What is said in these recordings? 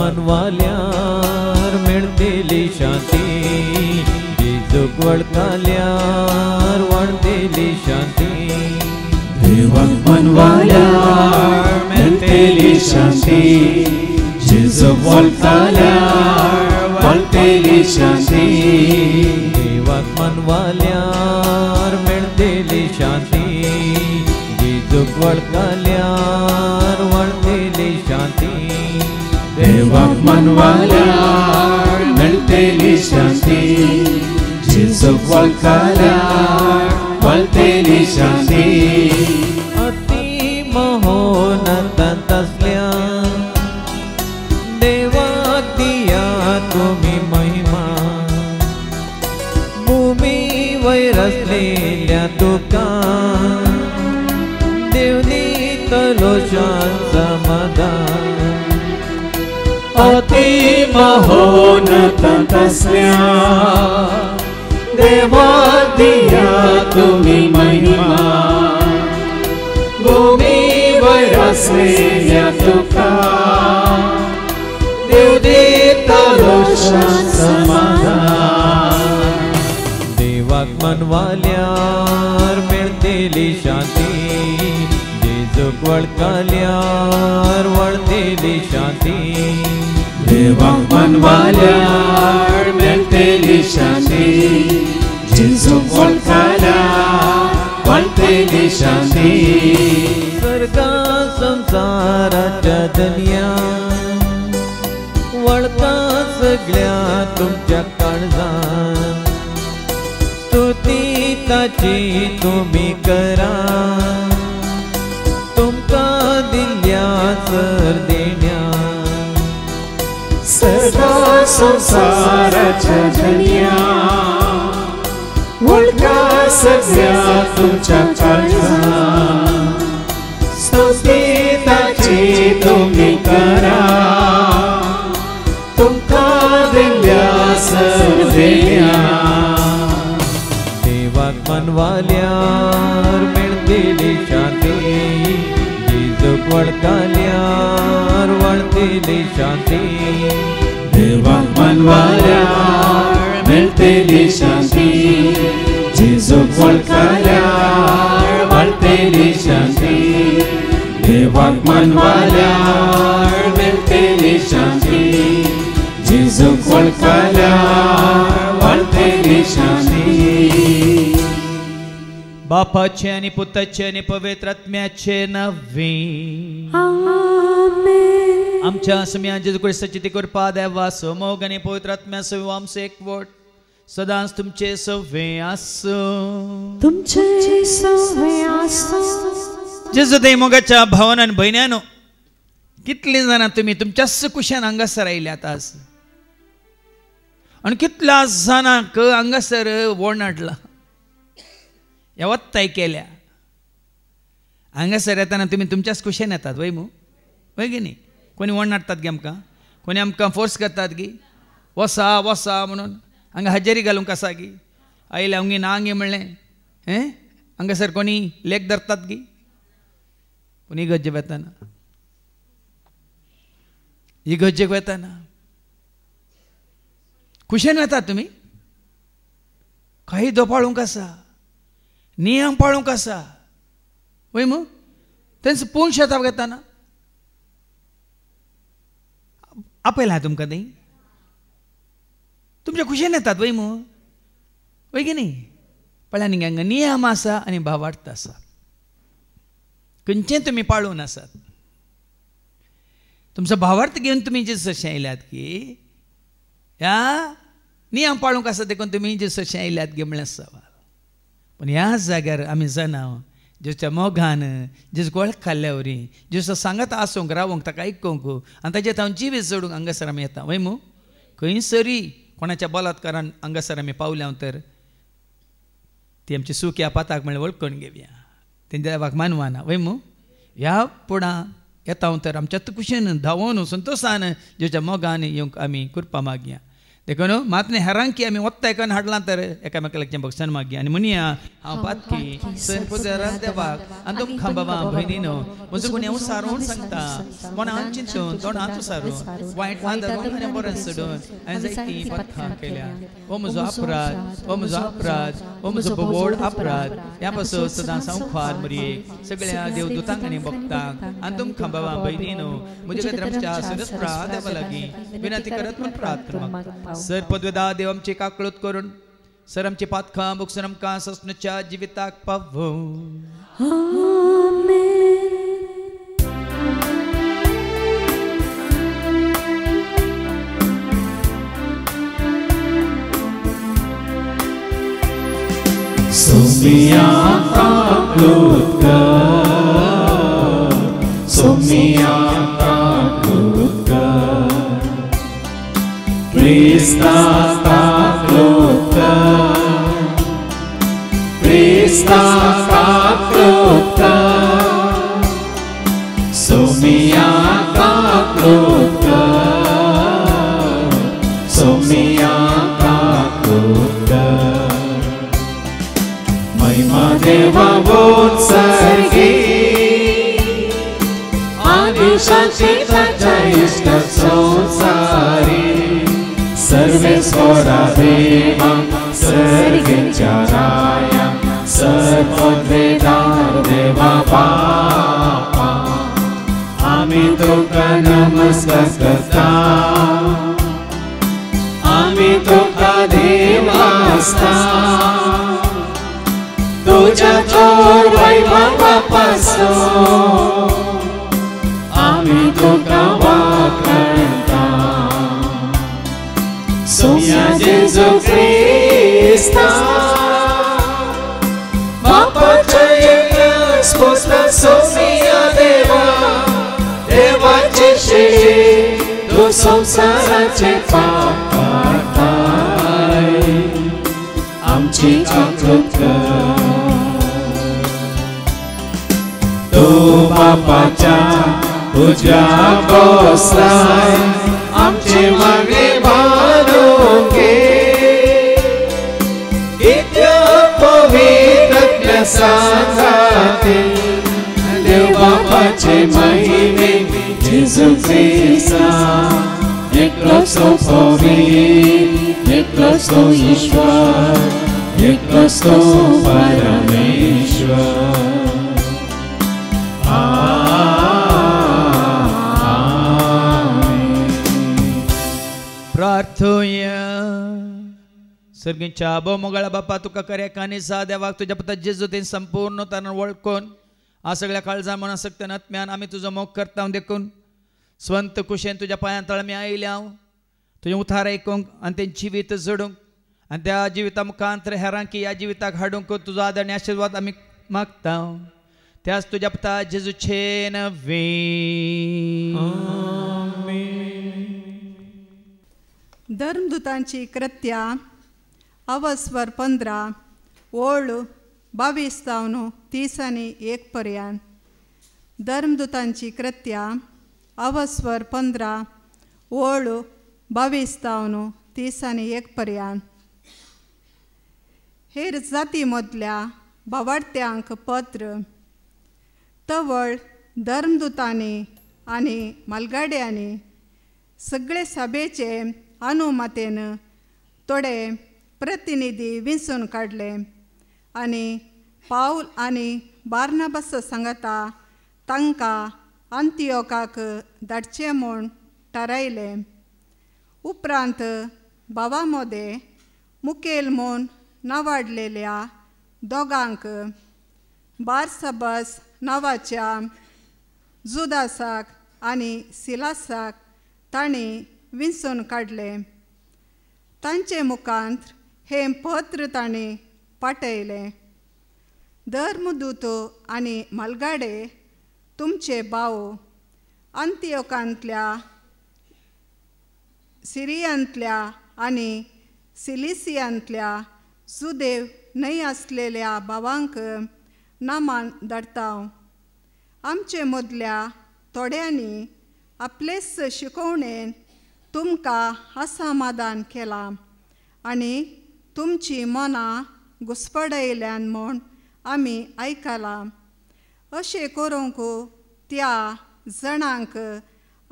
मनवाल्यार मेळटली शांती जेजूक वळखल्यार वाडटली शांती देवाक मनवाल्यार मेळटली शांती जेजूक वळखल्यार वाडटली शांती देवाक मनवाल्यार मेळटली शांती जेजूक वळखल्यार वाडटली शांती देवाक मनवाल्यार मेळटली शांती जेजूक वळखल्यार वाडटली शांती अति महोन्नत असल्या देवाक दिया तुम्ही महिमा भूमी वयर असलेल्या तुका देव दितलो शांत समाधान अति महोन्नत असल्या देवाक दिया तुम्ही महिमा भूमी वयर असलेल्या तुका देव दितलो शांत समाधान देवाक मनवाल्यार मेळटली शांती जेजूक वळखल्यार वाडटली शांती देवाक मनवाल्यार मेळटली शांती जेजूक वळखल्यार वाडटली शांती स्वर्गा संसाराच्या दुनिया वळखा सगळ्या तुमच्या काळजान स्तुती ताची तुम्ही करा तुमका दिल्या सर देण्या सर्व संसाराच्या दुनिया वळखा सगळ्या तुमच्या काळजान स्तुती ताची तुम्ही करा तुमका दिल्या सर देण्या देवाक मनवाल्यार मेळटली शांती जेजूक वळखल्यार वाडटली शांती देवाक मनवाल्यार मेळटली शांती जेजूक वळखल्यार वाडटली शांती देवाक मनवाल्यार मेळटली शांती जेजूक वळखल्यार वाडटली शांती बापाचे आणि पुताचे आणि पवित्र आत्म्याचे नवे आमच्या सम्या जेजू ख्रिस्ताची ती कृपा देवा समोग आणि पवित्र आत्म्या सव आमचे एकवट सदांच तुमचे सवे आसो तुमचे सवे आसो जेजू दैमोगाच्या भावांनी भयण्यानो कितली जाणां तुम्ही तुमच्याच कुशान हांगासर आयल्यात आज आणि कितल्या जाणांक हांगासर वोंडाटला ह्या वत्ताय केल्या हांगासर येताना तुम्ही तुमच्याच कुशेन येतात वय मू वय गे न्ही कोणी वोंडाटतात गे आमकां कोणी आमकां फोर्स करतात गी वसा वसा म्हणून हांगा हजेरी घालूंक आसा गी आयले हांगी ना गे म्हणलें हांगासर कोणी लेख धरतात गी पूण ही गज्जे वेताना ही गज्जेक वेताना कुशेन वेतात तुमी काही दोपाळूंक आसा नियम पाळूंक आसा वय मू तेंच पूण शेतां घेताना आपयला तुमकां थंय तुमच्या खुशेन येतात वय मू वय की न्ही पळया न्ही हांगा नियम आसा आनी भावार्थ आसा खंयचें तुमी पाळून आसात तुमचो भावार्थ घेवन तुमी जेजूस अशें आयल्यात की ह्या नियम पाळूंक आसा देखून तुमी जेजूस अशें आयल्यात गे म्हणल्यार सवाल पण ह्या जाग्यार आमी जाणां जेजूच्या मोगान जेजूक वळख खाल्ल्या वरी जेजू सांगत आसूंक रावूंक ताका आयकूंक आनी ताचेर हांव जिवीत जोडूंक हांगासर आमी येता वय मू खंयसरी कोणाच्या बलात्कारान हांगासर आमी पावल्या तर ती आमची सूख ह्या पाताक म्हणल्यार वळखून घेवया तेंच्या देवाक मानवाना वय मू ह्या पुढां येता तर आमच्या कुशेन धांवून संतोशान जेजूच्या मोगान येवंक आमी कृपा मागया देखो न्हू मात न्ही हेरांकी आमी वत्ता एकान हाडलां तर एकामेकाचे भक्षण मागी आनी म्हणया हांव पातकी सर पुजारान देवाक आनी तुम खांबाबा भयणीनो म्हजो कोणी हांव सारून सांगता कोण हांव चिंतून तोंड हांव सारून वायट आदरून आनी बरें सोडून हांवें जायतीं पातकां केल्या हो म्हजो अपराध हो म्हजो अपराध हो म्हजो व्हड अपराध ह्या पासून सदांच हांव खुवार मरयेक सगळ्या देवदूतांक आनी भक्तांक आनी तुम खांबाबा भयणीनो म्हजे खातीर आमच्या सरस्प्रा देवा लागीं विनंती करत म्हूण प्रार्थना मागता सर पदवेदा देव आमची काकळूत करून सर आमची पातकां भोगसून आमकां ससनच्या जिविताक पावो Sumia kaklutka, Sumia kaklutka, Krista kaklutka, Krista kaklutka, Sumia kaklutka, Sumia kaklutka. Deva Votsargi Adi Shanti Tajayishta Sonsari Sarvesvara Deva Sargicharaya Sarvadvedar Deva Papa Ami Tukka Namaskata Ami Tukka Devasta तुझ्या चोर वैभवापासून आम्ही तुका वाखाणता सोम्या जेजू ख्रिस्ता बापाच्या एकल्या स्फोट सोम्या देवा देवाचे श्री तू संसाराचे पाप काढताय आमची काकूत कर तो बापाच्या तुझ्या बसलाय आमचे मागे बांधून घे इतक्या पवित्र सांगाते देव बापाचे महिमे जेजू ख्रिस्ता एकलोच तो पवित्र एकलोच तो ईश्वर एकलोच तो परमेश्वर प्रार्थोया सर्गीच्या आबो मोगळा बापा तुका कर्याक आनी सा देवाक तुज्या पुता जेजू ते संपूर्ण तन वळखून आ सगळ्या काळजा मना सक्तन आत्म्यान आमी तुजो मोग करता देखून स्वंत कुशेन तुज्या पांयां तळमी आयल्या हांव तुजें उतार आयकूंक आनी तें जिवीत जडूंक आनी त्या जिविता मुखांतर हेरांकी ह्या जिविताक हाडूंक तुजो आदर आनी आशिर्वाद आमी मागता त्याच तुज्या पुता जेजूचे नवे धर्मदूतांची कृत्या अवस्वर 15 ओळ 22-30 पर्यंत धर्मदूतांची कृत्या अवस्वर 15 ओळ 22-30 पर्यंत हेर जाती मदल्या भावार्थ्यांक पत्र तवळ धर्मदूतांनी आनी मालगाड्यांनी सगळे सभेचे अनुमतेन थोडे प्रतिनिधी विंचून काडले आनी पाऊल आनी बार्नबास सांगता तांकां अंतियोकाक धाडचे म्हूण थारायले. उपरांत भावांमोदे मुखेल म्हूण नांवाडलेल्या दोगांक बारसबास नांवाच्या जुदासाक आनी सिलासाक तांणी विंचून काडले. तांचे मुखांत हे पत्र तांणी पाठयले. धर्मदूत आनी मालगाडे तुमचे भाव अंतियोकांतल्या सिरियांतल्या आनी सिलिसियांतल्या सुदेव न्हय आसलेल्या भावांक नामान धाडटा. आमचे मदल्या थोड्यांनी आपलेच शिकवणेन तुमकां असमाधान केलां आनी तुमची मनां घुसपडयल्यान म्हूण आमी आयकलां. अशें करूंक त्या जाणांक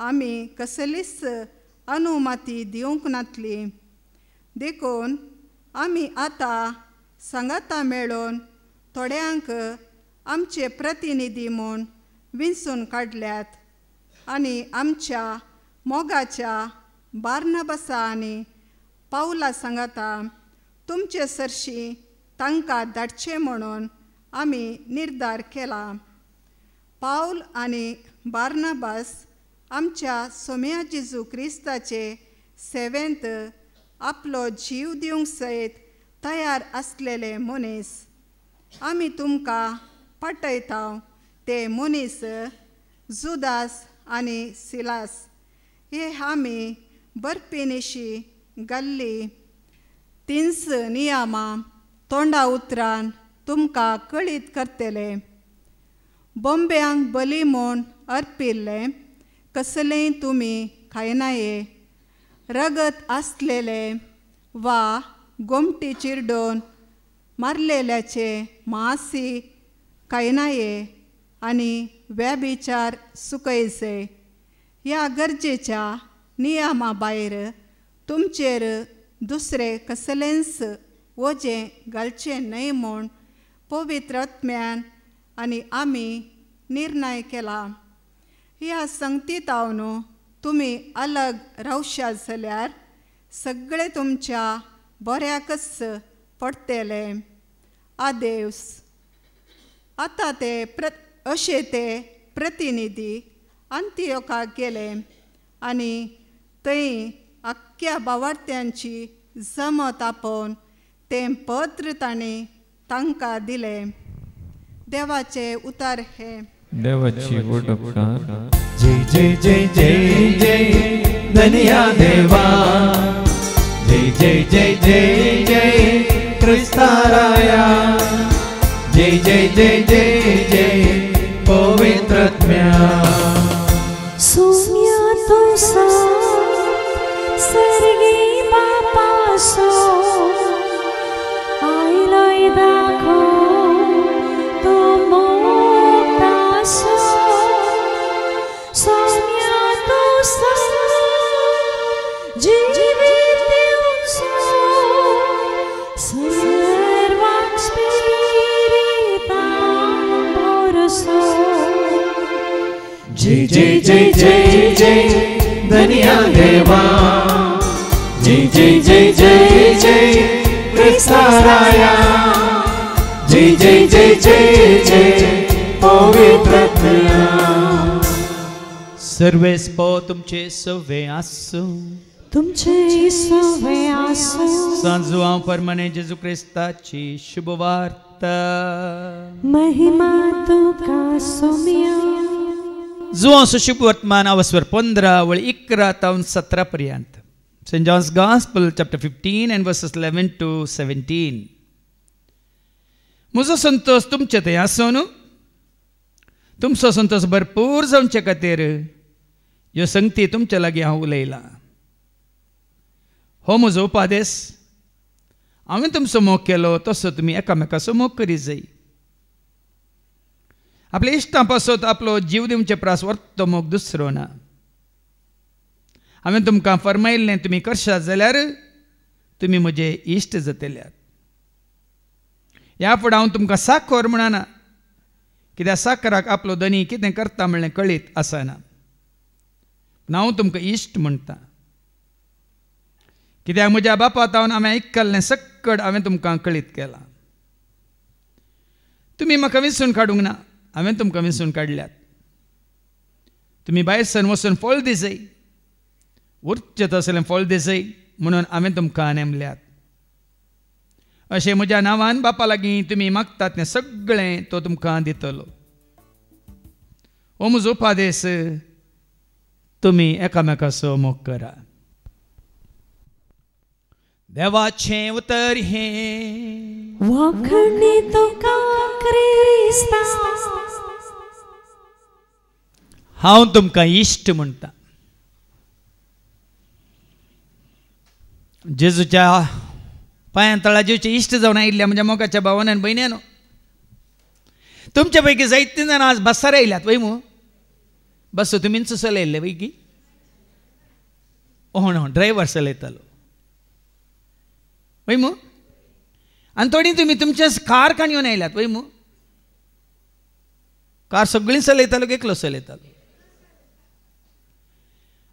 आमी कसलीच अनुमती दिवंक नातली. देखून आमी आतां सांगाता मेळून थोड्यांक आमचे प्रतिनिधी म्हूण विंचून काडल्यात आनी आमच्या मोगाच्या बार्नबासा आनी पावला सांगाता तुमचे सरशी तांकां धाडचे म्हणून आमी निर्धार केला. पाऊल आनी बार्नबास आमच्या सोम्या जेजू क्रिस्ताचे सेवेंत आपलो जीव दिवंक सयत तयार आसलेले मनीस. आमी तुमकां पाठयता ते मनीस जुदास आनी सिलास. हे आमी बरपेनिशी घाल्ली 3 नियमां तोंडा उतरान तुमकां कळीत करतले. बोंब्यांक बली म्हूण अर्पिल्ले कसलेंय तुमी खायनाये. रगत आसलेले वा गोमटी चिरडोन मारलेल्याचे मांसी खायनाये आनी व्यभिचार सुकयचे. ह्या गरजेच्या नियमा भायर तुमचेर दुसरे कसलेंच वजें घालचें न्हय म्हूण पवित्र आत्म्यान आनी आमी निर्णय केला. ह्या संगतींतावन तुमी अलग रावशात जाल्यार सगळे तुमच्या बऱ्याकच पडटले. आदेवस. आतां अशे ते प्रतिनिधी अंतियोकाक गेले आनी थंय आख्ख्या भावार्थ्यांची जमत आपोवन तें पत्र तांणी तांकां दिलें. देवाचे उतार हे. देवाची वडपकार. जय जय जय जय जय धन्या देवा. जय जय जय जय जय क्रिस्ताराया. जय जय जय जय जय पवित्रात्म्या. सोम्या तो सर्गी बापा सो आयलोय दाखो तो मोगता सो. सोम्या तो जिवीत दिवचो सर्वांक स्पिरितान भरसो. जय जय जय जय जय धन्या देवा. जय जय जय जय जय क्रिस्ताराया. जय जय जय जय जय पवित्रात्म्या. सर्वेस्पो तुमचे सवे आसू. तुमचे सवे आसू. सांजो हांव परमने जेजू क्रिस्ताची शुभवार्ता. महिमा तुका सोम्या. जुआं शुभ वर्तमान अवस्वर 15 वळ 11 तावन 17 पर्यंत. St. John's Gospel chapter 15 and verses 11 to 17. म्हजो संतोष तुमचे थंय आसूं न्हू. तुमचो संतोष भरपूर जावचे खातीर ह्यो संगती तुमचे लागीं हांव उलयलां. हो म्हजो उपादेश. हांवें तुमचो मोग केलो तसो तुमी एकामेकाचो मोग करीत जाय. आपल्या इश्टां पासत आपलो जीव दिवचे प्रास वर्तो मोग दुसरो ना. हांवें तुमकां फरमायिल्लें तुमी करशात जाल्यार तुमी म्हजे इश्ट जातल्यात. ह्या फुडें हांव तुमकां साखर म्हणना. कित्याक साखराक आपलो धनी कितें करता म्हणलें कळीत आसना. हांव तुमकां इश्ट म्हणटा. कित्याक म्हज्या बापातावन हांवें आयकल्लें सक्कड हांवें तुमकां कळीत केलां. तुमी म्हाका विंचून काडूंक ना. हांवें तुमकां विंचून काडल्यात. तुमी भायर सर वचून फळ दिसय. उरचें तसलें फळ दिसय म्हणून हांवें तुमकां नेमल्यात. अशें म्हज्या नांवान बापा लागीं तुमी मागतात तें सगळें तो तुमकां दितलो. हो म्हजो उपादेश. तुमी एकामेकाचो मोग करा. देवाचें उतर हे. वखणी तुका क्रिस्ता. हांव तुमकां इश्ट म्हणटा. जेजूच्या पायांतळा जेवचे इश्ट जावन आयिल्ल्या म्हणजे मोगाच्या भावान भयण्यानो, तुमच्या पैकी जायतीं जाणां आज बसार आयल्यात वय मू. बस तुमीच चलयल्ले पैकी हो ड्रायव्हर चलयतालो वय मू. आनी थोडी तुमी तुमच्या कार काणयोन आयल्यात वय मू. कार सगळीं चलयतालो एकलो चलयतालो.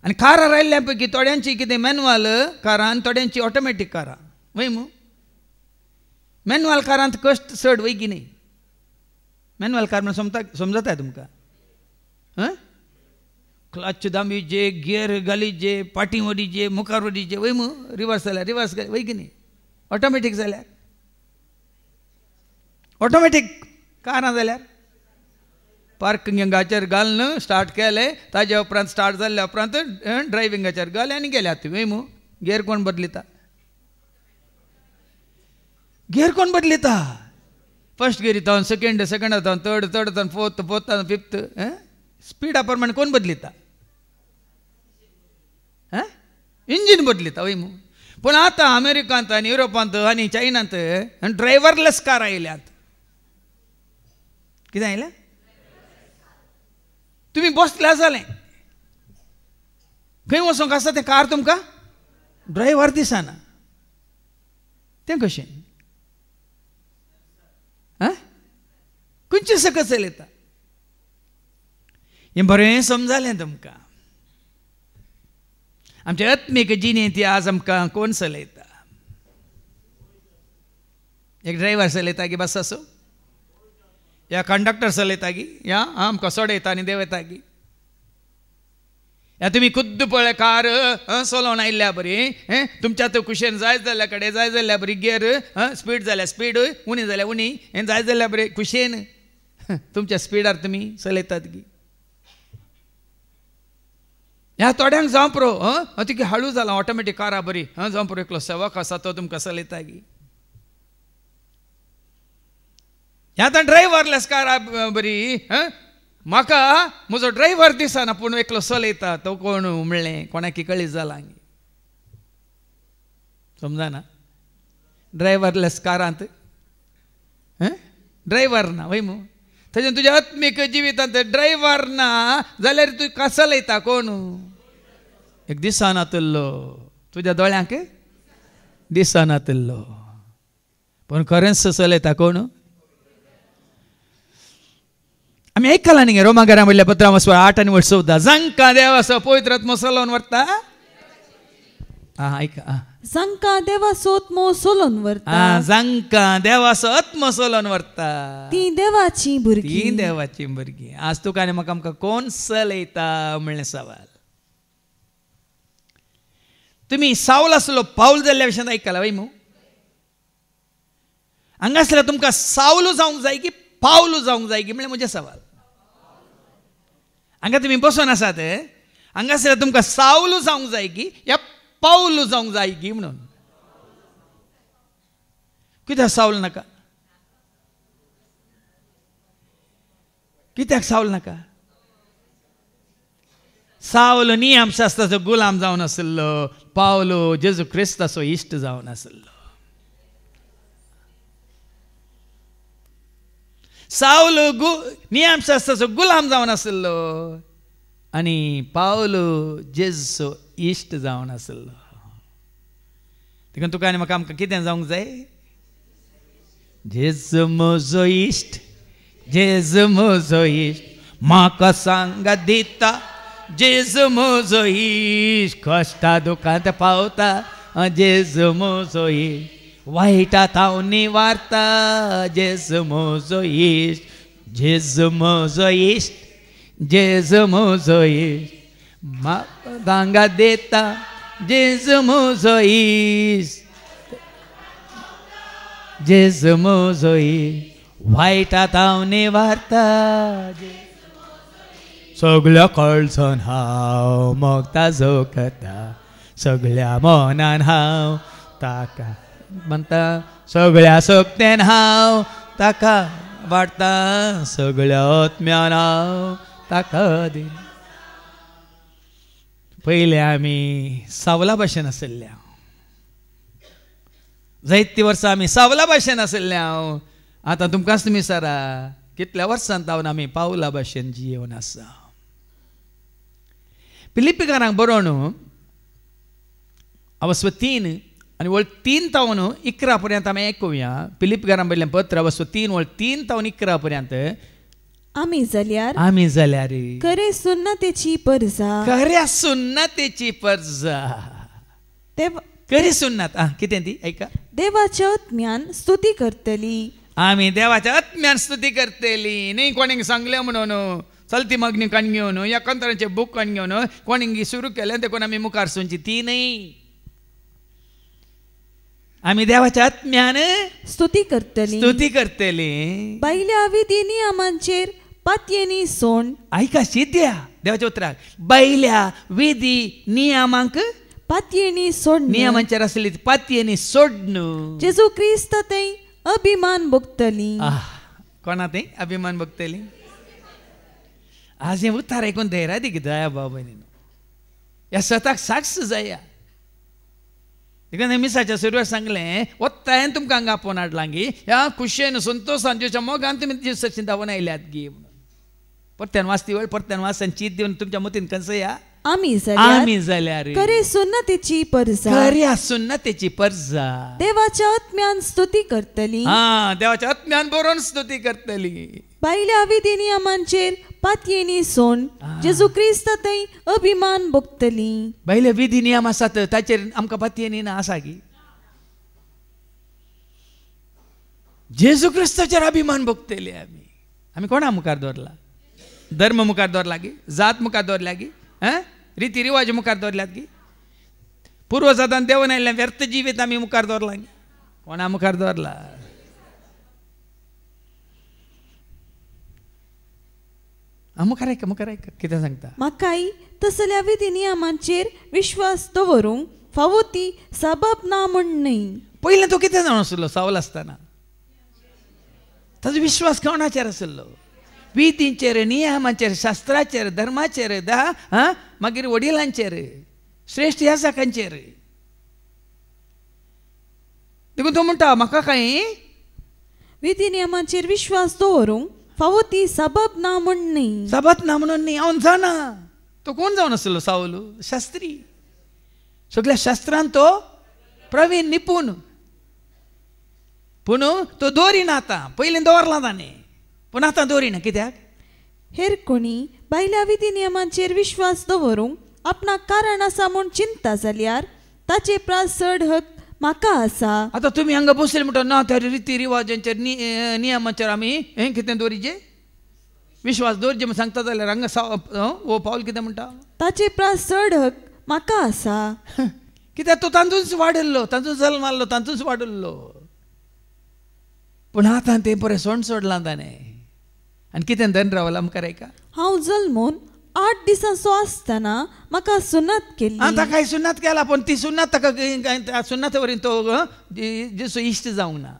आनी कारां आयिल्ल्या पैकी थोड्यांची कितें मॅन्युअल कारां आनी थोड्यांची ऑटोमॅटीक कारां वय मू. मॅन्युअल कारांत कश्ट चड वय की न्ही. मॅन्युअल कार म्हणून समजता तुमकां. क्लच दांबीचे, गियर घालीचे, पाटी वडीचे, मुखार वडीचे वय मू. रिवर्स जाल्यार रिवर्स वय की न्ही. ऑटोमॅटीक जाल्यार ऑटोमॅटीक कारां जाल्यार पार्किंगाचेर घालन स्टार्ट केलें, ताजे उपरांत स्टार्ट जाल्ल्या उपरांत ड्रायविंगाचेर घाले आनी गेल्यात तुमी वय मू. गियर कोण बदलिता? गियर कोण बदलिता? फर्स्ट गियर येता सेकंड, सेकंड येता थर्ड, थर्ड येता फोर्थ, फोर्थ येता फिफ्थ. स्पीडा प्रमाणे कोण बदलिता? इंजीन बदलिता वय मू. पूण आतां अमेरिकांत आनी युरोपांत आनी चायनांत ड्रायव्हरलेस कार आयल्यात. कितें आयलें? तुमी बसल्या जालें खंय वचोंक आसा तें कार तुमकां ड्रायव्हर दिसना. तें कशें? खंयचे सकत चलयता? हें बरें समजालें तुमकां. आमचे आत्मीक जिणेंत आज आमकां कोण चलयता? एक ड्रायव्हर चलयता की बस आसूं, या कंडक्टर चलयता की या आमकां सोडयता आनी देंवयता की, या तुमी खुद्द पळय कार चलोवन आयिल्ल्या बरी तुमच्या तो कुशेन जाय जाल्ल्या कडेन जाय जाल्ल्या बरी गियर स्पीड जाल्यार स्पीड, उणी जाल्यार उणी, हें जाय जाल्ल्या बरी कुशेन तुमच्या स्पीडार तुमी चलयतात की. ह्या थोड्यांक जावं पुरो ती हळू जाला ऑटोमॅटीक कारा बरी जावं पुरो एकलो सेवक आसा तो तुमकां चलयता की. ह्या आतां ड्रायव्हरलेस कारा बरी म्हाका म्हजो ड्रायव्हर दिसना पूण एकलो चलयता तो कोण म्हणलें कोणाकी कळीत जाला. समजना? ड्रायव्हरलेस कारांत ड्रायव्हर ना वय मू. थंय तुज्या आत्मीक जिवितांत ड्रायव्हर ना जाल्यार तूं कसो चलयता कोण? एक दिसनातलो तुज्या दोळ्यांक दिसनातलो पूण खरेंच चलयता कोण? आमी आयकलां न्ही रोमाकारां म्हणल्या पत्रां 8 आनी 14 जांकां देवाचो पवित्र आत्मो चलोवन व्हरता. आयका जांकां देवाचो आत्मो चलोवन व्हरता. जांकां देवाचो आत्मो चलोवन व्हरता ती देवाची भुरगीं. ती देवाची भुरगीं. आज तुका आनी म्हाका आमकां कोण चलयता म्हणलें सवाल. तुमी साऊल आसलो पाऊल जाल्ल्या विशयान आयकलां वय मू. हांगासल्यार तुमकां साऊल जावंक जाय की पाऊल जावंक जाय की म्हणलें म्हजें सवाल. हांगा तुमी बसून आसात हांगासल्यार तुमकां साऊल जावंक जाय की या पाऊल जावंक जाय की म्हणून. कित्याक साऊल नाका? कित्याक साऊल नाका? साऊल नियमशास्त्राचो गुलाम जावन आसलो, पावलो जेजू क्रिस्ताचो इश्ट जावन आसलो. साऊल नियमशास्त्राचो गुलाम जावन आसलो आनी पावलो जेजूचो इश्ट जावन आसलो. देखून तुका आनी म्हाका आमकां कितें जावंक जाय? जेजू म्हजो इश्ट, जेजू म्हजो इश्ट, म्हाका सांगा दिता. जेजू म्हजो इश्ट, कश्टा दुखांत पावता. जेजू म्हजो इश्ट, वायटांत हांव निवारता. जेजू म्हजो इश्ट, जेजू म्हजो इश्ट, जेजू म्हजो इश्ट, म्हाका सांगा दिता. जेजू म्हजो इश्ट, जेजू म्हजो इश्ट, वायटांत हांव निवारता. सगळ्या कळसां हांव मोगता जोखता. सगळ्या मनान हांव ताका म्हणटा. सगळ्या सोबतेन हांव ताका वाडटा. सगळ्या आत्म्यान हांव ताका दिन. पयले आमी सावला भाशेन आसल्या जायती वर्सां आमी सावला भाशेन आसले हांव आतां तुमकांच तुमी विचारा कितल्या वर्सांत जावन आमी पावला भाशेन जियेवन आसा. फिलिपिकारांक बरोवन अवस्व 3 आनी वळ 3 तावन 11 पर्यंत आमी आयकुया. फिलिपिकारांक बरयलें पत्र अवस्व 3 वळ 3 तावन 11 पर्यंत. आमी जाल्यार खरे सुन्नतेची परजा खऱ्या सुन्नतेची परजा खरी सुन्नत कितें ती ऐका. देवाच्या आत्म्यान स्तुती करतली. आमी देवाच्या आत्म्यान स्तुती करतली. न्ही कोणीक सांगलें म्हणून चलती मागणी काण घेवन या कंत्राचे बूक काण घेवन कोणीक सुरू केलें देखून आमी मुखार सोंची ती न्ही. आमी देवाच्या आत्म्यान स्तुती करतली. बायल्या विधी नियमांचेर पातयेनी सोड. ऐका शिद्या देवाच्या उतराक बायल्या विधी नियमांक पातयेनी सोड. नियमांचेर आसली पातयेनी सोडन जेजू क्रिस्त थंय अभिमान भोगतली. कोणा थंय अभिमान भोगतली. आज हें उतार आयकून धैर्य दी दया बाबायनी ह्या स्वताक साक्ष जाया. देखून मिसाच्या सुरवात सांगलें वत्ता हांवें तुमकां हांगा आपोवन हाडलां गी ह्या खुशयेन संतोशान जेच्या मोगान तुमी दिवसाची धांवन आयल्यात गी म्हणून. परत्यान वाचती वेळ परत्यान वाचन चीत दिवन तुमच्या मतीन कसया. आमी जाल्यार खरे सुन्नतेची परजा खऱ्या सुन्नतेची परजा देवाच्या आत्म्यान स्तुती करतली. देवाच्या आत्म्यान बरोवन स्तुती करतली. बायल्या विधी नियमांचेर पातयेनी सोड. जेजू क्रिस्त थंय अभिमान भोगतली. बायले विधी नियम आसात ताचेर आमकां पातयेनी ना आसा गी. जेजू क्रिस्ताचेर अभिमान भोगतले आमी. आमी कोणा मुखार दवरला. धर्म मुखार दवरला गी. जात मुखार दवरल्या गी. रिती रिवाज मुखार दवरल्यात गी. पूर्वजातान देवन आयिल्लें व्यर्थ जिवीत आमी मुखार दवरला गी. कोणा मुखार दवरला. मुखार आयका कितें सांगता. म्हाकाय तसल्या विधी नियमांचेर विश्वास दवरूंक फावो ती सबब ना म्हण न्ही. पयलें तो कितें जावन आसलो सावल आसतना. ताजो विश्वास कोणाचेर आसलो. विधींचेर नियमांचेर शास्त्राचेर धर्माचेर मागीर वडिलांचेर श्रेष्ठ याजकांचेर. देखून तो म्हणटा म्हाका काय विधी नियमांचेर विश्वास दवरूंक फावो ती सबब ना म्हण न्ही. सबब ना म्हणून न्ही. हांव जाणा तो कोण जावन आसलो सावल. शास्त्री. सगळ्या शास्त्रांत तो प्रवीण निपूण. पूण तो दवरिना आतां. पयलीं दवरला ताणें पूण आतां दवरिना. कित्याक हेर कोणी बायल्या विधी नियमांचेर विश्वास दवरूंक आपणाक कारण आसा म्हूण चिंता जाल्यार ताचे प्रास चड हक म्हाका आसा. आतां तुमी हांगा बसले म्हणटा ना त्या रिती रिवाजांचेर नियमांचेर आमी हें कितें दवरिचें विश्वास दवरचें म्हूण सांगता जाल्यार हांगा हो पावल कितें म्हणटा. ताचे प्रास चड हक म्हाका आसा. कित्याक तो तांतूंच वाडल्लो तांतूंच जल्माल्लो तांतूंच वाडल्लो. पूण आतां तें बरें सोड सोडलां ताणें. आनी कितें दन रावला मुखार आयका. हांव जल्मून 8 दिसांचो आसतना म्हाका सुन्नत केली. आतां काय सुन्नत केला पूण ती सुन्नत ताका सुन्नत वरीन तो जेसो इश्ट जावंक ना.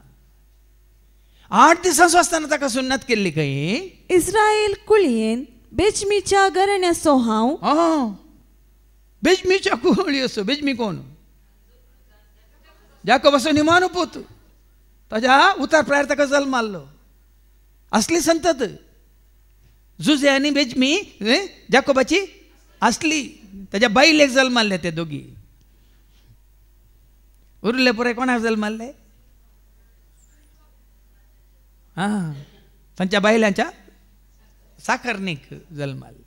8 दिसांचो आसतना ताका सुन्नत केल्ली खंय. इस्रायल कुळयेन बेचमीच्या घराण्याचो हांव. बेजमीच्या कुळयेचो. बेजमी कोण. जाकोबाचो निमाणो पूत. ताच्या उतार प्रायर ताका जल्माल्लो. असली संतत. जुजे आनी बेजमी जाकोबाची असली. ताच्या बायलेक जल्माल्ले ते दोगी. उरले पुरे कोणाक जल्माल्ले. तांच्या बायलांच्या साकरणीक जल्माल्ले.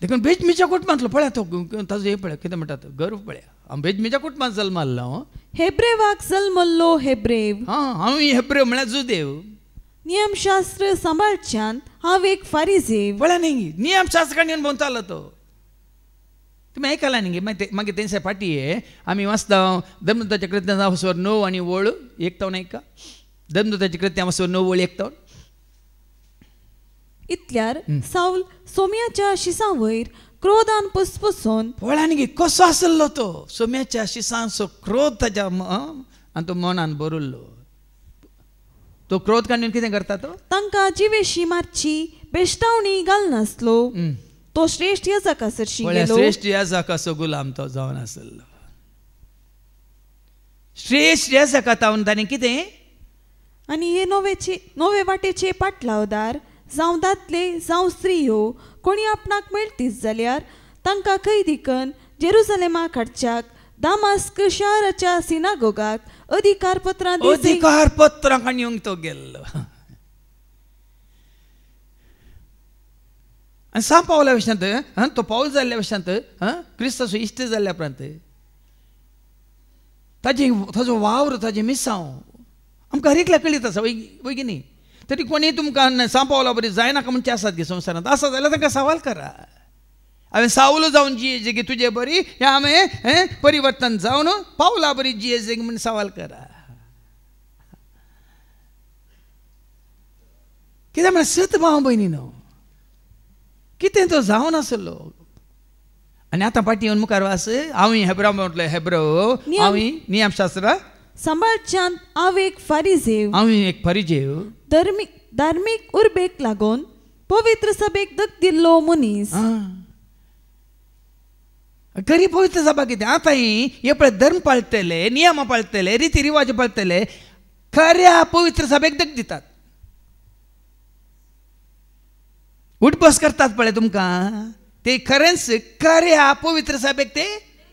देखून बेजमीच्या कुटुंबांतलो पळया तो ताजो हे पळया कितें म्हणटा गर्व पळया. हांव बेजमीच्या कुटुंबांत जल्माल्लो. हेब्रेवाक जल्मल्लो हेब्रेव. हांव हेब्रेव म्हळ्यार जुदेव. नियमशास्त्र सांबाळच्यान हांव एक फारिजेव. पळया न्ही नियमशास्त्रान येवन भोंवतालो तो. तुमी आयकला न्ही मागीर तेंचे फाटीये आमी वाचता धर्मदूताच्या कृत्यां वचोर 9 आनी वळ 1 तावन आयका. धर्मदूताच्या कृत्यां वचोर 9 वळ 1 तावन. इतल्यार साऊल सोम्याच्या शिसां वयर क्रोधान पुसपुसून. पळया न्ही कसो आसलो तो. सोम्याच्या शिसांचो क्रोध ताच्या आनी तो मनान भरिल्लो. तो क्रोध काडून कितें करता तो. तांकां जिवेशी मारची बेश्टावणी घालनासलो. तो श्रेष्ठ याजक आसरशी गेलो. श्रेष्ठ याजकाचो गुलाम तो जावन आसलो. श्रेष्ठ आसा तावन ताणें कितें आणि हे नवे वाटेचे पाटलावदार जावं दादले जावं स्त्रियो कोणी आपणाक मेळटीच जाल्यार तांकां कैदी करून जेरुसलेमाक हाडच्याक दामास्क शाराच्या सिनागोगाक अधिकारपत्रां येवंक तो गेल्लो. आनी सांग पावल्या विशयांत तो पावल जाल्ल्या विशयांत क्रिस्ताचो इश्ट जाल्ल्या उपरांत ताजो वावर ताजें मिसांव आमकां हरेकल्या कळीत आसा वय न्ही. तरी कोणी तुमकां सांग पावला बरी जायनाका म्हणचे आसात गे संवसारांत. आसा जाल्यार तांकां सवाल करा. हांवें सावलो जावन जियेजे गे तुजे बरी हें हांवें परिवर्तन जावन पावला बरी जियेजे गे म्हण सवाल करा. कित्याक म्हळ्यार सत भाव भयणी न्हू कितें तो जावन आसलो. आनी आतां फाटीं येवन मुखार वास हांवें हेब्रा म्हटलें हेब्रो हांवें नियमशास्त्र सांबाळच्यान हांव एक फारिजेव धार्मीक उर्बेक लागून पवित्र सभेक दख दिल्लो मनीस. खरी पवित्र सभा कितें आतां हे पळय धर्म पाळटले नियम पाळटले रिती रिवाज पाळटले खऱ्या पवित्र सभेक दख दितात. उठबस करतात पळय तुमकां ते खरेंच खऱ्या पवित्र सभेक ते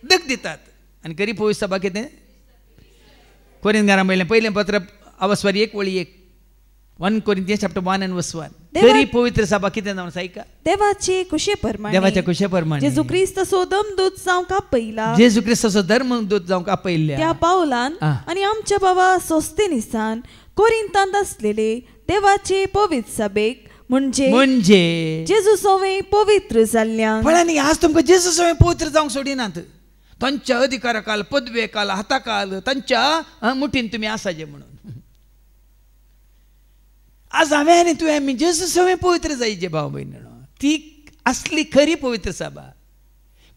दख दितात. आनी खरी पवित्र सभा कितें कोरिंथीयांक म्हणलें पयलें पत्र अवस्वारी 1:1 1 Corinthians chapter 1 and verse 1. खरी पवित्र सभा कितें जावन आसा देवाचे कुशे प्रमाणे जेजू क्रिस्ताचो धर्मदूत जावंक आपयला जेजू क्रिस्ताचो धर्मदूत जावंक आपयल्ल्या त्या पावलान आनी आमच्या बाबा सोस्तेनिसान कोरिंथांत आसलेले देवाचे पवित्र सभेक म्हणजे जेजू सवय पवित्र जाल्ल्यांक. फळांनी आज तुमकां जेजू सवय पवित्र जावंक सोडिनात. तांच्या अधिकाराकाल पदवेकाल हाताकाल तांच्या मुठीन तुमी आसाजे म्हणून. आज हांवें आनी तुवें आमी जेजू सवय पवित्र जायचे भाव भयणीनो. ती असली खरी पवित्र सभा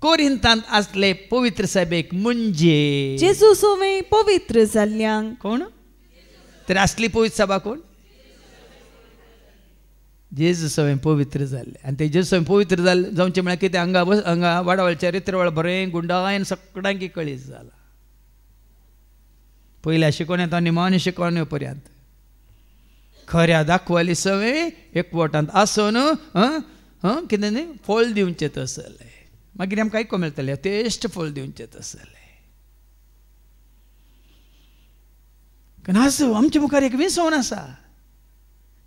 कोरिंथांत आसले पवित्र सभेक म्हणजे जेजू सवय पवित्र जाल्ल्यांक. कोण तर असली पवित्र सभा कोण जेजू सवय पवित्र जाल्ले. आनी ते जेजू सवय पवित्र जावचे म्हळ्यार कितें हांगा वाडावळ चरित्र बरें गुंडायन सगळ्यांक कळीत जाला. पयल्या शिकोवण्यांत आनी निमाणे शिकोवण्यो पर्यंत खऱ्या दाखवाली सवय एकवटांत आसून कितें न्ही फळ दिवचें आसले. मागीर आमकां आयको मेळटलें तेश्ट फळ दिवचें आसले. कारण आज आमच्या मुखार एक विसवण आसा.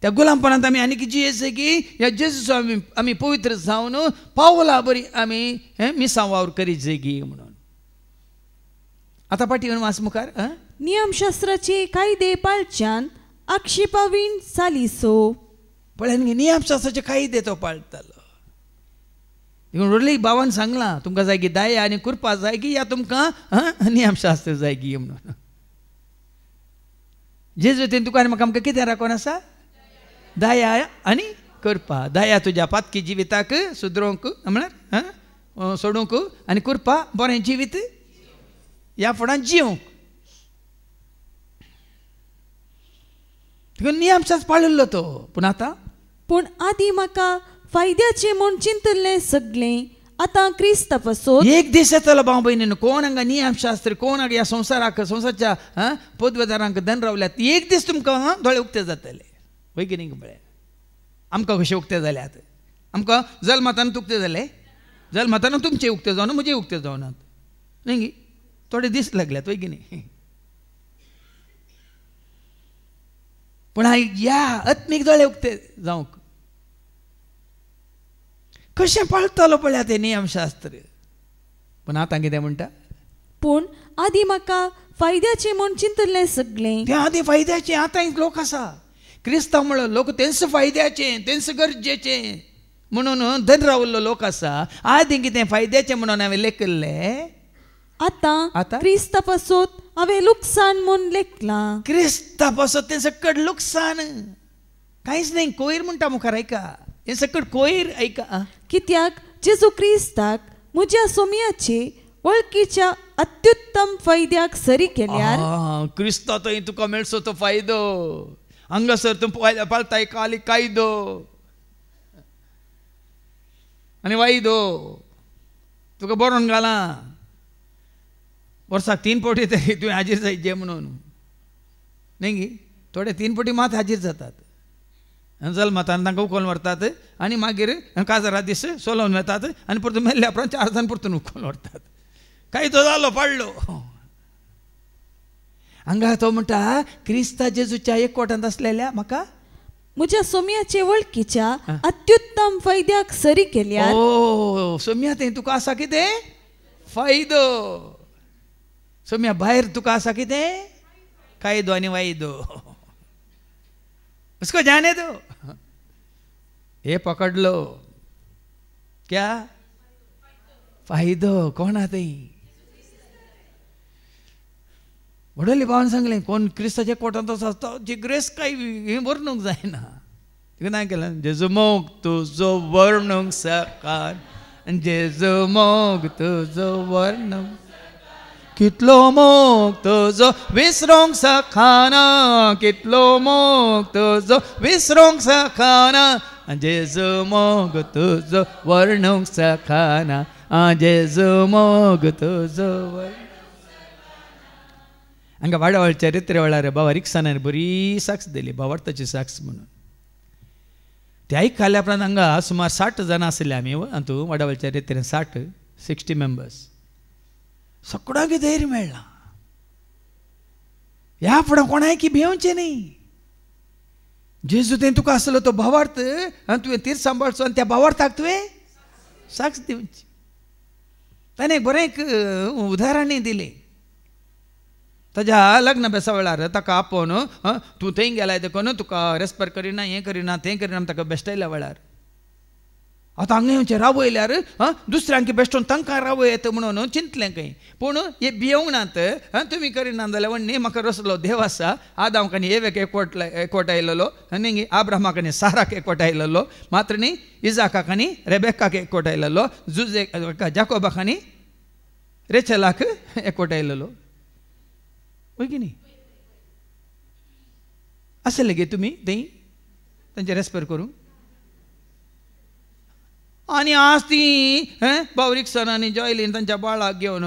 त्या गुलामपणांत आमी आनी जियेचे की ह्या जेजूचो आमी पवित्र जावन पावला बरी आमी मिसांव वावर करीत जगी म्हणून. आतां फाटीं येवन वाच मुखार नियमशास्त्राचे कायदे पाळच्यान आक्षेपावीण जालीसो. पळय नियमशास्त्राचे कायदे तो पाळटालो. देखून रोडली बाबान सांगलां तुमकां जाय की दाया आनी कुरपा जाय की या तुमकां नियमशास्त्र जाय की म्हणून. जेजू तें तुका आनी म्हाका आमकां कितें राखोन आसा दया आनी कृपा. दया तुज्या पातकी जिविताक सुदरोवंक म्हळ्यार सोडूंक आनी कृपा बरें जिवीत ह्या फुडां जिवंक. नियमशास्त्र पाळिल्लो तो. पूण आदी म्हाका फायद्याचे म्हूण चिंतल्लें सगळें आतां क्रिस्ता पासून एक दीस येतलो भाव भयणीनो. कोण हांगा नियमशास्त्र कोण हांगा ह्या संवसाराच्या पदवेदारांक धन रावल्यात एक दीस तुमकां दोळे उक्ते जातले. वय की न्ही म्हळ्यार आमकां कशें उक्ते जाल्यात. आमकां जल्मातानूच उक्ते जाले जल्मातानूच तुमचे उक्ते जावन म्हजे उक्ते जावनात न्ही थोडे दीस लागल्यात वय की न्ही. पूण ह्या आत्मीक दोळे उक्ते जावंक कशें पाळटलो पळया तें नियमशास्त्र. पूण आतां कितें म्हणटा पूण आदी म्हाका फायद्याचें म्हूण चिंतल्लें सगळें. तें आदी फायद्याचें. आतां लोक आसा क्रिस्तांव म्हणलो लोक तेंच फायद्याचें तेंच गरजेचें म्हणून धन रावल्लो लोक आसा. आदी कितें फायद्याचें म्हणून हांवें लेखिल्लें. आतां क्रिस्ता पासून हांवें लुकसाण म्हूण लेखलां. क्रिस्ता पासून तें सकट लुकसाण कांयच न्ही. कोयर म्हणटा मुखार ऐका हें सकट कोयर ऐका. कित्याक जेजू क्रिस्ताक म्हज्या सोमयाचे वळखीच्या अत्युत्तम फायद्याक सरी केल्यार क्रिस्ता थंय तुका मेळचो तो फायदो. हांगासर तूं पाळटाय काली कायदो आनी वायदो तुका बरोवन घालां. वर्साक 3 फावटी तरी तुवें हाजीर जायचे म्हणून न्ही गे थोडे 3 फावटी मात हाजीर जातात जल्मातान तांकां उखोवन व्हरतात आनी मागीर काजरा दीस सोलोवन वतात आनी परतून मेल्ल्या उपरांत 4 जाण परतून उखोवन व्हरतात काही तो जालो पडलो हांगा तो म्हणटा क्रिस्ता जेजूच्या एकवटांत असलेल्या म्हाका म्हज्या सोम्याचे वळखीच्या अत्युत्तम फायद्याक सरी केल्यार ओ सोम्या ते तुका आसा कितें फायदो सोम्या भायर तुका आसा कितें कायदो आनी वायदो उसको जाने दो ये पकड़ लो क्या फायदो कोण आहा थंय वडोली भावान सांगलें कोण क्रिस्ताच्या कोटांत आसता जी ग्रेस काय हें वर्णूंक जायना तिका काय केलें जेजू मोग तुजो वर्णूंक सकान जेजू मोग तुजो वर्णूंक कितलो मोग तुजो विसरूंक सखाना कितलो मोग तुजो विसरूंक सखाना जेजू मोग तुजो वर्णूंक सखाना जेजू मोग तुजो हांगा वाडवळ चरित्र वेळार बाबा रिक्सानान बरी साक्ष दिली भावार्थाची साक्ष म्हणून ते आयकल्या उपरांत हांगा सुमार 60 जाणां आसले आमी हातूंत वाडवळ चरित्रेन 60 मेंबर्स सगळ्यांक धैर्य मेळ्ळां ह्या फुडें कोणायकी भिवचें न्ही जेजू तें तुका आसलो तो भावार्थ आनी तुवें तीर सांबाळचो आनी त्या भावार्थाक तुवें साक्ष दिवची ताणें एक बरें एक उदाहरणय दिलें ताज्या लग्न बेसा वेळार ताका आपोवन तूं थंय गेलाय देखून तुका रेस्पेर करिना हें करिना तें करिना ताका बेश्टायल्या वेळार आतां हांगा येवचें रावयल्यार दुसऱ्यांक बेश्टोवन तांकां रावय येता म्हणून चिंतलें खंय पूण हे भियोंगनात तुमी करिना जाल्यार न्ही म्हाका रसलो देव आसा आदामाक आनी एवेक एकवट आयिल्लो न्ही आब्रामाक आनी साराक एकवट आयिल्लो मात्र न्ही इजाकाक आनी रेबेकाक एकवट आयिल्लो जाकोबाक आनी रेचलाक एकवट आयिल्लो होय की न्ही आसले गे तुमी थंय तांचे रेस्पेर करूंक आनी आज ती बावरिकसन आनी जॉयलीन तांच्या बाळाक घेवन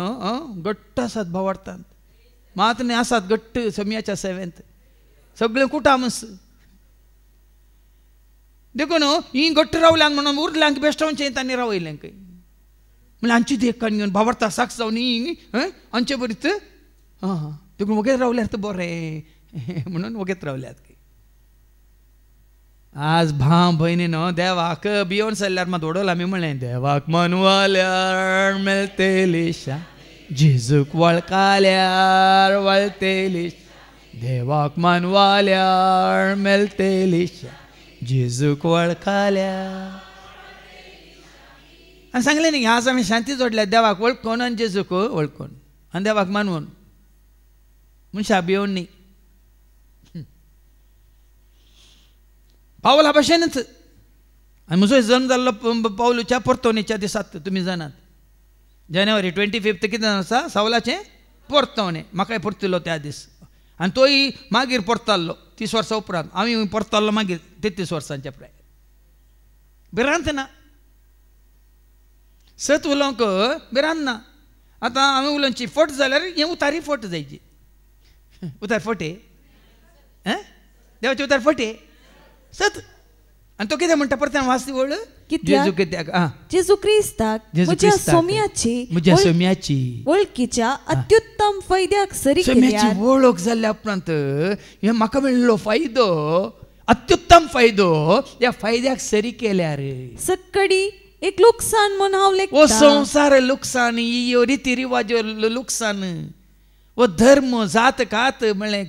घट्ट आसात भावार्थांत मात न्ही आसात घट्ट सोम्याच्या सेवेंत सगळें कुटामस देखून ही घट्ट रावल्यांक म्हणून उरल्यांक बेश्टोवचें तांणी रावयलें खंय म्हणल्यार हांची देखान घेवन भावार्थाक साक्ष जावन ही हांचे बरीच देखून वगेत रावल्यार तर बरें म्हणून वगेत रावल्यात आज भाव भयणीनो देवाक भियोन सरल्यार मात ओडोल आमी म्हणलें देवाक मनवाल्यार मेळटली शांती जेजूक वळखल्यार वळटली देवाक मनवाल्यार मेळटली शांती जेजूक वळखल्यार आनी सांगलें न्ही आज आमी शांती जोडल्या देवाक वळखून आनी जेजूक वळखून आनी देवाक मानवून मनशां भियोन न्ही पावला भाशेनच आनी म्हजो जल्म जाल्लो पावलूच्या परतवणेच्या दिसात तुमी जाणात जानेवारी 25 कितें आसा सावलाचें परतवणें म्हाकाय परतलो त्या दीस आनी तोय मागीर परतल्लो 30 वर्सां उपरांत आमी परतल्लो मागीर 33 वर्सांच्या प्राय भिरांत ना सत उलोवंक भिरांत ना आतां हांवें उलोवची फट जाल्यार हें उतारी फट जायची उतार फटे देवाचे उतार फटे सत आनी तो कितें म्हणटा परत वाचती वळ जेजू कित्याक जेजू क्रिस्ताक म्हज्या सोम्याची वळखीच्या अत्युत्तम फायद्याक सरी सोम्याची वळख जाल्ल्या उपरांत हे म्हाका मेळिल्लो फायदो अत्युत्तम फायदो ह्या फायद्याक सरी केल्यार सक्कडी एक लुकसाण म्हूण हांव लेखतां ओ संवसार लुकसाण ही रिती रिवाज लुकसाण वो धर्म जात कात म्हणलें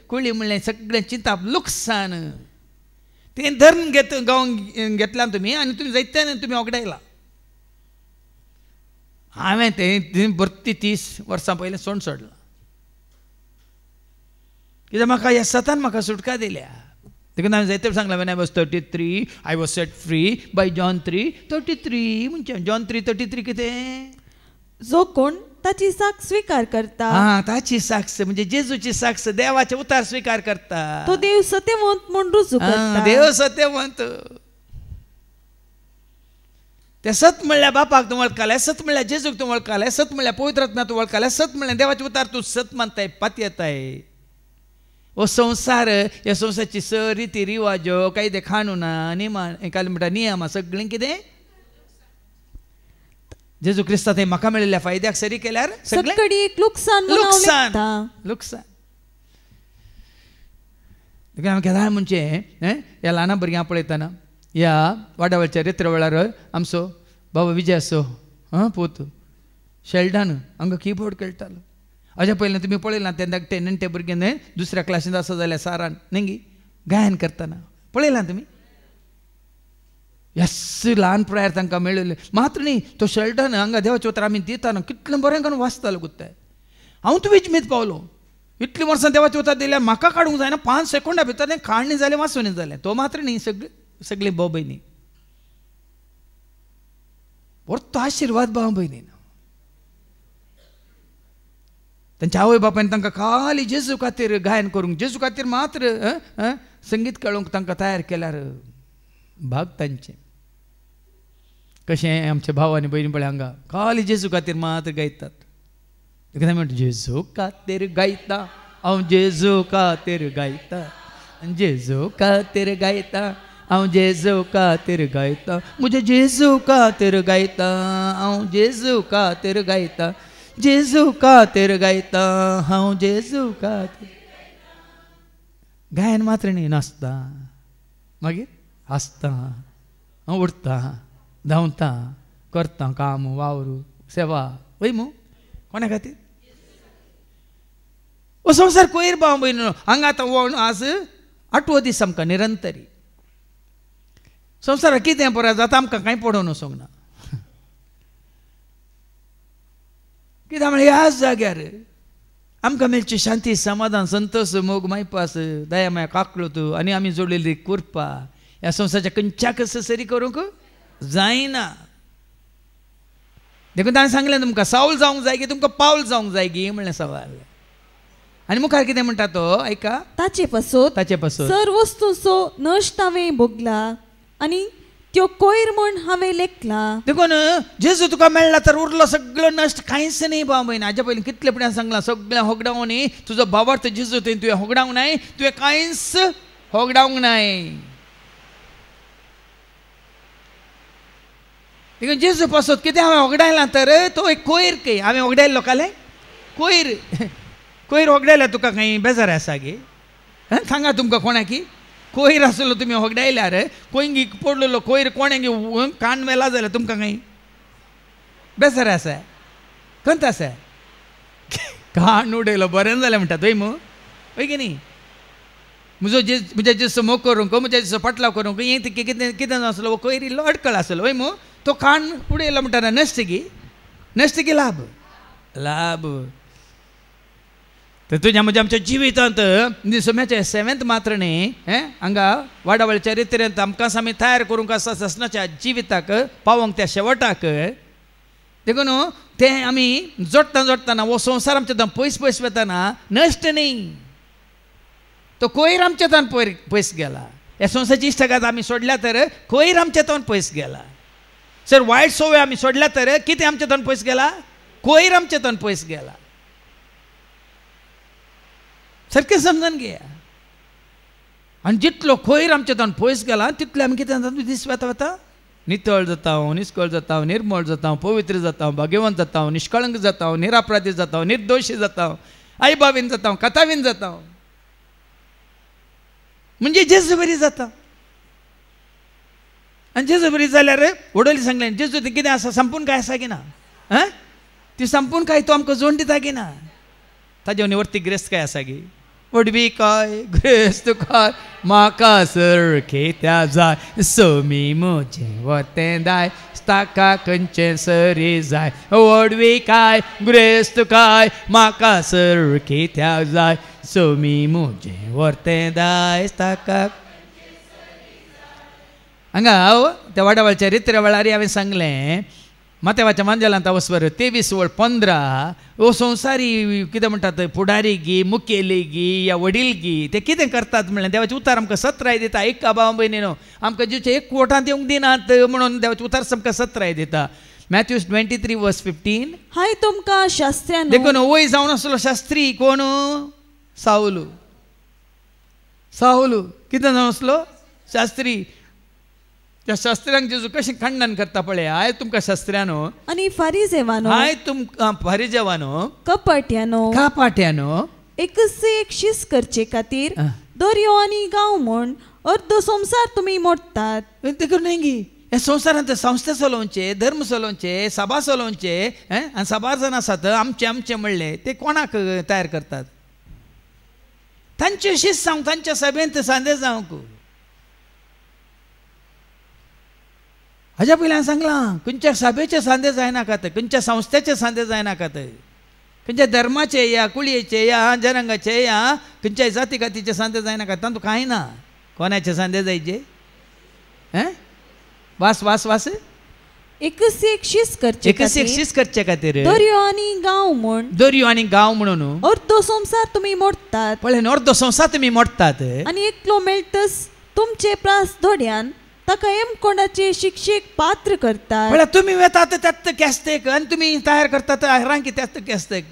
कुळी म्हणलें सगळें चिंताप लुकसाण तें धर्म गांवन घेतल्यान तुमी आनी तुमी जायत्यान तुमी ओगडायला हांवें तें 32 वर्सां पयलें सोड सोडलां कित्याक म्हाका ह्या सतान म्हाका सुटका दिल्या देखून हांवें जायते सांगलां when I was 33 I was set free by John 3:33 म्हणजे John 3:33 कितें जो कोण ताची साक्ष स्वीकार करता ताची साक्ष म्हणजे जेजूची साक्ष देवाचे उतार स्वीकार करता तो देव सत्यवंत म्हूण रुजू करता देव सत्यवंत ते सत म्हणल्या बापाक तू वळखाले, सत म्हणल्या जेजूक तू वळखाले, सत म्हणल्या पवित्र आत्म्याक तू वळखाले, सत म्हणल्या देवाचे उतार तू सत मानताय पात येताय. वो संसार, या संसाराची रीती रिवाज काही ते खाणूना नियमा एकाला म्हणटा नियम सगळें कितें जेजू क्रिस्ता थंय म्हाका मेळिल्ल्या फायद्याक सरी केल्यार सगळी एक लुकसाण लुकसाण लुकसाण. आमी केदां म्हणजे ह्या ल्हान भुरग्यांक पळयतना ह्या वाड्यावयच्या रित्र वेळार आमचो बाबा विजय असो पूत शेल्डान हांगा कीबोर्ड खेळटालो. हाज्या पयलीं तुमी पळयलां ते धाकटे नेणटे भुरगे दुसऱ्या क्लासींत आसा जाल्यार सारान नेंगी गायन करतना पळयलां तुमी. यस ल्हान प्रायार तांकां मेळिल्ले मात्र न्ही तो शेल्डन हांगा देवाचे उतर आमी दिताना कितलें बरें करून वाचतालो गुत्ताय. हांव तुवें विजमीत पावलो इतलीं वर्सां देवाचे उतर दिल्यार म्हाका काडूंक जायना 5 सेकंडा भितर काडणी जालें वाचून जालें. तो मात्र न्ही सगळीं भाव भयणी परतो आशिर्वाद भाव भयणीन तांच्या आवय बापायन तांकां खाली जेजू खातीर गायन करूंक जेजू खातीर मात्र संगीत खेळूंक तांकां तयार केल्यार भाग तांचे. कशें आमच्या भाव आनी भयणी पळय हांगा खाली जेजू खातीर मात्र गायतात. म्हणटा जेजू खातीर गायता हांव जेजू खातीर गायता जेजू खातीर गायता हांव जेजू खातीर गायता म्हज्या जेजू खातीर गायता हांव जेजू खातीर गायता जेजू खातीर गायता हांव जेजू खातीर. गायन मात्र न्ही नाचता मागीर हसता उठता धांवता करता काम वावर सेवा वय मू कोणा खातीर. हो संवसार कोयर भाव भयण हांगा आतां आज 8वो दीस आमकां निरंतरी संवसाराक कितें पळय जाता आमकां कांय पडोवन वचोंक ना. कित्याक म्हळ्यार ह्याच जाग्यार आमकां मेळची शांती समाधान संतोष मोग मायपास दया माया काकळूत आनी आमी जोडिल्ली कुरपा ह्या संवसाराच्या खंयच्याक सरी करूंक जायना. देखून ताणें सांगलें तुमकां सावल जावंक जाय की तुमकां पावल जावंक जाय गी म्हणलें सवाल. आनी मुखार कितें म्हणटा तो ऐका ताचे पासून सर वस्तूंचो नश्ट हांवें भोगला आनी त्यो कोयर म्हूण हांवें लेखला. देखून जेजू तुका मेळ्ळा तर उरलो सगळो नश्ट कांयच न्ही भाव भयण. हाज्या पयलीं कितले पुण्यान सांगलां सगळें होगडावं न्ही तुजो भावार्थ जेजू थंय तुवें होगडावंक नाय तुवें कांयच होगडावंक नाय. देखून जेजू पासून कितें हांवें होगडायलां तर तो एक कोयर कय हांवें होगडायल्लो काले कोयर कोयर होगडायल्यार तुका खंय बेजार आसा गे सांगा तुमकां कोणाकी कोयर आसलो तुमी होगडायल्यार कोयंगी पडलेलो कोयर कोणांगी कान मेला जाल्यार तुमकां खंय बेजार आसा खंत आसा कान उडयलो बरें जालें म्हणटा थंय मू वय की न्ही. म्हज्या जेजू मोग करूंक म्हज्या जेजू पटलाव करूंक हें कितें कितें आसलो कोयर इल्लो अडकळ आसलो वय मू तो कान उडयलो म्हणटा नश्ट की लाभ लाभ. तर तुझ्या म्हणजे आमच्या जिवितांत सोम्याच्या 7th मात्र न्ही हांगा वाडावळच्या रितींत आमकां आमी तयार करूंक आसा ससनाच्या जिविताक पावोंक त्या शेवटाक. देखून तें आमी जोडटाना हो संवसार आमच्या पयस पयस वताना नश्ट न्ही तो कोयर आमच्या तन पयस गेला. ह्या संवसाराची इश्टागात आमी सोडल्या तर कोयर आमच्या तन पयस गेला. सर वायट सवय आमी सोडल्या तर कितें आमच्या तन पयस गेला कोयर आमच्या तन पयस गेला. सारकें समजून घेया. आनी जितलो कोयर आमच्या तन पयस गेला तितले आमी कितें जाता दीस वता वता नितळ जाता निस्कळ जाता निर्मळ जाता पवित्र जाता भाग्यवंत जाता निष्कळंक जाता निरापराधी जाता निर्दोशी जाता आईबाबीन जाता कथावीन जाता म्हणजे जेजू बरी जाता. आनी जेजू बरी जाल्यार वडोली सांगलें जेजू ती कितें आसा संपून काय आसा की ना ती संपून काय तो आमकां जोड दिता की ना ताजे निवर्ती ग्रेस्त काय आसा गी वडवी काय ग्रेस्त काय म्हाका सारके त्या जाय सोमी म्हजें वतें दाय ताका खंयचें सरी जाय वडवी काय ग्रेस्त काय म्हाका सारके त्या जाय सोमी म्हजें वतें दाय ताका. हांगा त्या वाडावळच्या रित्र्या वेळार हांवें सांगलें मातेवाच्या मांजलांत वचवर 23:15 ओ संवसारी कितें म्हणटात फुडारी गी मुखेली गी या वडील गी ते कितें करतात म्हणलें देवाचे उतार आमकां सत्राय दिता. एक भाव भयणीनो आमकां जीवचे एक वोटांत येवंक दिनात म्हणून देवाचे उतार आमकां सत्राय दिता. मॅथ्यू 23:15 हाय तुमकां शास्त्र्यानो देखून वय जावन आसलो शास्त्री कोण साऊल कितें जावन आसलो शास्त्री. त्या शास्त्र्यांक जेजू कशें खंडन करता पळय. हाय तुमकां शास्त्र्यानो आणि फारिजेवानो हाय तुमकां फारिजेवानो कापाट्यानो एकच एक शीस करचे खातीर दर्यो आनी गांव म्हूण अर्द संवसार तुमी मोडटात. देखून न्ही हे संवसारांत संस्था चलोवचे धर्म चलोवचे सभा चलोवचे आनी 6 जाण आसात आमचे म्हणले ते कोणाक तयार करतात. तांचे शीस जावंक तांच्या सभेंत सांदे जावंक. हाज्या पयलीं सांगलां खंयच्या सभेचे सांदे जायनाकात खंयच्या संस्थेचे सांदे जायनाकात खंयच्या धर्माचे या कुळयेचे या जनांगाचे या खंयच्याय जाती गातीचे सांदे जायनाकात. तातूंत कांय ना. कोणाचे सांदे जायचे वास वास वास एकच एक शीस करचे खातीर दर्यो आनी गांव म्हणून अर्द संवसार तुमी मोडटात. पळय अर्दो संवसार तुमी मोडटात आनी एकलो मेळटस तुमचे प्रास धोड्यान ताका कोणाचे शिक्षेक पात्र करतात. पळय तुमी वेतात त्यात केस्तेक आनी तुमी तयार करतात हेरांकी त्यात केस्तेक.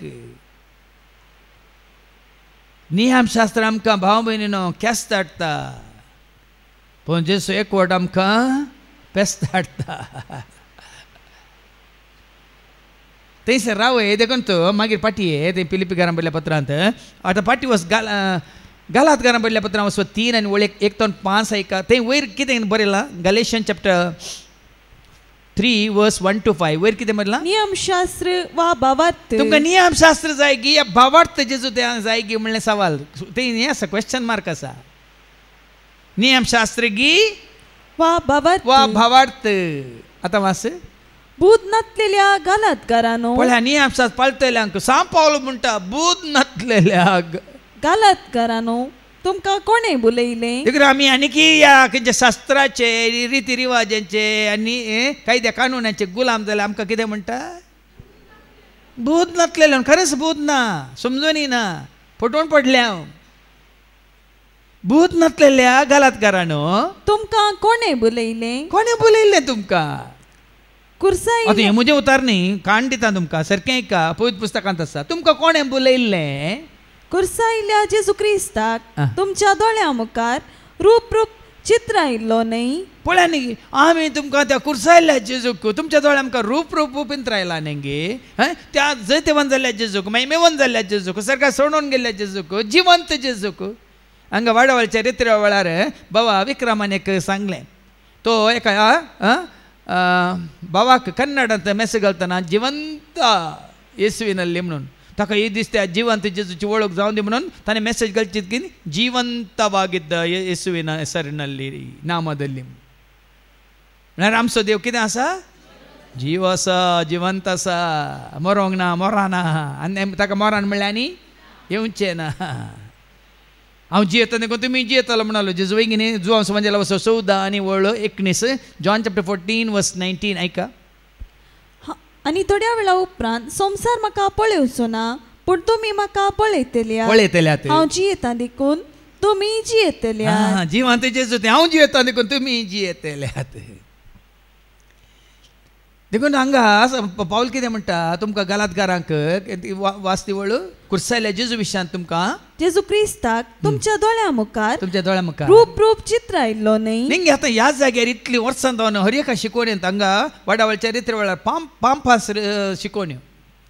नियम शास्त्र आमकां भाव भयणीनो केस्त हाडटा पूण जेसू एकवट आमकां पेस्त हाडटा. थंयसर रावय देखून तो मागीर पाटये ते फिलिपिकारां बरयल्या पत्रांत आतां पाटी वच गालात घरां बरयल्या पत्रां वच 3 आनी वळ 1:5 ऐका. थंय वयर कितें बरयलां गॅलेशियन चॅप्टर 3:1-5 वयर कितें बरयलां नियमशास्त्र वा भावार्थ. तुमकां नियमशास्त्र जाय गी या भावार्थ जेजू ते जाय गी म्हणलें सवाल ते हें आसा क्वेश्चन मार्क आसा. नियमशास्त्र गी वा भावार्थ. आतां वास बूद नातलेल्या गालातकारांनो पळय नियमशास्त्र पाळटल्यांक सांग पावलो म्हणटा बूद नातलेल्या गालातकारांनो तुमकां कोणें बुलयलें. देखून आमी आनीक या खंयच्या शास्त्राचे रिती रिवाजांचे आनी कायद्या कानुनाचे गुलाम जाल्यार आमकां कितें म्हणटा बूद नातलेले. खरेंच बूद ना समजून ना फटोवन पडले हांव. बूद नातलेल्या गालातकारांनो तुमकां कोणें बुलयलें तुमकां. कुर्साई आतां हें म्हजें उतार न्ही काण दिता तुमकां सारकें ऐका पवित्र पुस्तकांत आसा. तुमकां कोणें बुलयल्लें कुर्सायल्या जेजू क्रिस्ताक तुमच्या दोळ्या मुखार रूप चित्र आयिल्लो न्ही. पळय न्ही आमी तुमकां त्या कुर्सायल्ल्या जेजूक तुमच्या दोळ्या आमकां रूप पिंत्रायला न्ही त्या जैतेवन जाल्ल्या जेजूक महिमेवन जाल्ल्या जेजूक सरकार सोडून गेल्ल्या जेजूक जिवंत जेजूक. हांगा वाडावळच्या रित्र्या वेळार बाबा विक्रमान एक सांगलें तो एका बाबाक कन्नडांत मेसेज घालतना जिवंत येसुविನಲ್ಲಿ म्हणून ताका हे दिसता जिवंत जेजूची वळख जावन दी म्हणून ताणें मेसेज घालची की जिवंतವಾಗಿದ್ದ येसुविನ ಹೆಸರಿನಲ್ಲಿ नामದಲ್ಲಿ. म्हळ्यार आमचो देव कितें आसा जीव आसा जिवंत आसा मरोंक ना मोराना आनी ताका मोरान म्हणलें आनी येवचें ना. हांव जियेता देखून तुमी जियेतालो म्हणलो जेजू न्ही जुवांव समाजाला वचो 14 आनी वळ 19 जॉन चॅप्टर 14:19 ऐका. आनी थोड्या वेळा उपरांत संवसार म्हाका पळयोवचो ना पूण तुमी म्हाका पळयतल्यात. हांव जियेता देखून तुमी जियेतल्यात. जिवंत जेजू ते हांव जियेता देखून तुमी जियेतल्यात. देखून हांगा पाऊल कितें म्हणटा तुमकां गलातकारांक वाचती वळ कुर्सायल्या जेजू विशयांत तुमकां जेजू क्रिस्ताक तुमच्या दोळ्या मुखार रूप चित्र आयिल्लो न्ही. निंगे आतां ह्या जाग्यार इतली वर्सां जावन हर एका शिकोवणेंत हांगा वाडावळच्या रित्रे वेळार 5 शिकोवण्यो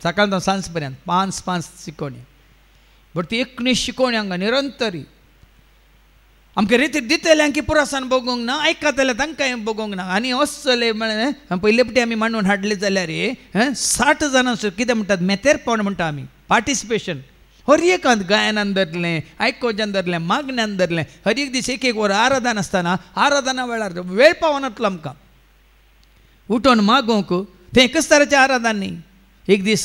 सकाळ जावन सांज पर्यंत 5 शिकोवण्यो. बट ती 19 शिकोवणी हांगा निरंतरी आमकां रिती दितल्यांकी पुरासान बगोवंक ना आयकतले तांकांय बगोवंक ना. आनी वचले म्हळ्यार पयले पटी आमी मांडून हाडले जाल्यार 60 जाणां कितें म्हणटात मेतेरपण म्हणटा आमी पार्टिसिपेशन हर एकांत गायनान धरलें आयकोवच्यान धरलें मागण्यान धरलें. हर एक दीस एक वर आराधन आसतना आराधना वेळार वेळ पावनातलो आमकां उठोन मागोवंक. तें एकच तराचें आराधन न्ही. एक दीस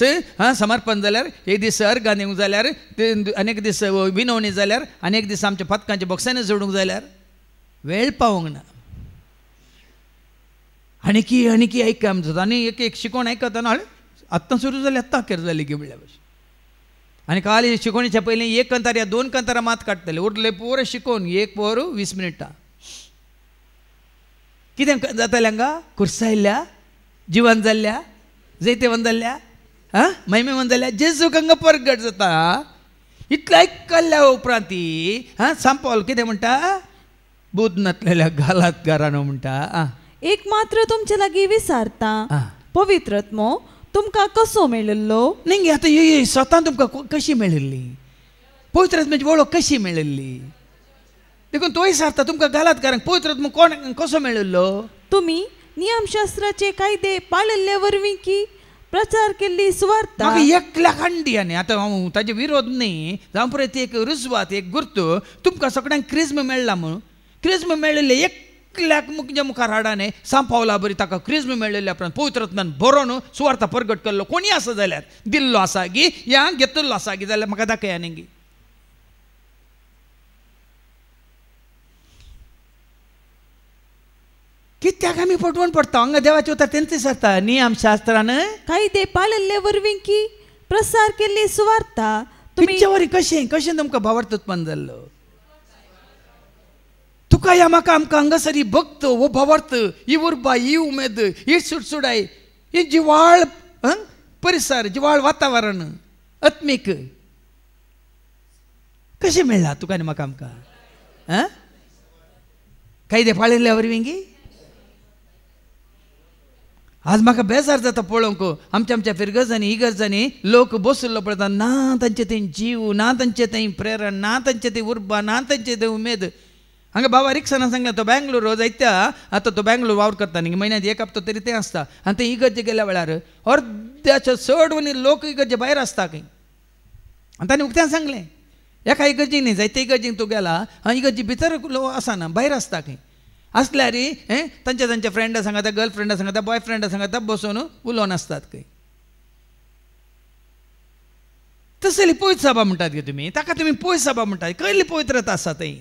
समर्पण जाल्यार एक दीस अर्घां दिवंक जाल्यार आनीक दीस विनवणी जाल्यार आनीक दीस आमच्या पथकांच्या बॉक्सांनी जोडूंक जाल्यार वेळ पावोंक ना. आणखी ऐक आमचं आणि एक शिकवण ऐकताना आत्ता सुरू झाली आत्ता अखेर झाली की म्हणल्या भाषे आणि काल शिकवणीच्या पहिले 1 कंतार या 2 कंतारा मात काढतले उरले पोरं शिकवून 1 पोर 20 मिनिटां कितें जातालें हांगा कुर्सायल्या जिवन जाल्ल्या जैते वंदल्ल्या महिमे वंदल्ल्या जेजू हांगा परगट जाता इतलें आयकल्ल्या उपरांत सांपल कितें म्हणटा बुध नातलेल्या घालातकारानो म्हणटा एक मात्र तुमचे लागीं विचारता पवित्रत्मो तुमकां कसो मेळिल्लो नाही आता ये स्वता तुमकां कशी मेळिल्ली पवित्रत्म्याची वळख कशी मेळिल्ली देखून तोय सारता तुमकां घालातकारांक पवित्रत्म कोण कसो मेळिल्लो तुम्ही नियमशास्त्राचे कायदे पाळिल्ले वरवीं की प्रचार केल्ली सुवार्ता म्हाका एकल्याक हांडी आनी आतां हांव ताजे विरोध न्ही जावं परत एक रुजवात एक गुर्त तुमकां सगळ्यांक क्रिस्म मेळ्ळा म्हणून क्रिस्म मेळिल्ले एकल्याक मुख्य मुखार हाडाने सांपावला बरी ताका क्रिस्म मेळिल्ल्या उपरांत पवित्रत्म्यान बरोवन सुवार्ता परगट केल्लो कोणी आसा जाल्यार दिल्लो आसा गी या घेतिल्लो आसा गी जाल्यार म्हाका दाखया न्ही गी कित्याक आमी फटवून पडटा हांगा देवाचे उतर तेंच सांगता नियम शास्त्रान कायदे पाळिल्ले वरवीं की प्रसार केल्ली सुवार्ता तुमच्या वरी कशें तुमकां भावार्थ उत्पन्न जाल्लो तुका या म्हाका आमकां हांगासरी भक्त वो भावार्थ ही उर्बा ही उमेद ही सुडसुडाय ही जिवाळ परिसर जिवाळ वातावरण आत्मीक कशें मेळ्ळा तुका आनी म्हाका आमकां कायदे पाळिल्ल्या वरवीं गी आज म्हाका बेजार जाता पळोवंक आमच्या फिरगजांनी इगर्जांनी लोक बसुल्लो पळयता ना तांचे थंय जीव ना तांचे थंय प्रेरण ना तांचे थंय उर्बा ना तांचे थंय उमेद हांगा बाबा रिक्षान सांगलें तो बेंगलोर जायत्या आतां तो बेंगलोर वावर करता न्ही म्हयन्यांत 1 हप्तो तरी तें आसता आनी थंय इगर्जे गेल्या वेळार अर्ध्याच्या चड वनी लोक इगर्जे भायर आसता खंय आनी ताणें उक्त्यान सांगलें एका इगर्जीक न्ही जायते इगर्जीक तूं गेला इगर्जी भितर आसना भायर आसता खंय असल्यार तांच्या फ्रेंडा सांगता गर्लफ्रेंडा सांगता बॉयफ्रेंडा सांगता बसून उलोवन आसतात खंय तसली पवित्र सभा म्हणटात गे तुमी ताका तुमी पवित्र सभा म्हणटात कसली पवित्रता आसा थंय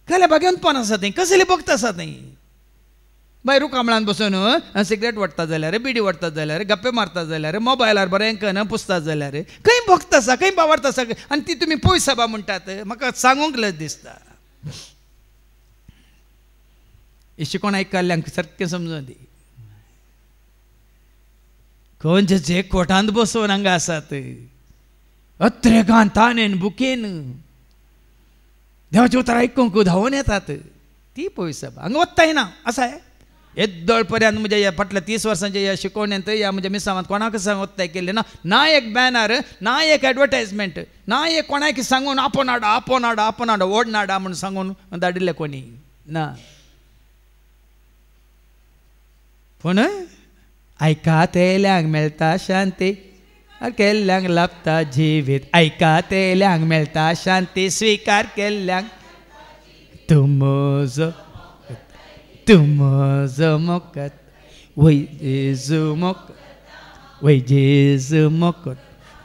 कसलें भाग्यवंतपण आसा थंय कसली भक्त आसा थंय भायर रुकामळान बसून सिगरेट वडटा जाल्यार बिडी वडटात जाल्यार गप्पे मारतात जाल्यार मोबायलार बरें पुसतात जाल्यार खंय भक्त आसा खंय भावार्थ आसा आनी ती तुमी पवित्र सभा म्हणटात म्हाका सांगूंक लज दिसता शिकोण आयकल्ल्यांक सारकें समजून दी खंयचे जे कोटांत बसोवन हांगा आसात अत्रेगान ताणेन बुकेन देवाचें उतर आयकूंक धांवून येतात ती पवित्र सभा हांगा वत्ताय ना आसा येद्दळ पर्यंत म्हज्या ह्या फाटल्या 30 वर्सांच्या ह्या शिकोवण्यांत ह्या म्हज्या मिसांवांत कोणाक सांग वत्ताय केल्लें ना एक बॅनर ना एक एडवर्टायजमेंट ना एक कोणाक सांगून आपोन हाडा ओड नाडा म्हणून सांगून धाडिल्ले कोणी ना पूण आयकात येयल्यांक मेळटा शांती केल्ल्यांक लाभता जिवीत आयकात येयल्यांक मेळटा शांती स्विकार केल्ल्यांक तूं म्हजो मोकत वय जेजू मोकत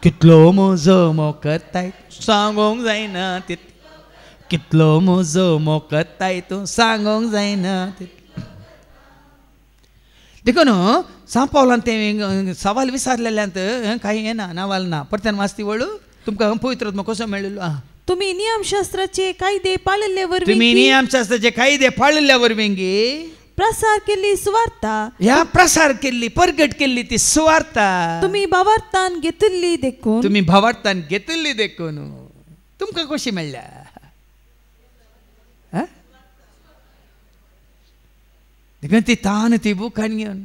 कितलो म्हजो मोकताय सांगूंक जायना कितलो म्हजो मोकताय तूं सांगूंक जायना देखून सांपावलान तें सवाल विचारलेल्यांत काही येना नावाल ना परत्यान वाचती वळू तुमकां पवित्रत्म कसो मेळिल्लो तुम्ही नियमशास्त्राचे कायदे पाळिल्ले वरवीं तुमी नियमशास्त्राचे कायदे पाळिल्ल्या वरवीं प्रसार केल्ली सुवार्ता ह्या प्रसार केल्ली परगट केल्ली ती सुवार्ता तुम्ही भावार्थान घेतिल्ली देखून तुमकां कशी मेळ्ळ्या देखून ती तान ती बुकान घेवन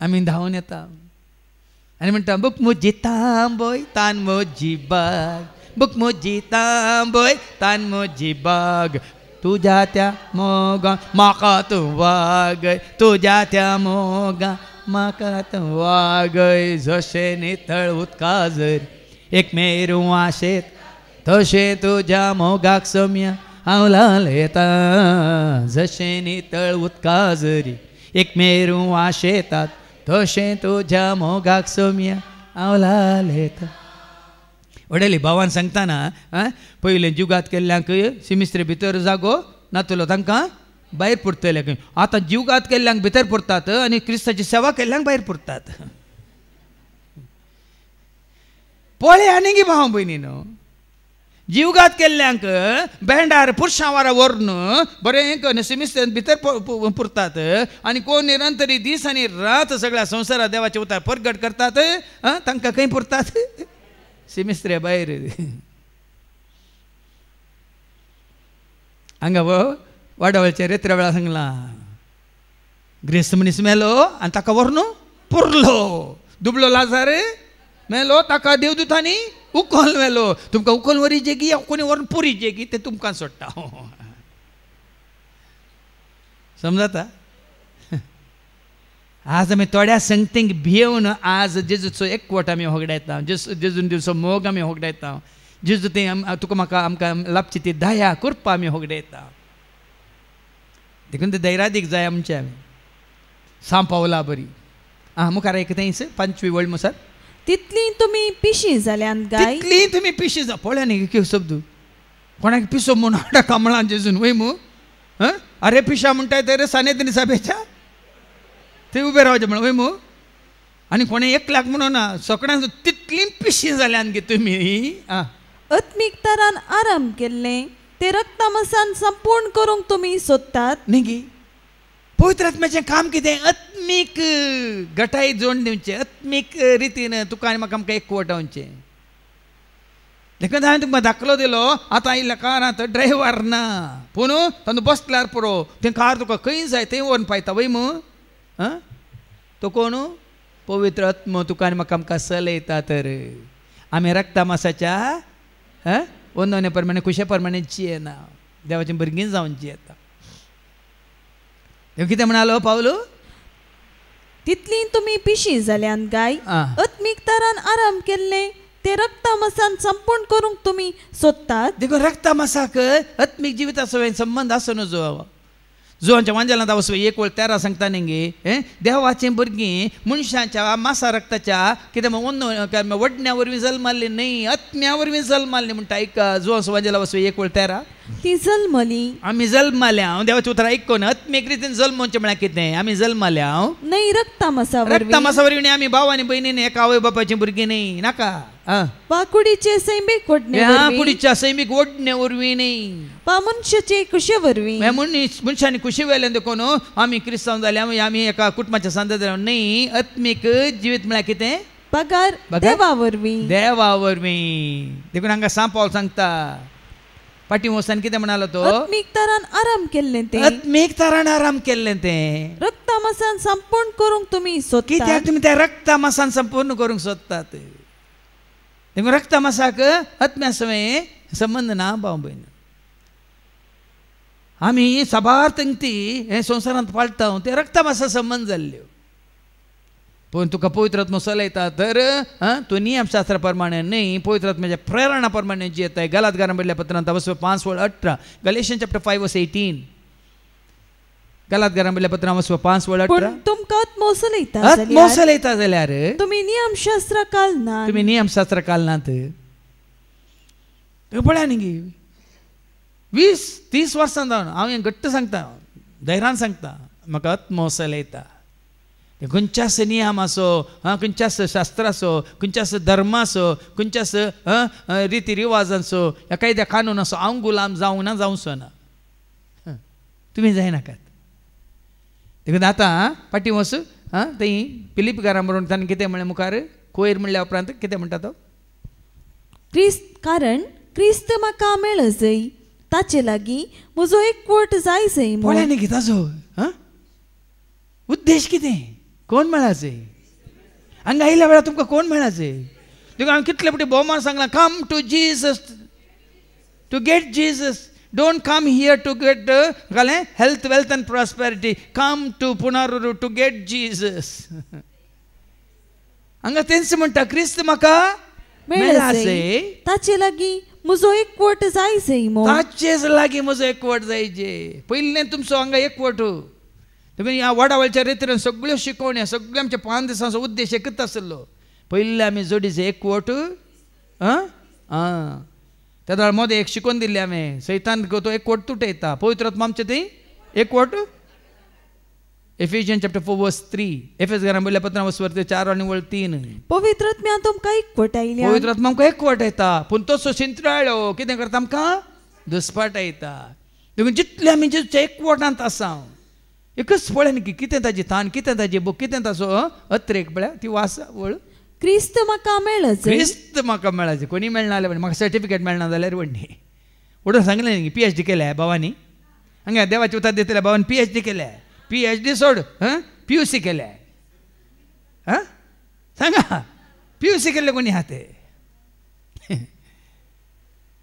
आमी धांवून येता आनी म्हणटा बूक म्हजी तांबय तान म्हजी बाग बूक म्हजी तांबय तान म्हजी बाग तुज्या त्या मोगा म्हाका तूं वागय तुज्या त्या मोगा म्हाका तूं वागय जशें नितळ उदका जर एक मेरू आशेत तशें तुज्या मोगाक सोम्या हांव लाल येता जशें नितळ उदका जरी एक मेरू आशेतात तशें तुज्या मोगाक सोम्या हांव लाल येता वडेली भावान सांगतना पयले जुगात केल्ल्यांक सिमिस्त्रे भितर जागो नातलो तांकां भायर पुरतले खंय. आतां जीवघात केल्ल्यांक भितर पुरतात आनी क्रिस्ताची सेवा केल्ल्यांक भायर पुरतात. पळय आनी गी भाव भयणीनो, जीवघात केल्ल्यांक बँडार पुरुशां वारा व्हरून बरें सिमिस्तान भितर पुरतात आनी कोण निरंतरी दीस आनी रात सगळ्या संवसारा देवाचे उतार परगट करतात, तांकां खंय पुरतात? सिमिस्त्रे भायर. हांगा वाडवळच्या रेत्रे वेळा सांगला ग्रेस्त मनीस मेलो आनी ताका व्हरून पुरलो. दुबळो लाजार मेलो, ताका देवदूतांनी उखल मेलो. तुमकां उखल वरी जेगी कोणी व्हरून पुरी जेगी ते तुमकां सोडटा. समजता? आज आमी थोड्या संगतींक भियेवन आज जेजूचो एकवट आमी होगडायता, जेजून दिवचो मोग आमी होगडायता, जेजू ते तुका म्हाका आमकां लाभची ती दया कृपा आमी होगडायता. देखून ते दैरादीक जाय आमचे. आमी सांपावला बरी. मुखार एकतायस 5वी वळ मुसार तितली तुमी पिशी जाल्यान गाय. तितली तुमी पिशी जा. पळय न्ही कितें शब्द. कोणाक पिसो म्हूण हाडा कांबळान जेजून वय मू. अरे पिशा म्हणटाय तर सानेद्री सभेच्या थंय उबे रावचे म्हण वय मू. आनी कोणें एकल्याक म्हणून ना, सगळ्यांक तितली पिशी जाल्यान गे तुमी. आत्मीक तरान आराम केल्लें ते रक्तामसान संपूर्ण करूंक तुमी सोदतात न्ही गे. पवित्र आत्म्याचें काम कितें? आत्मीक घटाय जोड दिवचें, आत्मीक रितीन तुका आनी म्हाका आमकां एकवट रावचें. देखून हांवें तुमकां दाखलो दिलो. आतां आयिल्ल्या कारांत ड्रायव्हर ना, पूण तातूंत बसल्यार पुरो तें कार तुका खंय जाय थंय व्हरून पावयता वय मू. तो कोण? पवित्र आत्मो तुका आनी म्हाका आमकां चलयता. तर आमी रक्ता मासाच्या वंदने प्रमाणे खुशे प्रमाणे जियेना, देवाचें भुरगीं जावन जियेता. देव कितें म्हणालो पावलो? तितली तुमी पिशी जाल्यान गाय. आत्मीक तरान आराम केल्लें ते रक्तामसान संपूर्ण करूंक तुमी सोदतात. देखून रक्तामासाक आत्मीक जिविताचो संबंध आसा न्हू. जोआंच्या वांजेलांत वचो 1:13 सांगता न्ही देवाचें भुरगीं मनशाच्या मासा रक्ताच्या कितें वडण्या वरवीं जल्माल्ली न्ही, आत्म्या वरवीं जल्माल्ली म्हणटा. आयका जोआंच्या वांजेला वचो 1:13 ती जल्मली. आमी जल्माल्या. देवाचें उतर आयकून आत्मीक रितीन जल्मोवचें म्हळ्यार कितें? आमी जल्माल्या न्ही रक्तामसा वरवीं. रक्तामासा वरवीं आमी भाव आनी भयणीन एका आवय बापाचीं भुरगीं न्ही. नाका. वा कुडीचे सैमीक ओडणे वरवीं. कुडीच्या सैमीक ओडणे वरवीं न्ही. वा मनशाचे कुशे वरवीं. मनशांनी खुशी वेल्यान देखून आमी क्रिस्तांव जाल्या आमी एका कुटुंबाच्या सांदा न्ही. आत्मीक जिवीत म्हळ्यार कितें? पगार देवा वरवीं. देवा वरवीं. देखून हांगा सांपावल सांगता पाटी वचन कितें म्हणालो तो? आत्मीक तरान आराम केल्लें ते. आत्मीक तरान आराम केल्लें तें रक्तामसान संपूर्ण करूंक तुमी सोदतात. कित्याक तुमी त्या रक्तामासान संपूर्ण करूंक सोदतात. देखून रक्तामासाक आत्म्या सवय संबंध ना भाव भयण. आमी सबार तंगती हे संवसारांत पाळटा ते रक्तामासा संबंध जाल्ल्यो. पूण तुका पवित्र आत्मो चलयता तर तूं नियमशास्त्रा प्रमाणे न्ही, पवित्र आत्म्याच्या प्रेरणा प्रमाणे जियेताय. गलातकारांक बरयल्ल्या पत्रांत 5:18 गलेशियन चॅप्टर 5:18 गलातकारांक बरयल्ल्या पत्रांत 5:18 तुमकां आत्मो चलयता जाल्यार तुमी नियमशास्त्र कालनात. तुमी नियमशास्त्र कालनात. पळया न्ही 20-30 वर्सां जावन हांव हें घट्ट सांगता, धैर्यान सांगता, म्हाका आत्मो चलयता. खंयच्यास नियम आसो, खंयच्यास शास्त्र आसो, खंयच्यास धर्म आसो, खंयच्यास रिती रिवाज आसो, ह्या कायद्या कानून आसो, हांव गुलाम जावंक ना जावचो ना. तुमी जायनाकात. देखून आतां फाटीं वच थंय फिलिपकारां बरोवन ताणें कितें म्हणलें मुखार कोयर म्हणल्या उपरांत कितें म्हणटा तो? कारण क्रिस्त म्हाका मेळ जाय ताचे लागीं म्हजो एकवट जाय जाय. पळय न्ही ताजो उद्देश कितें? कोण मेळाचे? हांगा आयल्या वेळार तुमकां कोण मेळाचे? देखून हांवें कितले फावटी भोवमान सांगलां come to Jesus to get Jesus. Don't come here to get health wealth and prosperity. Come to पुनरुरू टू गेट जीसस. हांगा तेंच म्हणटा क्रिस्त म्हाका मेळाचे ताचे लागीं म्हजो एकवट जाय जाय. ताचेच लागीं म्हजो एकवट जायचे. पयलें तुमचो हांगा एकवट. देखून ह्या वडावळच्या रितीन सगळ्यो शिकवण्या सगळ्यो आमच्या 5 दिसांचो उद्देश एकच आसलो. पयले आमी जोडीचे एकवट. त्या वेळार मोदें एक शिकवण दिल्ली हांवें, सैतान तो एकवट तुटयता, पवित्र आत्मा आमचे थंय एकवट Ephesians chapter 4 verse 3. एफेसकारांक बरयल्ल्या पत्रांत वर्स 4 आनी वळ 3. पवित्र आत्म्यान तुमकां एकवट आयल्या. पवित्र आत्मा आमकां एकवट येता पूण तसो शिंत्राळ्यो कितें करता आमकां दुस्पाटायता. देखून जितले आमी जेच्या एकवटांत आसा एकच पळय न्ही की कितें ताजी तान कितें ताजी बूक कितें ताचो अत्रेक पळय ती वास वळ क्रिस्त म्हाका मेळच. क्रिस्त म्हाका मेळाचे कोणी मेळना जाल्यार म्हाका सर्टिफिकेट मेळना जाल्यार व्हडणी उडोवन सांगलें न्ही PhD केल्या भावानी हांगा देवाची उतर दितल्या भावान PhD केल्या PhD सोड PUC केल्या हां सांगा PUC केल्ले कोणी आहा ते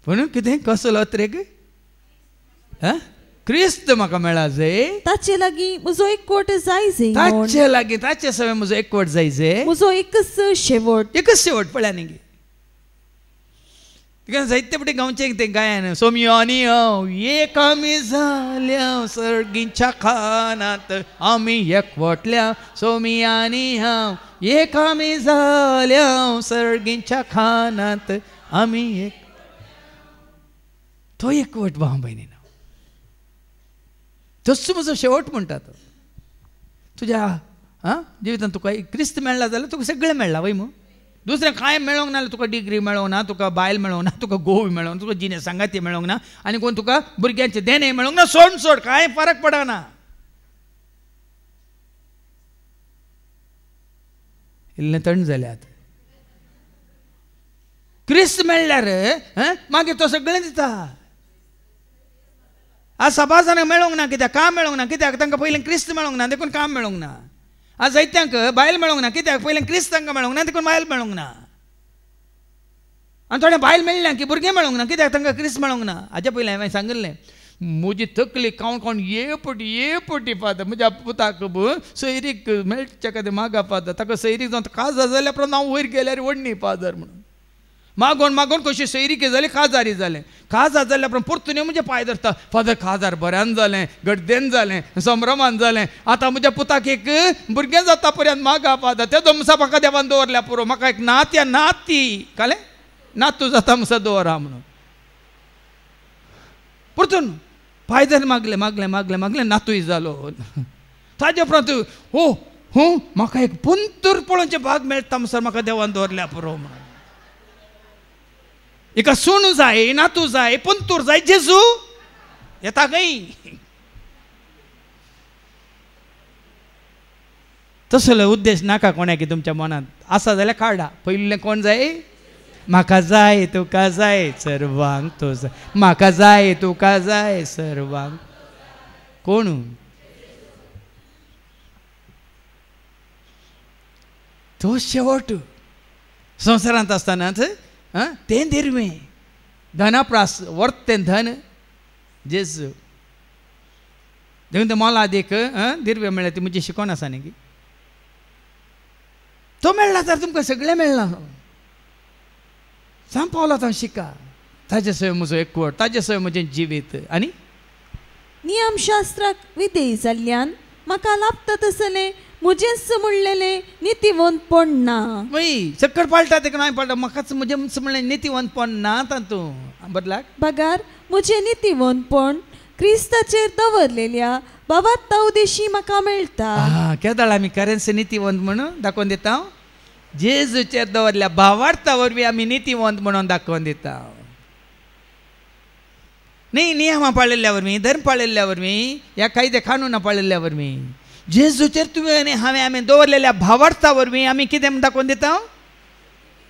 पूण कितें कसलो अत्रेक क्रिस्त म्हाका मेळाचे ताचे लागीं म्हजो एकवट जाय जाय ताचे लागीं ताचे सवय म्हजो एकवट जायचे म्हजो एकच शेवट एकच शेवट पळया न्ही तिका साहित्य पटी गांवचें तें गायन सोम्यो आनी हांव एक आमी जाल्या सर्गींच्या खानांत आमी एकवटल्या सोमी आनी हांव एक आमी जाल्या सर्गींच्या खानांत आमी एक तो एकवट भाव भयणी तस्सो म्हजो शेवट म्हणटा तो तुज्या जिवितांत तुका क्रिस्त मेळ्ळा जाल्यार तुका सगळें मेळ्ळां वय मू दुसरें कांय मेळोंक ना तुका डिग्री मेळोंक ना तुका बायल मेळोंक ना तुका गोव मेळोंक तुका जिने सांगाती मेळोंक ना आनी कोण तुका भुरग्यांचे देणे मेळोंक ना सोड कांय फरक पडना इल्लें थंड जाल्यात क्रिस्त मेळ्ळ्यार मागीर तो सगळें दिता आज सभाजांक मेळोंक ना कित्याक काम मेळोंक ना कित्याक तांकां पयलें क्रिस्त मेळोंक ना देखून काम मेळोंक ना आज जायत्यांक बायल मेळोंक ना कित्याक पयलें क्रिस्त तांकां मेळोंक ना देखून बायल मेळोंक ना आनी थोड्या बायल मेळ्ळ्या की भुरगें मेळोंक ना कित्याक तांकां क्रिस्त मेळोंक ना हाजे पयलें हांवें सांगिल्लें म्हजी तकली कावण ये पटी पाद म्हज्या पुताक सैरीक मेळचे खातीर मागा पाद ताका सैरीक जावन काजार जाल्या उपरांत हांव वयर गेल्यार व्हडणी पादर म्हणून मागोन कशी सैरीक जाली काजारी जालें काजार जाल्या उपरांत परतून म्हणजे पांय धरता फादर काजार बऱ्यान जालें गड्डेन जालें संभ्रमान जालें आतां म्हज्या पुताक एक भुरगें जाता पर्यंत मागा पादा त्या दमसा म्हाका देवान दवरल्या पुरो म्हाका एक नात या नाती कळ्ळें नातू जाता म्हणसर दवरा म्हणून परतून पांय धर मागलें नातूय जालो ताजे उपरांत हो म्हाका एक पंतूर पळोवचें भाग मेळटा म्हणसर म्हाका देवान दवरल्या पुरो म्हणून एका सोनू जाय नातू जाय पंतूर जाय जेजू येता खंय तसलो उद्देश नाका कोणाक तुमच्या मनात आसा जाल्यार काडा पयलें कोण जाय म्हाका जाय तुका जाय सर्वांक तो जाय म्हाका जाय तुका जाय सर्वांक कोण तो शेवट संवसारांत आसतनाच तें दिरवें धनाप्रास वर्थ तें धन जेजू देखून ते मोलाद एक दिरवें मेळ्ळें ती म्हजी शिकोन आसा न्ही तो मेळ्ळा तर तुमकां सगळें मेळ्ळां सांग पावला तो शिका ताजे सवय म्हजो एकवट ताजे सवय म्हजें जिवीत आनी नियमशास्त्राक विधेय जाल्ल्यान म्हाका लाभता तसलें म्हजेंच म्हणलेलें नितीवंतपण ना चक्कर पाळटा तेका नाय पाळटा म्हाकाच म्हजें म्हणलें नितीवंतपण ना तातूंत बदलाक बगार म्हजें नितीवंतपण क्रिस्ताचेर दवरलेल्या बाबात्ता उदेशी म्हाका मेळटा केदाळ आमी खरेंच नितीवंत म्हणून दाखोवन दिता जेजूचेर दवरल्या भावार्था वरवीं आमी नितीवंत म्हणून दाखोवन दिता न्ही नियमां पाळिल्ल्या वरवीं धर्म पाळिल्ल्या वरवीं ह्या कायदे कानूना पाळिल्ल्या वरवीं जेजूचेर तुवें आनी हांवें आमी दवरलेल्या भावार्था वरवीं आमी कितें दाखोवन दिता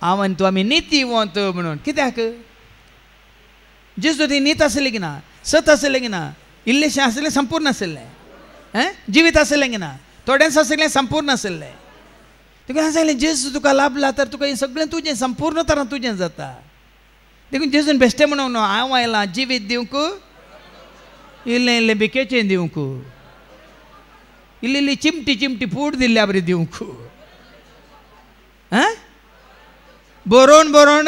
हांव आनी तूं आमी नितीवंत म्हणून कित्याक जेजू ती नीत आसली की ना सत आसलें की ना इल्लेशें आसलें संपूर्ण आसलें जिवीत आसलें की ना थोडेंच आसलें संपूर्ण आसलें तुका सांगलें जेजू तुका लाभला तर तुका हें सगळें तुजें संपूर्ण तरान तुजें जाता देखून जेजून बेश्टें म्हणूंक न्हू हांव आयलां जिवीत दिवंक इल्लें इल्लें बिकेचें दिवंक इल्ली इल्ली चिमटी पूड दिल्ल्या बरी दिवंक बरोवन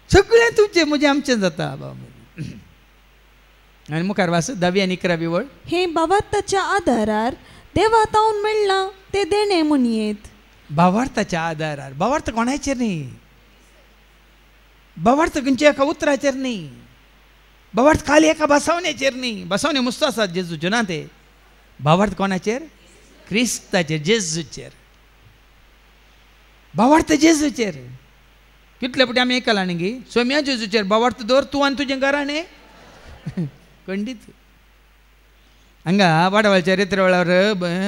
सगळें तुजें म्हजें आमचें जाता बाबा आनी मुखार वास 10वी आनी 11वी वळ हे बाबात्ताच्या आदारार देवा तावन मेळ्ळां ते देणे म्हणयेत भावार्थाच्या आदारार भावार्थ कोणाचेर न्ही भावार्थ खंयच्या एका उतराचेर न्ही भावार्थ खाली एका बसवण्याचेर न्ही, बसवणे मुस्त आसात जेजूच्यो ना ते. भावार्थ कोणाचेर? क्रिस्ताचेर, जेजूचेर. भावार्थ जेजूचेर. कितले पुटी आमी आयकलां न्ही गी, सोम्या जेजूचेर भावार्थ दवर तूं आनी तुजें घराणें खंडीत. हांगा वाडवाळच्या रेत्रे वेळार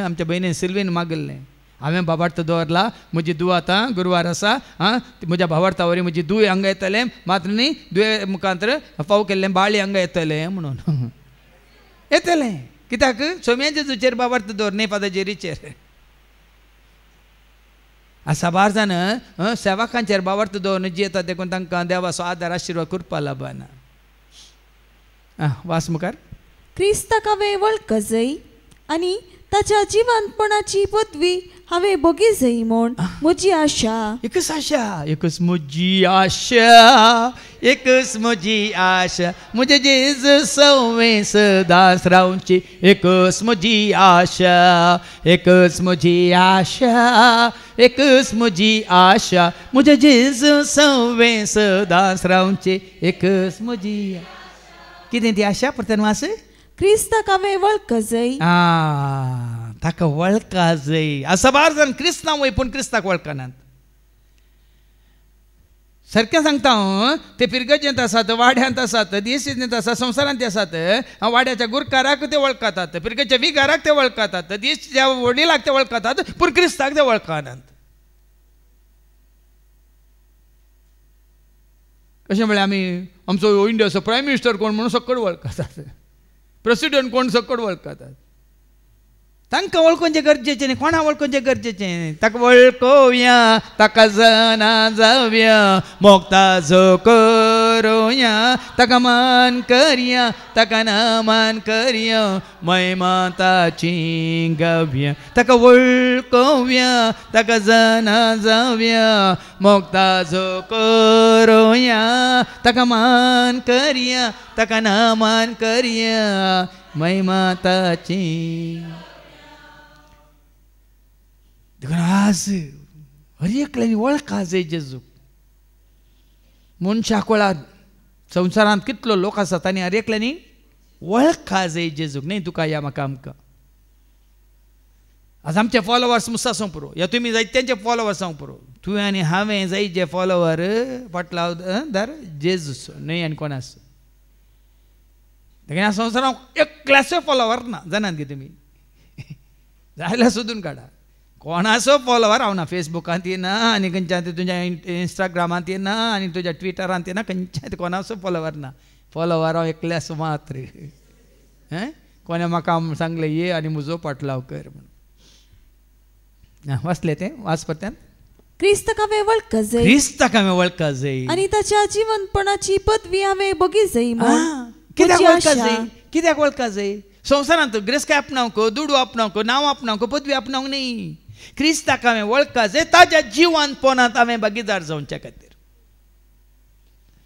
आमच्या भयणीन सिल्वीन मागल्लें, हांवें भावार्थ दवरला, म्हजी दुवा आतां गुरुवार आसा, म्हज्या भावार्था वरी म्हजी दुय हांगा येतलें, मात्र न्ही दुये मुखांतर फाव केल्लें बाळी हांगा येतलें म्हणून. येतलें कित्याक? सोम्या जेजूचेर भावार्थ दवर, न्ही फादर साबार जाण सेवकांचेर भावार्थ दवरून जी येता देखून तांकां देवाचो आदार आशिर्वाद करपा लाभना. वास मुखार. क्रिस्ताक हांवें वळखा जाय आनी ताच्या जिवंतपणाची पदवी हांवें बगी जाय म्हूण म्हजी आशा. एकच आशा, एकच म्हजी आशा, एकच म्हजी आशा, म्हजे जेजू सवें सदांच रावची. एकच म्हजी आशा, एकच म्हजी आशा, एकच म्हजी आशा, म्हजे जेजू सवें सदांच रावची. एकच म्हजी. कितें ती आशा? परतन वास. क्रिस्ताक हांवें वळखा जाय. ताका वळखा जाय. साबार जाण क्रिस्तांव वय पूण क्रिस्ताक वळखनात. सारकें सांगता हांव, ते पिरगजेंत आसात, वाड्यांत आसात, देशींत आसात, संवसारांत आसात. वाड्याच्या गुरकाराक ते वळखतात, पिरगेच्या विगाराक ते वळखतात, देशच्या वडिलाक ते वळखतात, पूण क्रिस्ताक ते वळखनात. कशें म्हळ्यार आमी आमचो इंडियाचो प्रायम मिनिस्टर कोण म्हणून सकट वळखतात, प्रेसिडेंट कोण सकट वळखतात. तांकां वळखोवचें गरजेचें न्ही. कोणा वळखोवचें गरजेचें? ताका वळखोवया, ताका जाणा जावया, मोगताचो करोया, ताका मान करया, ताका नामान करया, महिमा ताची गावया. ताका वळखोवया, ताका जाणा जावया, मोगताचो करोया, ताका मान करया, ताका नामान करया, महिमा ताची. देखून आज हर एकल्यानी वळखा जाय जेजूक. मनशाक वळात, संवसारांत कितलो लोक आसात आनी हर एकल्यानी वळखा जाय जेजूक. न्ही तुका या म्हाका आमकां. आज आमचे फॉलोवर्स मुसा सांग पुरो, या तुमी जायत्यांचे फॉलोवर्स सांग पुरो. तुवें आनी हांवें जाय जे फॉलोवर फाटला दर जेजूचो, न्ही आनी कोणाचो. देखून ह्या संवसारांत एकल्याचो फॉलोवर ना. जाणात की तुमी? जाल्यार सोदून काडा. कोणाचो फॉलोवर हांव ना. फेसबुकांत येना आनी खंयच्या तुज्या इंस्टाग्रामांत येना आनी तुज्या ट्विटरांत येना, खंयच्या कोणाचो फॉलोवर ना. फॉलोवर हांव एकल्याचो मात्र. कोणे म्हाका सांगलें ये आनी म्हजो पाटलाव कर म्हणून. वाचलें तें? वाच परत्यान. क्रिस्ताक हांवें वळखा जाय. क्रिस्ताक हांवें वळखा जाय आनी ताच्या जिवंतपणाची पदवी हांवें बगी जाय म्हूण. कित्याक वळखा जाय? कित्याक वळखा जाय? संवसारांत ग्रेस्काय आपणावंक, दुडू आपणावंक, नांव आपणावंक, पदवी आपणावंक न्ही. क्रिस्ताक हांवें वळखा जाय, ताच्या जिवंतपणांत हांवें भागीदार जावच्या खातीर.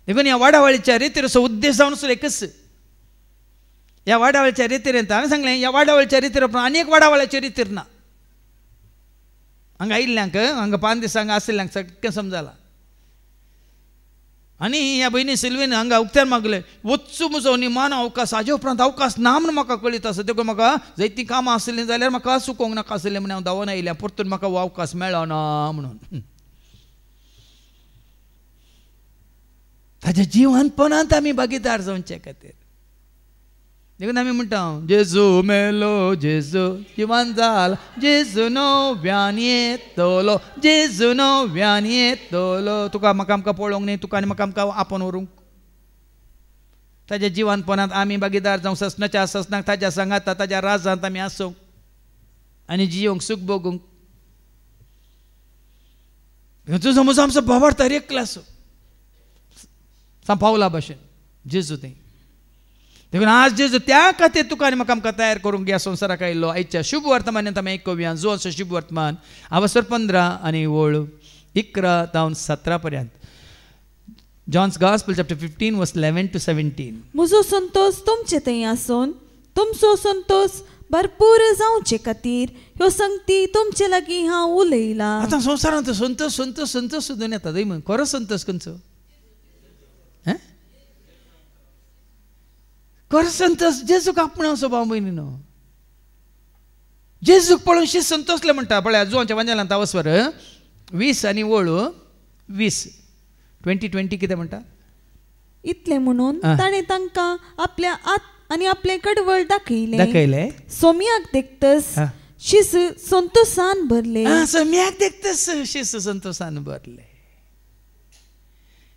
देखून ह्या वाडावळीच्या रितीचो उद्देश जावन सुद्दां एकच. ह्या वाडावळीच्या रितीर येता. हांवें सांगलें ह्या वाडावळीच्या रितीर आनी एक वाडावळ्याच्या रितीर ना. हांगा आयिल्ल्यांक, हांगा 5 दीस हांगा आशिल्ल्यांक सारकें समजलां. आनी ह्या भयणी सिल्वीन हांगा उक्त्यार मागलें, वच्चू म्हजो निमान अवकाश, हाजे उपरांत अवकाश ना म्हूण म्हाका कळीत आसा. देखून म्हाका जायतीं कामां आसलीं जाल्यार म्हाका चुकोवंक नाका आसलें म्हूण हांव धांवन आयलें. परतून म्हाका हो अवकाश मेळना म्हणून. ताच्या जिवंतपणांत आमी भागीदार जावचे खातीर. देखून आमी म्हणटा जेजू मेलो, जेजू जिवंत जाला, जेजू नव्यान येतलो, जेजू नव्यान येतलो. तुका म्हाका आमकां पळोवंक न्ही, तुका आनी म्हाका आमकां आपोवन व्हरूंक. ताच्या जिवंतपणांत आमी भागीदार जावंक, ससनाच्या ससनाक ताच्या सांगात, ताच्या राजांत आमी आसूंक आनी जियोंक, सूख भोगूंक. तुजो म्हजो आमचो भावार्थ हर एकलो आसूं पावला भशेन जेजू तें. देखून आज जेजू त्या खातीर तुका आनी म्हाका आमकां तयार करूंक ह्या संवसाराक आयिल्लो. आयच्या शुभ वर्तमानांत आमी आयकुया. जो असो शुभ वर्तमान अवसर 15 आनी ओळ 11 तावन 17 पर्यंत. John's gospel chapter 15 verse 11 to 17. म्हजो संतोष तुमचे थंय आसून तुमचो संतोष भरपूर जावचे खातीर ह्यो संगती तुमचे लागीं हांव उलयलां. आतां संवसारांत संतोष संतोष संतोष सोदून येता. खरो संतोष खंयचो? कर संतोष जेजूक आपण स्वभाव भयणीनो जेजूक पळोवन शी संतोषले म्हणटा पळय जुवांच्या वंजालांत तावस्वर 20 आनी वळू 20 20 कितें म्हणटा इतले म्हणून ताणे तांकां आपल्या आत आनी आपले कडवळ दाखयले सोम्याक देखतस शिस संतोषान भरले सोम्याक देखतस शिस संतोषान भरले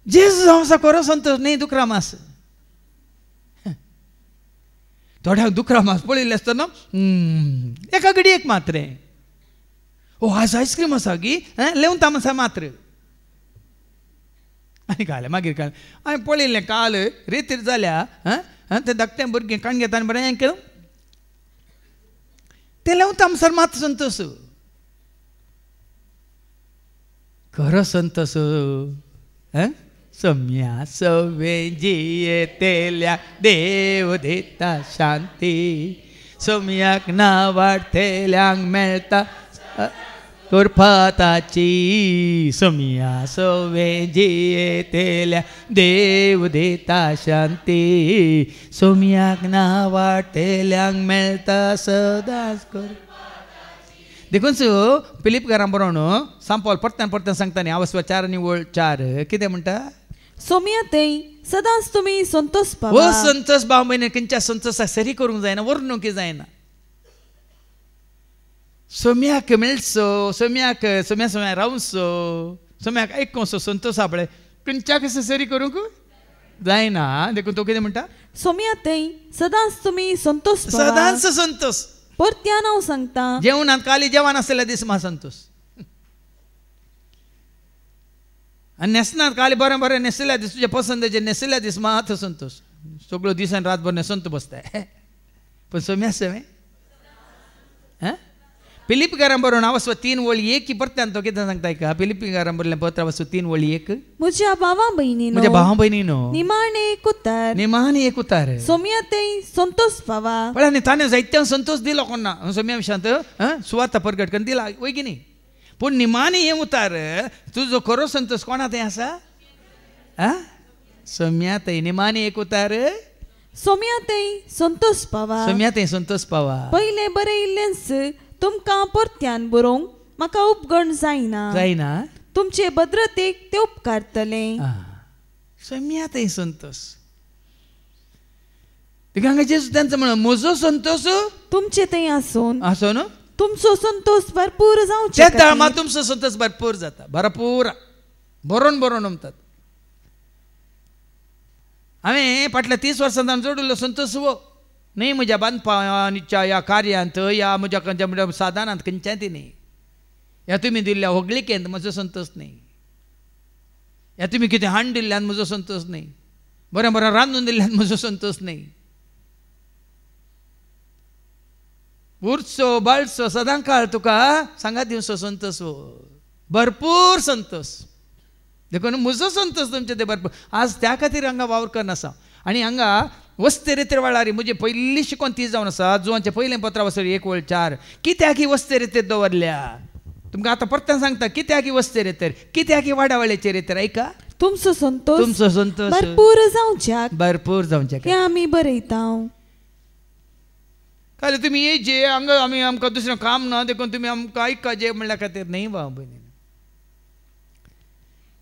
जेजू आमचा खरो संतोष न्ही दुखरामास थोड्याक दुखरामास पळयल्ले आसतना एका घडी एक मात्र ओ आज आयस्क्रीम आसा गी लेवन तामसा मात्र आनी काले मागीर काल हांवें पळयल्लें काल रेतीर जाल्या ते धाकटें भुरगें काण घेता आनी बरें हें केलें ते लेवन तामसार मात संतोष खरो संतोष सम्या सवे जियेतेल्या देव दिता शांती सम्याक ना वाडतेल्यांक मेळटा कुरपाताची सम्या सवे जियेतेल्या देव दिता शांती सम्याक ना वाडतेल्यांक मेळटा सदांच देखून फिलीप घरां बरोवन सांपोल परत्यान परत्यान सांगता न्ही आवस्वा 4 आनी 4 कितें म्हणटा सोम्यातय सदांच तुमी संतोष हो पावा संतोष भाव भयणी खंयच्या संतोषाक सरी करूंक जायना वर्णुकी जायना सोम्याक मेळचो सोम्याक सोम्या सोम्या रावचो सोम्याक आयकोसो संतोश आपळे खंयच्या कशें सरी करूंक जायना देखून तो कितें म्हणटा सोम्यातय सदांच तुमी संतोष पावा सदांच संतोष परत्यान हांव सांगता जेवणांत काली जेवण आसलेल्या दीस म्हा संतोष आनी न्हेसनात काली बरें बरें न्हेसल्या दीस तुजे पसंदीचे न्हेसल्या दीस मात संतोष सगळो दीस आनी रातभर न्हेसोन बसताय पण सोम्या सवे फिलीप घरां बरोवन आवस्व 3 वळी 1 की परत्यान तो कितें सांगता का फिलीप घरां बरलें पत्र आवस्व 3 वळी 1 म्हज्या भावा भयणीनो म्हज्या भावा भयणीनो निमाणे एक उतार निमाणी एक उतार सोम्यातय संतोष पावा पण आनी ताणें जायत्यांक संतोष दिलो कोणा सोम्या विशयांत सुवार्ता परगट करून दिला वय की न्ही पूण निमाणी हें उतार तुजो खरो संतोष कोणा थंय आसा सोम्यातय निमाणी एक उतार सोम्यातय संतोष पावा सोम्यातय संतोष पावा पयले बरयिल्लेंच तुमकां परत्यान बरोवंक म्हाका उपगण जायना तुमचे भद्रतेक ते उपकारतले सोम्यातय संतोष हांगा जेजू तांचो म्हणून म्हजो संतोष तुमचे थंय आसून आसो न्हू तुमचो संतोष भरपूर जावचे त्या ताळमा तुमचो संतोष भरपूर जाता भरपूर बरोवन बरोवन म्हणटात हांवें फाटल्या 30 वर्सां जोडिल्लो संतोष वो न्ही म्हज्या बांदपाच्या ह्या कार्यांत या म्हज्या साधनांत खंयच्याय ती न्ही ह्या तुमी दिल्ल्या होगळिकेंत म्हजो संतोष न्ही ह्या तुमी कितें हाड दिल्ल्यान म्हजो संतोष न्ही बरें बरें रांदून दिल्ल्यान म्हजो संतोष न्ही उरचो बाळचो सदां काळ तुका सांगात दिवचो संतोष भरपूर संतोष देखून म्हजो संतोष तुमचे ते भरपूर आज त्या खातीर हांगा वावर करनासा आनी हांगा वस्ते रेतेर वळारी म्हजी पयली शिकोवन ती जावन आसा जुवांचे पयलें पत्रा वसर 1 वळ 4 कित्याक ही वस्ते रेतेर दवरल्या तुमकां आतां परत्यान सांगता कित्याक ही वस्ते रेतेर कित्याक ही वाडावळेचे रेतेर ऐका तुमचो संतोष भरपूर जावच्याक हें आमी बरयता काल तुमी येजे हांगा आमी आमकां दुसरें काम ना देखून तुमी आमकां आयका जे म्हणल्या खातीर न्ही भाव भयणी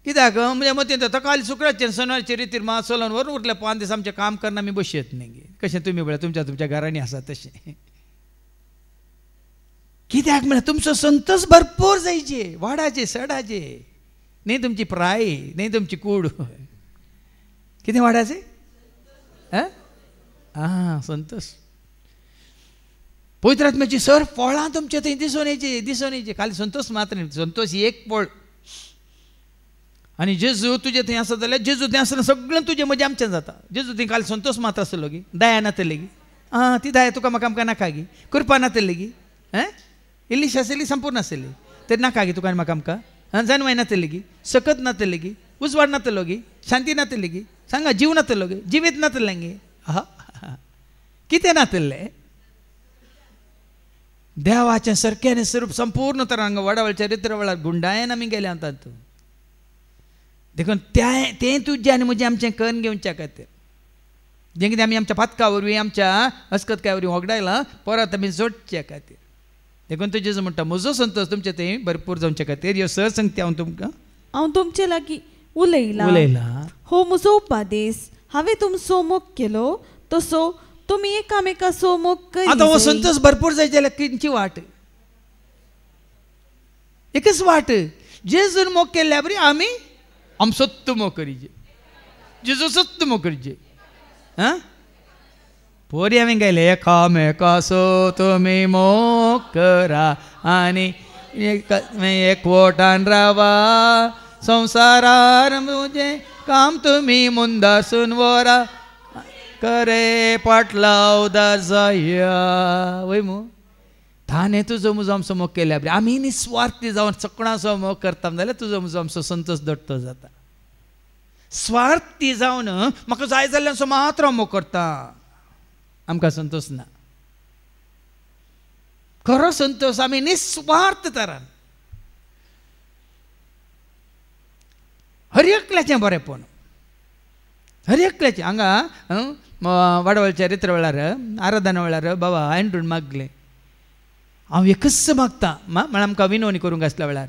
कित्याक म्हणजे मतीन जाता काल शुक्राचे सणाचे रितीर मा चलोवन व्हरून उरले 5 दीस आमचें काम करना आमी बसयत न्ही कशें तुमी म्हळ्यार तुमच्या घरांनी आसा तशें कित्याक म्हळ्यार तुमचो संतोष भरपूर जायचे वाडाचे सडाचे न्ही तुमची प्राय न्ही तुमची कूड कितें वाडाचे संतोष पवित्र आत्म्याची सर फळां तुमचे थंय दिसून येयची खाली संतोष मात्र न्ही संतोष एक फळ आनी जेजू तुजे थंय आसा जाल्यार जेजू थंय आसतना सगळें तुजें म्हजें आमचें जाता जेजू थंय काल संतोष मात्र आसलो गी दया नातली गी ती दया तुका म्हाका आमकां नाका गी कृपा नातली गी इल्लीशी आसली संपूर्ण आसली तरी नाका गी तुका आनी म्हाका आमकां जानवाय नातली गी सकत नातली गी उजवाड नातलो गी शांती नातली गी सांगा जीव नातलो गी जिवीत नातलें गी कितें नातलें देवाचें सारकें स्वरूप संपूर्ण तर हांगा वडावळच्या रित्र वेळार गुंडायेन आमी गेले आतां देखून तें तुजें आनी म्हजें आमचें कन्न घेवच्या खातीर जें कितें आमी आमच्या पातका वरवीं आमच्या अस्कतकाय वरवीं वगडायलां परत आमी जोडचे खातीर देखून तो जेजू म्हणटा म्हजो संतोश तुमचे थंय भरपूर जावचे खातीर ह्यो सर संगती हांव तुमकां हांव तुमचे लागीं उलयलां हो म्हजो उपादेश हांवें तुमचो मोग केलो तसो तुमी एकामेकाचो मोग करी आतां हो संतोश भरपूर जाय जाल्यार खंयची वाट एकच वाट जेजून मोग केल्ल्या बरी आमी सत्य मोग करीचे जेजू सत्य मोग करीचे हां पोरी हांवें गायले एकामेकाचो तुमी मोग करा आनी एकवटान रावा संवसारार मुजे काम तुमी मुंदासून वरा करे पाटलावदा जाया वय मू ताणें तुजो म्हजो आमचो मोग केल्या बरी आमी निस्वार्थी जावन सगळ्यांचो मोग करता जाल्यार तुजो म्हजो आमचो संतोश दडतो जाता स्वार्थी जावन म्हाका जाय जाल्ल्याचो मात्र मोग करता आमकां संतोश ना खरो संतोश आमी निस्वार्थ तरान हर एकल्याचें बरेंपण हर एकल्याचें हांगा वाडवळच्या रित्र वेळार आराधना वेळार बाबा एंड्रून मागलें हांव एकच मागता म्हळ्यार आमकां विनवणी करूंक आसल्या वेळार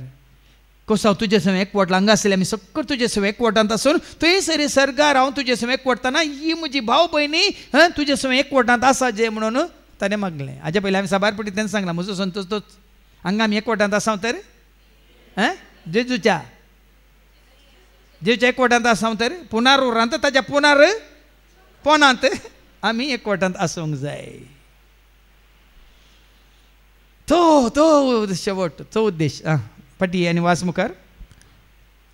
कसो हांव तुजे समें एकवटला हांगा आसले आमी सगळे तुजे समें एकवटांत आसून थंय सरी सर्गार हांव तुजे समें एकवटतना ही म्हजी भाव भयणी तुजे समें एकवटांत आसा जे म्हणून ताणें मागलें हाजे पयलीं हांवें साबारपटी तेन्ना सांगला म्हजो संतोश तोच हांगा आमी एकवटांत आसा तर जेजूच्या एकवटांत आसा तर पुनारुरांत ताच्या पोनांत आमी एकवटांत आसूंक जाय तो शेवट तो उद्देश पटी आनी वास मुखार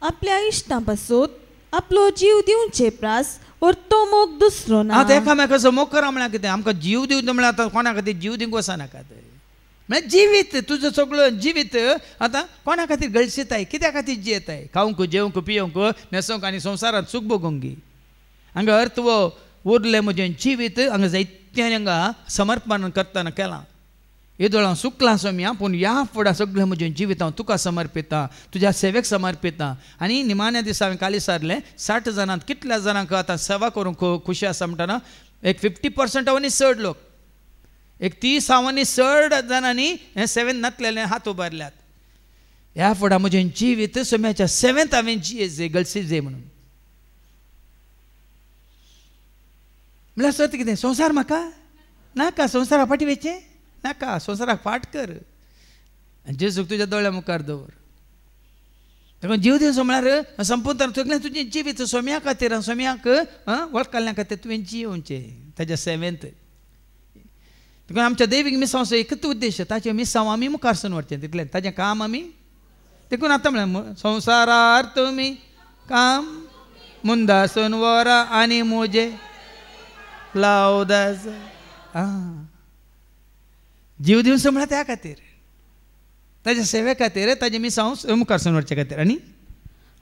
आपल्या इश्टां पासून आपलो जीव दिवचे प्रास और तो मोग दुसरो ना एकामेकाचो मोग करा म्हळ्यार कितें आमकां जीव दिवं म्हळ्यार आतां कोणा खातीर जीव दिवंक वचनाका म्हळ्यार जिवीत तुजो सगळो जिवीत आतां कोणा खातीर गळसिताय कित्या खातीर जियेताय खावंक जेवंक पियोंक न्हेसोंक आनी संवसारांत सूख भोगूंक हांगा अर्थ वो उरलें म्हजें जिवीत हांगा जायत्यांनी हांगा समर्पण करतना केलां येदोळां सुकलां सोम्या पूण ह्या फुडें सगळें म्हजें जिवीत हांव तुका समर्पितां तुज्या सेवेक समर्पितां आनी निमाण्या दिसा हांवें काली सारलें 60 जाणांत कितल्या जाणांक आतां सेवा करूंक खुशी आसा म्हणटना एक 50% आनी चड लोक एक 30 आनी चड जाणांनी हे सेवेन नातलेले हात उबारल्यात ह्या फुडें म्हजें जिवीत सोम्याच्या सेवेंत हांवें जियेजे गळसिजे म्हणून म्हळ्यार सर कितें संवसार म्हाका नाका संवसारा फाटी वेचें नाका संवसाराक फाट कर जेजूक तुज्या दोळ्या मुखार दवर देखून जीव दिवचो म्हळ्यार संपूर्ण तगलें तुजें जिवीत सोम्या खातीर सोम्याक वळखल्या खातीर तुवें जियोवचें ताच्या सेवेंत देखून आमच्या दैवीक मिसांचो एकच उद्देश ताचे मिसांव आमी मुखारसून व्हरचें तितलें ताजें काम आमी देखून आतां म्हळ्यार संवसारार तुमी काम मुंदासून वरा आनी मोजे लावदास जीव दिवचो म्हळ्यार त्या खातीर ताच्या सेवे खातीर ताजे मिसांव मुखारसून व्हरचे खातीर आनी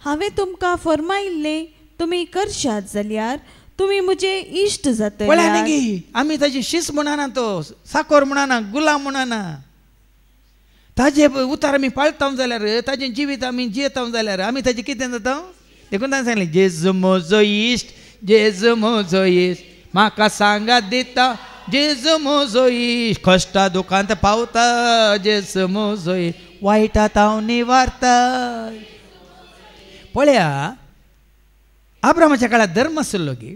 हांवें तुमकां फरमायिल्लें तुमी करशात जाल्यार तुमी म्हजे इश्ट जातले आमी ताजी शीस म्हणना तो साकोर म्हणना गुलाम म्हणना ताजे उतार आमी पाळता जाल्यार ताजें जिवीत आमी जियेता जाल्यार आमी ताजें कितें जाता देखून ताणें सांगलें जेजू म्हजो इश्ट जेजू म्हजो इश्ट म्हाका सांगात दिता जेजू म्हजो इश्ट कश्टा दुखांत पावता जेजू म्हजो इश्ट वायटांत हांव निवारता पळया आब्रामाच्या काळार धर्म आसलो गे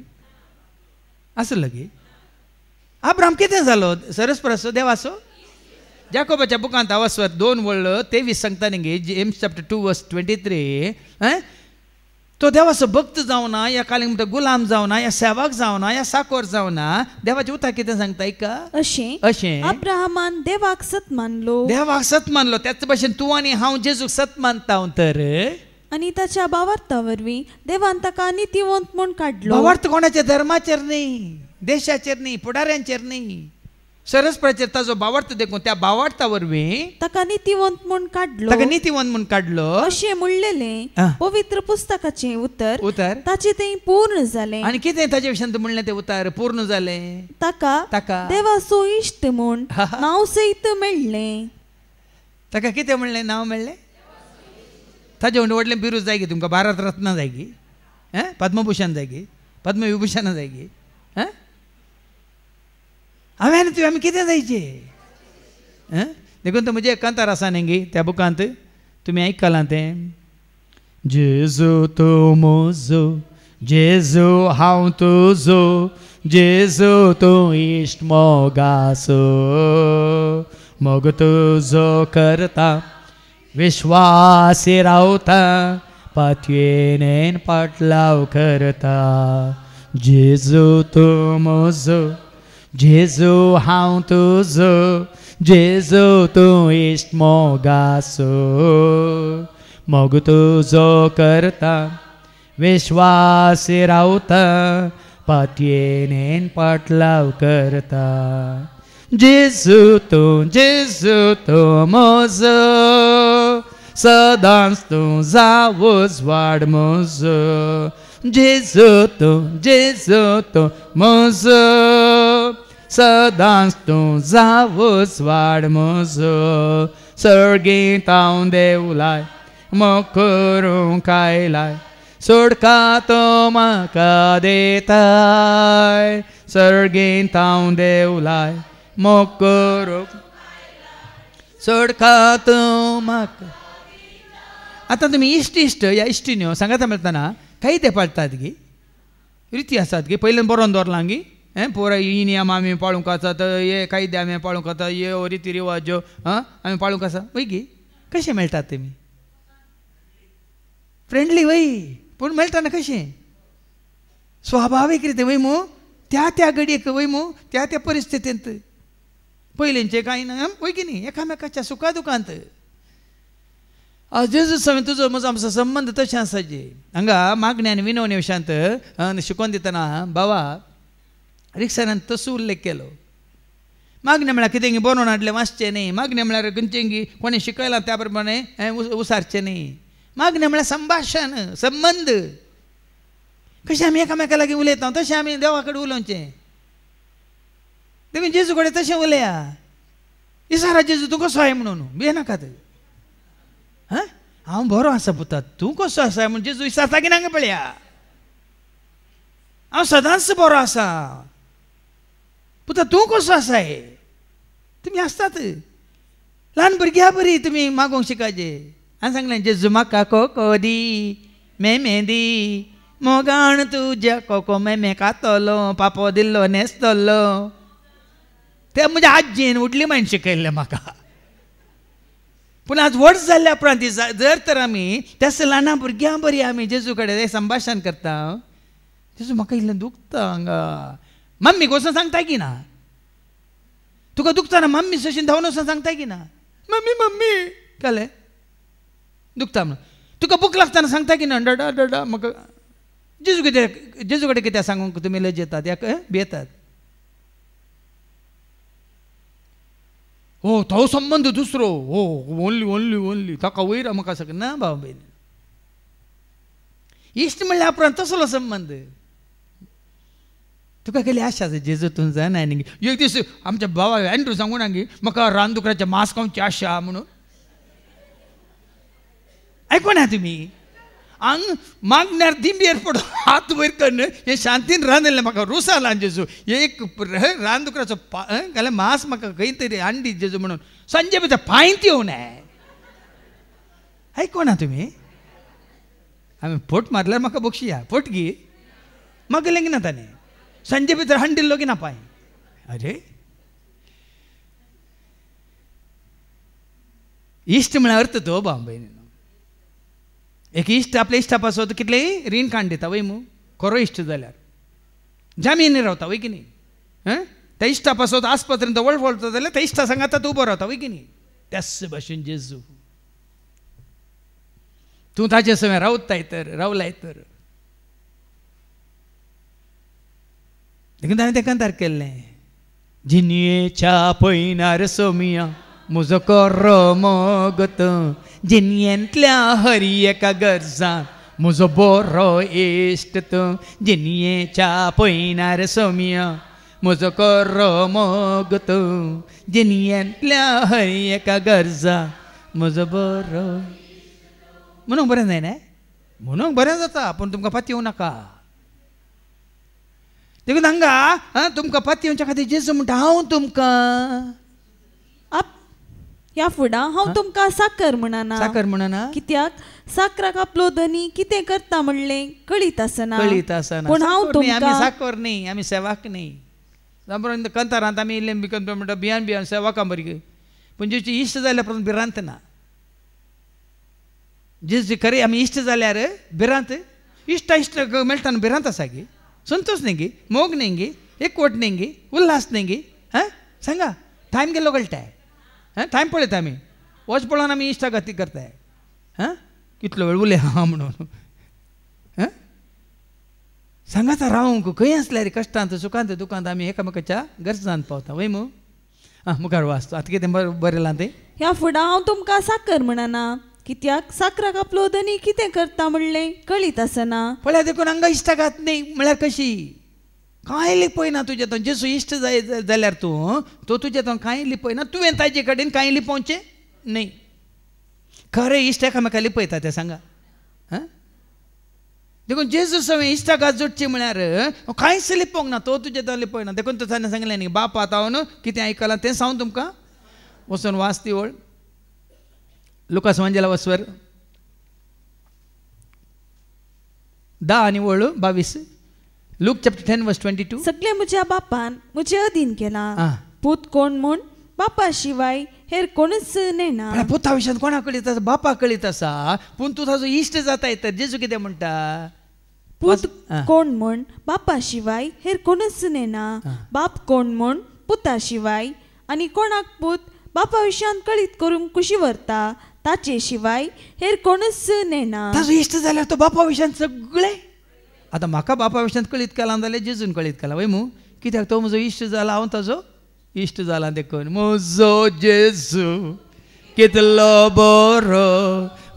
आब्राम कितें जालो सरस्पराचो देवाचो जाकोबाच्या बुकांत हांव 2:23 सांगता न्ही जेम्स चॅप्टर 2:23 तो देवाचो भक्त जावना या कालींक म्हणटा गुलाम जावना या सेवक जावना या साकोर जावना देवाचे उतर कितें सांगता का अशें अब्राहमान देवाक सत मानलो त्याच भाशेन तूं आनी हांव जेजूक सत मानता तर आनी ताच्या भावार्था वरवीं देवान ताका नितीवंत म्हूण काडलो भावार्थ कोणाच्या धर्माचेर न्ही देशाचेर न्ही पुढाऱ्यांचेर न्ही सरस्पराचेर ताजो भावार्थ देखून त्या भावार्था वरवीं ताका नितीवंत म्हूण काडलो अशें म्हणलेलें पवित्र पुस्तकाचें उतर ताचें तें पूर्ण जालें आनी कितें ताचे विशयान म्हणलें तें उतर पूर्ण जालें ताका देवाचो इश्ट म्हूण नांव सयत मेळ्ळें ताका कितें म्हणलें नांव मेळ्ळें ताजे व्हडलें बिरूद जाय गे तुमकां भारत रत्न जाय गे पद्मभूषण जाय गे पद्मविभूषण जाय गे हांवें तुवें आमी कितें जायचे देखून म्हजे कांतार आसा न्ही त्या बुकांत तुमी आयकलां तें जेजू तूं म्हजो जेजू हांव तुजो जेजू तूं इश्ट मोगासो मोग तुजो करता विश्वासी रावता पातयेन पाटलाव करता जेजू तूं म्हजो जेजू हांव तुजो जेजू तूं इश्ट मोगासो मोग तुजो करता विश्वासी रावता पातयेन पाटलाव करता जेजू तूं म्हजो सदांच तूं जावूच वाड म्हजो जेजू तूं म्हजो सदांच तूं जावूच वाड म्हजो सर्गींत हांव देवलाय मोग करूंक आयलाय सोडका तो म्हाका देताय सर्गींत हांव देवलाय मोग करूंक सोडका तो म्हाका आतां तुमी इश्ट या इश्टिन्यो सांगाता मेळटना काही ते पाळटात गी रिती आसात गी पयलीं बरोवन दवरलां गी पोरा ही नियम आमी पाळूंक आसात हे कायदे आमी पाळूंक आसा हे रिती रिवाज ज्यो आमी पाळूंक आसा वय गी कशें मेळटात तुमी फ्रेंडली वय पूण मेळटना कशें स्वाभावीक रिती वय मू त्या घडयेक वय मू त्या परिस्थितींत पयलींचे कांय ना वय की न्ही एकामेकाच्या सुखा दुखांत जेजू समेत तुजो म्हजो आमचो संबंद तशें आसा जे हांगा मागणी आनी विनवणे विशयांत शिकोवन दितना बाबा रिक्षान तसो उल्लेख केलो मागणी म्हळ्यार कितें बरोवन हाडलें वाचचें न्ही मागणी म्हळ्यार खंयचें कोणें शिकयलां त्या प्रमाणे उसारचें न्ही मागणी म्हळ्यार संभाशण संबंद कशें आमी एकामेका लागीं उलयता तशें आमी देवा कडेन उलोवचें देखून जेजू कडेन तशें उलया इसारा जेजू तूं कसो आय म्हणून भियेनाकात हांव बरो आसा पुता तूं कसो आसा म्हूण जेजू इसारता की ना पळया हांव सदांच बरो आसा पुता तूं कसो आसाय तुमी आसतात ल्हान भुरग्यां बरी तुमी मागोवंक शिकायचे हांवें सांगलें जेजू म्हाका कोको दी मेदी मोगाण तुज्या कोको मेमे खातलो पापो दिल्लो नेसतलो ते म्हज्या आज्जेन उडली मायन शिकयल्लें म्हाका पूण आज व्हड जाल्ल्या उपरांत जर तर आमी त्या ल्हान भुरग्यां बरी आमी जेजू कडेन संभाशण करता जेजू म्हाका इल्लें दुखता हांगा मम्मी वचून सांगताय की ना तुका दुखता ना मम्मी सशीन धांवन वचून सांगताय की ना मम्मी मम्मी कळ्ळें दुखता म्हणून तुका भूक लागतना सांगता की ना डडा डडा म्हाका जेजू कडेन कित्याक सांगूंक तुमी लज येतात याक भियेतात हो तो संबंद दुसरो हो ओन्ली ओन्ली ओन्ली ताका वयर म्हाका सगळें ना भाव भयण इश्ट म्हणल्यार उपरांत तसलो संबंद तुका केली आशा जेजू तूं जायना न्ही एक दीस आमच्या भावा एंड्रू सांगून गी म्हाका रानदुकराचें मांस खावची आशा म्हणून आयको ना तुमी हांग मागण्यार दिंबेर पडो हात वयर करून हे शांतीन रांदलें म्हाका रूस आला जेजू एक रानदुकराचो घालें मांस म्हाका खंय तरी हांडी जेजू म्हणून संजे भितर फायंत येवं ना आयको ना तुमी हांवें फोट मारल्यार म्हाका बक्षी फोट गी म्हाका लेंगिना ताणें संजे भितर हांडिल्लो की ना पांय अरे इश्ट म्हळ्यार अर्थ तो भाव भयण एक इश्ट आपल्या इश्टा पासत कितलेंय रीण काण दिता वय मू खरो इश्ट जाल्यार जामीन रावता वय की न्ही त्या इश्टा पासत आस्पत्रेंत वळवळता जाल्यार त्या इश्टा सांगात तूं उबो रावता वय की न्ही त्याच भाशेन जेजू तूं ताचे सवय रावताय तर रावलाय तर देखून ताणें तें कंतार केल्लें जिनयेच्या पयनार सोमिया म्हजो कोरो मोगत जिनयेंतल्या हर एका गरजान म्हजो बरो इश्ट तूं जिनयेच्या पयनार सोमिया म्हजो कोरो मोगत जिनयेंतल्या हर एका गरजान म्हजो बरो म्हणून बरें जायना म्हणून बरें जाता पूण तुमकां पाती येवं नाका देखून हांगा तुमकां पाती येवच्या खातीर जेजू म्हणटा हांव तुमकां ह्या फुडा हांव तुमकां साकर म्हणना. साकर म्हणना. कित्याक साकराक आपलो धनी कितें करता म्हणलें कळीत आसना. पूण हांव तुमकां आमी साकर न्ही, आमी सेवाक न्ही. जांबरो कंतारांत आमी इल्लें भिकन म्हणटा भियान सेवाकां बरी. पूण जेची इश्ट जाल्यार परत भिरांत ना. जेची खरें आमी इश्ट जाल्यार भिरांत इश्ट मेळटा भिरांत आसा गे. संतोष न्ही गे, मोग न्ही गे, एकवट न्ही गे, उल्हास न्ही गे. सांगा टायम गेलो कळटाय. टायम पळयता आमी वच पळोवन आमी इश्टा गती करताय. कितलो वेळ उलय हा म्हणून. सांगात रावंक खंय आसल्यार कश्टांत सुखांत दुखांत आमी एकामेकाच्या गरजांत पावता. वय मू मुखार वाचतो आतां कितें बरयलां तें. ह्या फुडा हांव तुमकां साकर म्हणना. कित्याक साकराक आपलो धनी कितें करता म्हणलें कळीत आसना. पळय देखून हांगा इश्टा घात न्ही म्हळ्यार कशी कांय लिपयना तुजे तो. जेसू इश्ट जाल्यार तूं तो तुजे तो कांय लिपयना. तुवें ताजे कडेन कांय लिपोवचें न्ही. खरें इश्ट एकामेका लिपयता तें सांगा. देखून जेजू सवय इश्टा घात जोडची म्हळ्यार कांयच लिपोवंक ना. तो तुजे तो लिपयना. देखून तो ताणें सांगलें न्ही बाप आतां कितें आयकलां तें सांगून तुमकां वचून वाच ती ओळ. लुकास वांजेला वचवर 10 आनी ओळ 22. Luke chapter 10 verse 22. सगळे म्हज्या बापान म्हजे अधीन केला. पूत कोण म्हूण बापा शिवाय हेर कोणच नेना. पुता विशयान कोणा कळीत आसा? बापा कळीत आसा. पूण तूं ताजो इश्ट जाताय तर जेजू कितें म्हणटा? पूत कोण म्हूण बापा शिवाय हेर कोणच नेना. बाप कोण म्हूण पुता शिवाय आनी कोणाक पूत बापा विशयान कळीत करूंक कुशी व्हरता ताचे शिवाय हेर कोणच नेना. ताजो इश्ट जाल्यार तो बापा विशयान सगळें. आतां म्हाका बापा विशयान कळीत केलां जाल्यार जेजून कळीत केलां. वय मू कित्याक तो म्हजो इश्ट जाला हांव ताजो इश्ट जालां. देखून म्हजो जेजू कितलो बरो,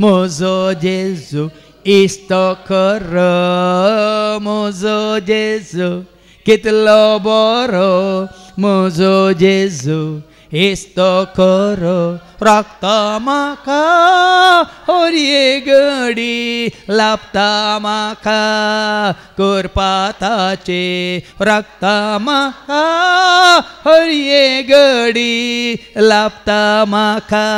म्हजो जेजू इश्ट खरो. म्हजो जेजू कितलो बरो, म्हजो जेजू इश्ट खरो. राखता म्हाका हर एक घडी, लाभता म्हाका करपाताचे. राखता म्हाका हर एक घडी, लाभता म्हाका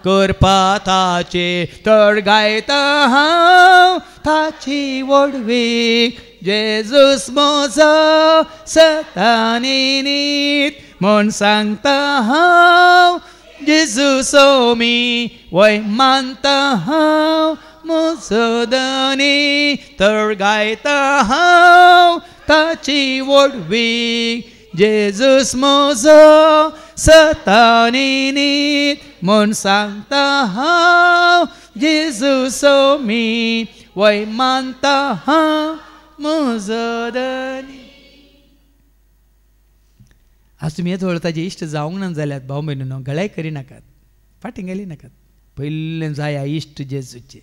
करपाताचे. तर गायता हांव ताची वडवीक, जेजूस म्हजो सतानी नीत म्हूण सांगता हांव. जेजू सोमी वय मानता हांव म्हजो धनी. तर गायता हांव ताची वडवीक, जेजूस म्हजो सतानी नीत म्हूण सांगता हांव. जेजू सोमी वय मानता हांव म्हजो धनी. आज तुमी येत ताजे इश्ट जावंक ना जाल्यार भाव भयणीनो गळाय करिनाकात, फाटीं गेली नाकात. पयलें जाया इश्ट जेजूचे.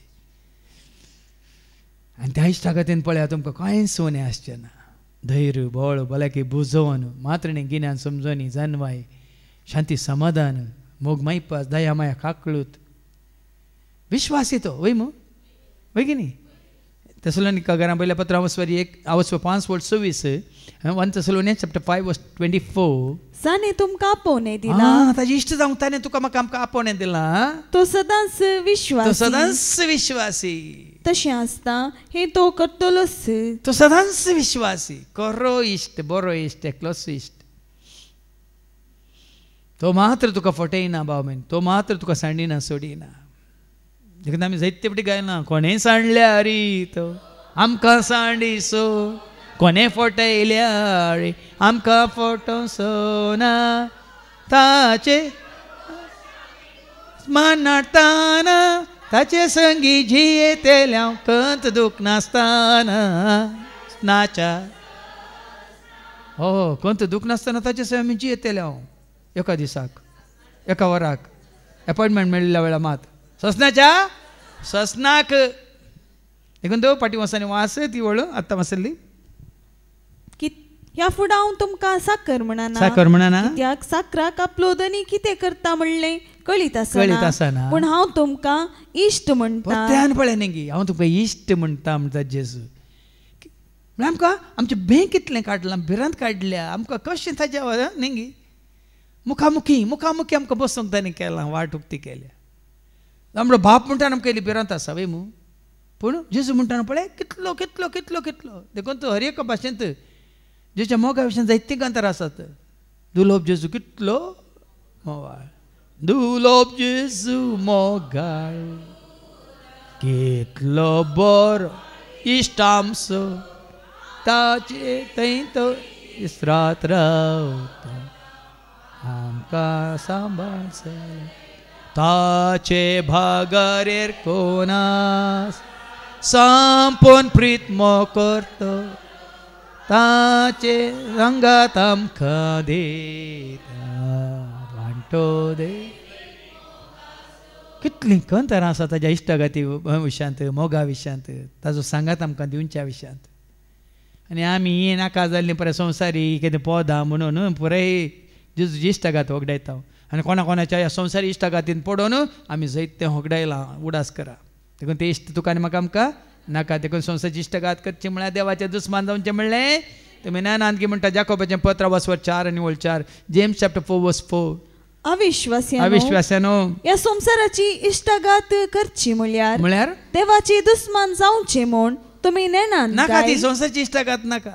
आनी त्या इश्टा खातीर पळया तुमकां कांय सोने आसचें ना. धैर्य बळ भलायकी बुजोवन मात्रणें गिन्यान समजोनी जानवाय शांती समाधान मोग मायपास दया माया काकळूत विश्वास येतो. वय मू वय की न्ही. तेसलोनिका घरां पयल्या पत्र आवस्वारी 1:5-26. 1 Thessalonians chapter 5 verse 24. ताणे तुमकां आपोवणे दिला. ताजे इश्ट जावंक ताणें तुका म्हाका आमकां आपोवणे दिला. तो सदांच विश्वासी. तो सदांच विश्वासी. तशें आसता हे तो करतलोच. तो सदांच विश्वासी. खरो इश्ट, बरो इश्ट, एकलोच इश्ट. तो मात्र तुका फटयना भाव बीन. तो मात्र तुका सांडिना सोडिना. देखून आमी जायते फावटी गायना कोणें सांडल्या रे तो आमकां सांडिसो, कोणें फटयल्या रे आमकां फटोसो ना. ताचे मान नाडटाना ताचे संगी जियेतेल्या कंत दूख नासतना नाच्या. हो कंत दूख नासतना ताचे संगी आमी जियेतेल्या एका दिसाक एका वराक अपॉयंटमेंट मेळिल्ल्या वेळा मात ससनाच्या ससनाक. देखून तो पाटी वसांनी वास ती वळ आत्तां वाचल्ली. ह्या फुडा हांव तुमकां साकर म्हणना. साकर म्हणना. कित्याक साकराक आपलो धनी कितें करता म्हणलें कळीत आसना. पूण हांव तुमकां इश्ट म्हणटा. ध्यान पळय न्ही गे हांव तुका इश्ट म्हणटा म्हणटा जेजू. आमकां आमचे भें कितलें काडलां भिरांत काडल्या आमकां कशें ताच्या न्ही मुखामुखी आमकां बसूंक ताणें केलां वाट उक्ती केल्या आमचो बाप म्हणटा आमकां इल्ली भिरांत आसा वय मू पूण जेजू म्हणटा पळय कितलो कितलो कितलो कितलो देखून तो हर एक भाशेंत जेच्या मोगा विशयान जायतीं कांतारां आसात दुलोब जेजू कितलो मोगाळ दुलोब जेजू मोगाळ कितलो बरो इश्ट आमचो ताचे थंय तो इस्रात रावता आमकां सांबाळसले ताचे भागारेर कोणास संपून प्रीत करतो ताचे रंगात आमकां देता वांटो दे कितलीं कंतरां आसा ताज्या इश्टगाती विशयांत मोगा विशयांत ताजो सांगात आमकां दिवच्या विशयांत आनी आमी हें नाका जाल्लीं पळय संवसारी कितें पोदां म्हणून पुराय जेजूची इश्टगात होगडायता आनी कोणाच्या ह्या संवसारी इश्टगातीन पडोवन आमी जायतें होगडायलां उडास करा देखून ते इश्ट तुका आनी म्हाका आमकां नाका देखून संवसारची इश्टगात करची म्हळ्यार देवाचें दुस्मान जावचें म्हणलें तुमी ज्ञानांत म्हणटा जाकोबाचें पत्र 4:4 जेम्स चॅप्टर 4:4 अविश्वास्यानो या संसाराची इश्टगात करची म्हळ्यार देवाची दुस्मान जावचे म्हूण तुमी नेणान नाका ती संसारची इश्टगात नाका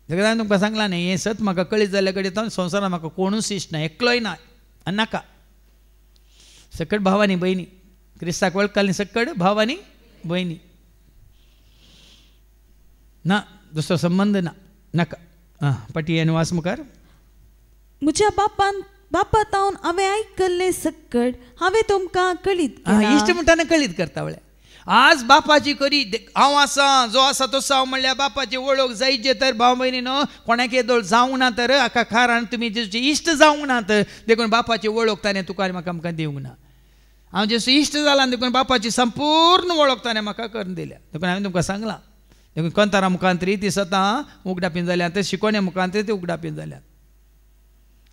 देखून हांवें तुमकां सांगलां न्ही हें सत म्हाका कळीत जाल्या कडेन संवसारांत म्हाका कोणूच इश्ट ना एकलोय ना आनी नाका सकट भाव आनी भयणी क्रिस्ताक वळखली सकट भाव आनी भयणी ना दुसरो संबंध ना नाका पटी आनी वास मुखार म्हज्या बापातावन हांवें आयकल्लें सकट हांवें तुमकां कळीत इश्ट म्हणटाना कळीत करता वळ्या आज बापाची करी हांव आसा जो आसा तसो हांव म्हणल्यार बापाची वळख जायचे तर भाव भयणीनो कोणाक येदोळ जावंक ना तर हाका कारण तुमी जेचे इश्ट जावंक नात देखून बापाची वळख ताणें तुका आनी म्हाका आमकां दिवंक ना हांव जेसो इश्ट जाला देखून बापाची संपूर्ण वळख ताणें म्हाका करून दिल्या देखून हांवें तुमकां सांगलां देखून कंतारा मुखांतरी ती सतां उगडापीन जाल्यात शिकोण्या मुखांतरी ती उगडापीन जाल्यात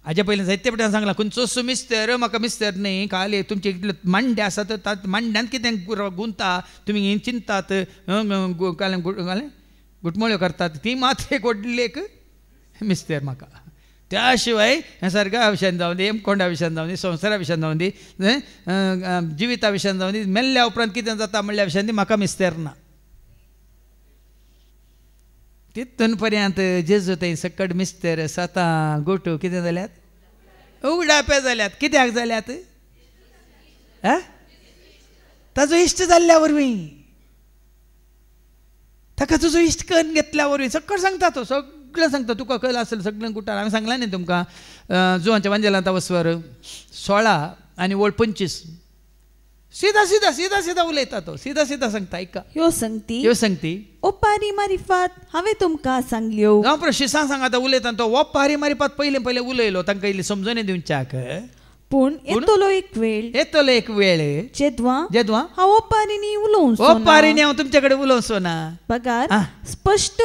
हाजे पयलीं जायते फावटी सांगलां खंयचोच मिस्तर म्हाका मिस्तर न्ही खाली तुमचे कितले मांडे आसात मांड्यांत कितें गुंता तुमी चिंतात गुटमळ्यो करतात ती मात एक व्हडली एक मिस्तर म्हाका त्या शिवाय ह्या सारक्या विशयान जावं दी एमकोंडा विशयान जावं दी संवसारा विशयान जावं दी जिविता विशयान जावं दी मेल्ल्या उपरांत कितें जाता म्हणल्या विशयान दी म्हाका मिस्तर ना तितून पर्यंत जेजू थंय सकट मिस्तर सतां गोटू कितें जाल्यात उगडापे जाल्यात कित्याक जाल्यात ताजो इश्ट जाल्ल्या वरवीं ताका तुजो इश्ट करून घेतल्या वरवीं सकट सांगता तो सगळें सांगता तुका कळ आसलें सगळें गुटार हांवें सांगलां न्ही तुमकां जुवांच्या वांजेलांत वस्वर 16 आनी 25 सीधा उलयता तो सीधा सांगता ऐका ह्यो संगती ओपारी मारिफात हांवें तुमकां सांगल्यो गांव शिसां सांगाता उलयता तो ओपारी मारिफात पयलें उलयलो तांकां इल्ली समजून दिवच्याक पूण येतलो एक वेळ जेदवा हांव ओपारीनी ओपारीनी हांव तुमचे कडेन उलोवचो ना पगार स्पश्ट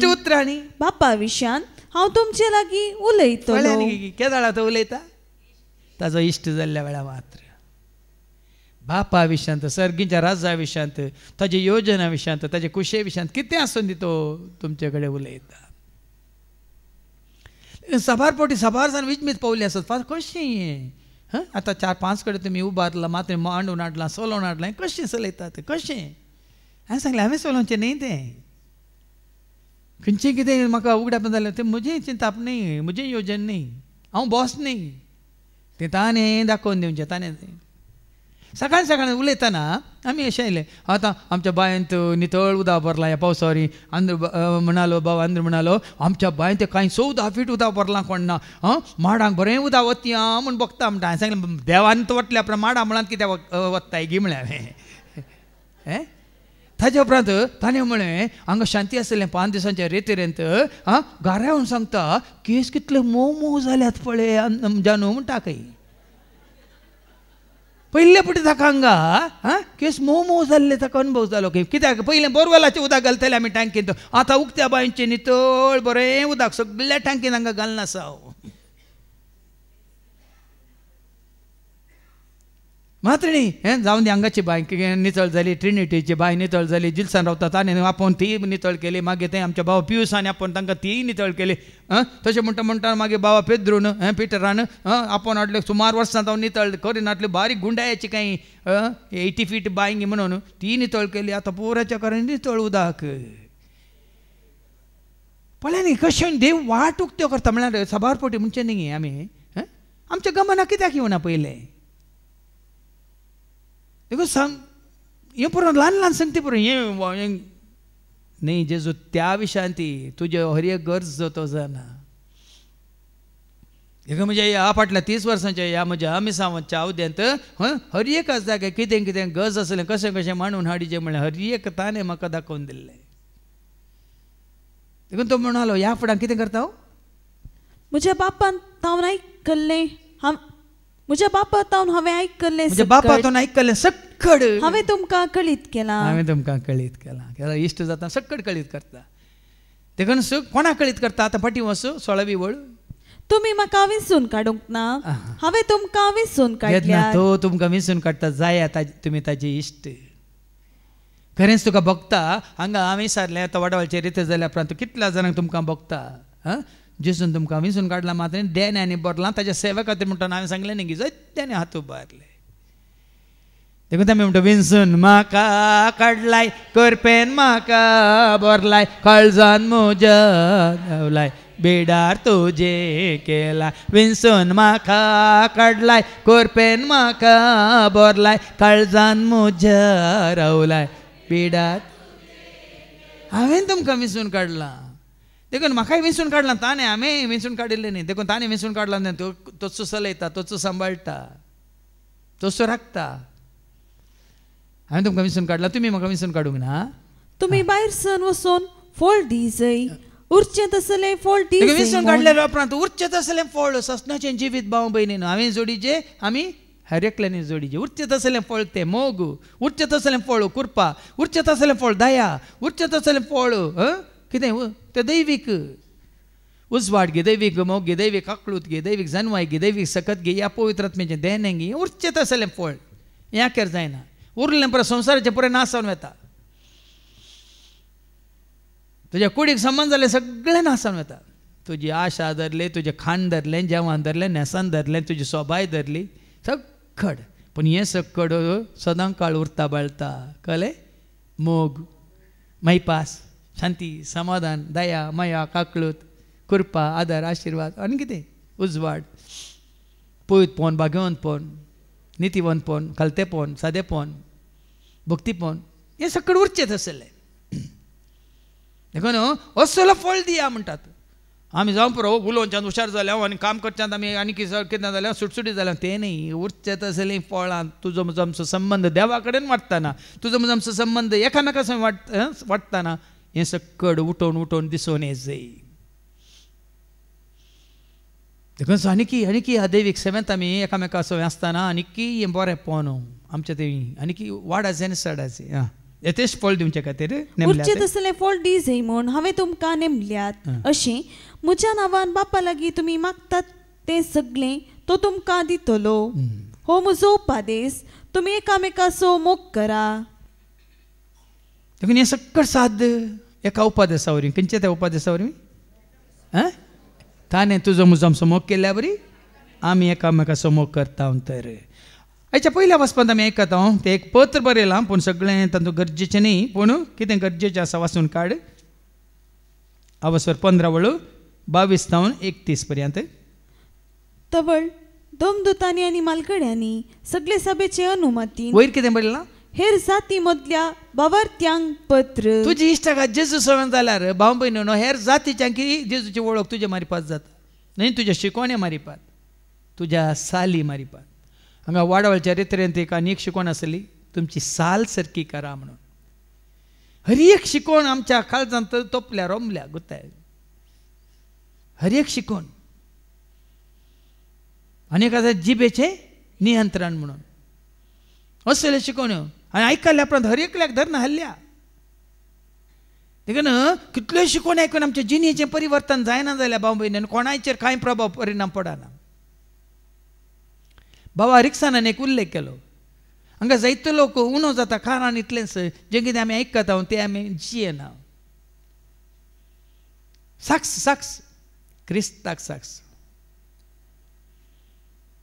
उतरांनी बापा विशयान हांव तुमचे लागीं उलयतलो केदाळा तो उलयता ताजो इश्ट जाल्ल्या वेळा मात्र बापा विशयांत सर्गीच्या राजा विशयांत ताजे योजना विशयांत ताजे कुशे विशयांत कितें आसून दी तो तुमचे कडेन उलयता सभार पोटी सभार जावन विचमीत पावली आसत कशें आतां 4-5 कडेन तुमी उबारला मात्र मांडून हाडलां सोलोवन हाडलां कशें चलयतात कशें हांवें सांगलें हांवें चलोवचें न्ही तें खंयचें कितें म्हाका उगडापन जालें तें म्हजें चिंताप न्ही म्हजें येवजण न्ही हांव बॉस न्ही तें ताणें दाखोवन दिवचें ताणें सकाळी उलयतना आमी अशें आयले आतां आमच्या बांयंत नितळ उदक भरलां ह्या पावसावरी आंध्र म्हणालो म्हणालो आमच्या बांयंत कांय 14 फीट उदक भरलां कोण ना माडांक बरें उदक वतया म्हूण बघता म्हणटा हांवें सांगलें देवान तो वतल्या उपरांत माडा म्हणान कित्याक वत्ताय गी म्हळ्यार हांवें ताजे उपरांत ताणें म्हळें हांगा शांती आसलें 5 दिसांच्या रेतेरेंत घाऱ्यावून सांगता केस कितले मोव जाल्यात पळय जानू म्हणटा खंय पयले पुटी ताका हांगा केस मोव जाल्ले ताका अनुभव जालो कित्याक पयलें बोरवेलाचें उदक घालतलें आमी टँकींत आतां उक्त्या बांयचें नितळ बरें उदक सगळ्या टँकीन हांगा घालना आसा मात्र न्ही हें जावन दी हांगाची बाय नितळ जाली, ट्रिनिटीची बाय नितळ जाली, जिल्सान रावता ताणें आपोवन ती नितळ केली, मागीर तें आमच्या भाव पियुसांनी आपोवन तांकां ती नितळ केली. तशें म्हणटा म्हणटा मागीर बाबा पेद्रून पिटरान आपोवन हाडले सुमार वर्सां जावन नितळ करीन हाडली, बारीक गुंडायाची काही 80 फीट बांयगी म्हणून ती नितळ केली. आतां पुराच्या कारण नितळ उदक पळय न्ही कशें देव वाट उक्त्यो करता. म्हळ्यार सबारपोटी म्हणचे न्ही आमी आमच्या गमना कित्याक येवना पयलें देखो सांग हें पुरो ल्हान ल्हान संगती पुरो हें न्ही जेजू त्या विशांती तुजे हर एक गरज जो तो जाणा. देखो म्हणजे ह्या फाटल्या 30 वर्सांच्या ह्या म्हज्या मिसांवाच्या अवध्यांत हर एक जागे कितें कितें गरज आसलें कशें कशें मांडून हाडिचें म्हळ्यार हर एक ताणें म्हाका दाखोवन दिल्लें. देखून तो म्हणालो ह्या फुड्यान कितें करता हांव म्हज्या बापान तावन आयकल्लें म्हज्या बापातावन हांवें आयकल्लें म्हज्या बापातावन आयकल्लें सक्कड हांवें तुमकां कळीत केलां. हांवें तुमकां कळीत केलां. इश्ट जाता सक्कड कळीत करता. देखून कोणाक कळीत करता आतां फाटीं वचूं 16वी वळ तुमी म्हाका विंचून काडूंक ना, हांवें तुमकां विंचून काडल्या. तो तुमकां विंचून काडटा जाय तुमी ताजे इश्ट. खरेंच तुका भोगता हांगा हांवें सारलें आतां वडवाळचे रिते जाल्या उपरांत कितल्या जाणांक तुमकां भोगता जेसून तुमकां विंचून काडला मात्र डेन आनी बरलां ताच्या सेवे खातीर म्हणटा हांवें सांगलें न्ही की जायत्यानी हात उबारले. देखून आमी म्हणटा विंचून म्हाका काडलाय करपेन म्हाका बरलाय काळजान म्हज्या धांवलाय बेडार तुजे केला. विंचून म्हाका काडलाय करपेन म्हाका बरलाय काळजान म्हज्या रावलाय बेडार हांवें तुमकां विंचून काडलां. देखून म्हाकाय विंचून काडलां ताणें हांवें विंचून काडिल्लें न्ही. देखून ताणें विंचून काडलां न्ही तोच चलयता तोच सांबाळटा तोच राखता. हांवें तुमकां विंचून काडलां तुमी म्हाका विंचून काडूंक ना. तुमी भायर सर वचून फळ दिजय उरचें तसलें फळ दिजय. विंचून काडलेल्या उपरांत उरचें तसलें फळ ससनाचें जिवीत भाव भयणीनो हांवें जोडीचें आमी हर एकल्यानी जोडीचें उरचें तसलें फळ तें मोग उरचें तसलें फळ कुरपा उरचें तसलें फळ दया उरचें तसलें फळ कितें तें दैवीक उजवाड गे दैवीक मोग गे दैवीक आकळूत गे दैवीक जानवाय गे दैवीक सकत गे या पवित्र आत्म्याचें देणें गे उरचें तसलें फळ ह्या केर जायना. उरलें परत संवसाराचें पुरें नासावन वता. तुज्या कुडीक संबंद जालें सगळें नासावन वता. तुजी आशा धरली तुजें खाण धरलें जेवण धरलें नेसान धरलें तुजी सोबाय धरली सक्कड. पूण हें सक्कड सदां काळ उरता बाळटा कळ्ळें. मोग मैपास शांती समाधान दया माया काकळूत कृपा आदार आशिर्वाद आनी कितें उजवाड पवित्रपण भाग्यवंतपण नितीवंतपण खालतेपण सादेपण भक्तीपण हें सकड उरचें तसलें. देखून असलो फळ दिया म्हणटात. आमी जावं पुरो उलोवच्यान हुशार जाल्या आनी काम करच्यान आमी आनी कितें जाल्यार सुटसुटी जाल्यां तें न्ही. उरचें तसलीं फळां तुजो म्हजो आमचो संबंद देवा कडेन वाडटाना तुजो म्हजो आमचो संबंद एकामेका वाडटाना हें सकड उठोवन उठोवन दिसून येत जाय. देखून आनीकी ह्या दैवीक सेवेंत आमी एकामेका सवय आसतना आनीकी हें बरें पोवन आमच्या थंय आनीकी वाडाचें आनी चडाचें येतेच फळ दिवचे खातीर उरचें तसलें फळ दिजय म्हूण हांवें तुमकां नेमल्यात. अशें म्हज्या नांवान बापा लागीं तुमी मागतात तें सगळें तो तुमकां दितलो. हो म्हजो उपादेश तुमी एकामेकाचो मोग करा. देखून हें सकड साद एका उपादेसा वरवीं खंयच्या त्या उपादेसा वरवीं ताणें तुजो म्हजो आमचो मोग केल्या बरी आमी एकामेकाचो मोग करता. तर हेच्या पयल्या वचपांत आमी आयकता तें एक पत्र बरयलां पूण सगळें तातूंत गरजेचें न्ही पूण कितें गरजेचें आसा वाचून काड. अवसर 15 वळू 22 तावन 31 पर्यंत. तवळ दोमदुतांनी आनी मालगड्यांनी सगळे सभेचे अनुमतीन वयर कितें बरयलां हेर जाती मदल्या बावर्त्यांक पत्र. तुजी इश्टाक जेजू सवय जाल्यार भाव भयणीनो हेर जातीच्यांकी जेजूची वळख तुजे मारिपात जाता. न्ही तुज्या शिकोण्या मारिपात तुज्या साली मारिपात. हांगा वाडवळच्या रित्रेंत एक आनी एक शिकोण आसली तुमची साल सरकी करा म्हणून. हर एक शिकोण आमच्या काळजांत तोपल्या रोमल्या गुताय हर एक शिकोण. आनीक आसा जिबेचें नियंत्रण म्हणून असले शिकोण्यो आनी आयकल्ल्या उपरांत हर एकल्याक धरना हल्ल्या. देखून कितल्यो शिकोवन आयकून आमच्या जिणेचें परिवर्तन जायना जाल्यार भाव भयणीन कोणाचेर कांय प्रभाव परिणाम पडना. बाबा रिक्सानान एक उल्लेख केलो हांगा जायतो लोक उणो जाता कारान इतलेंच जें कितें आमी आयकता तें आमी जियेना. साक्स क्रिस्ताक साक्स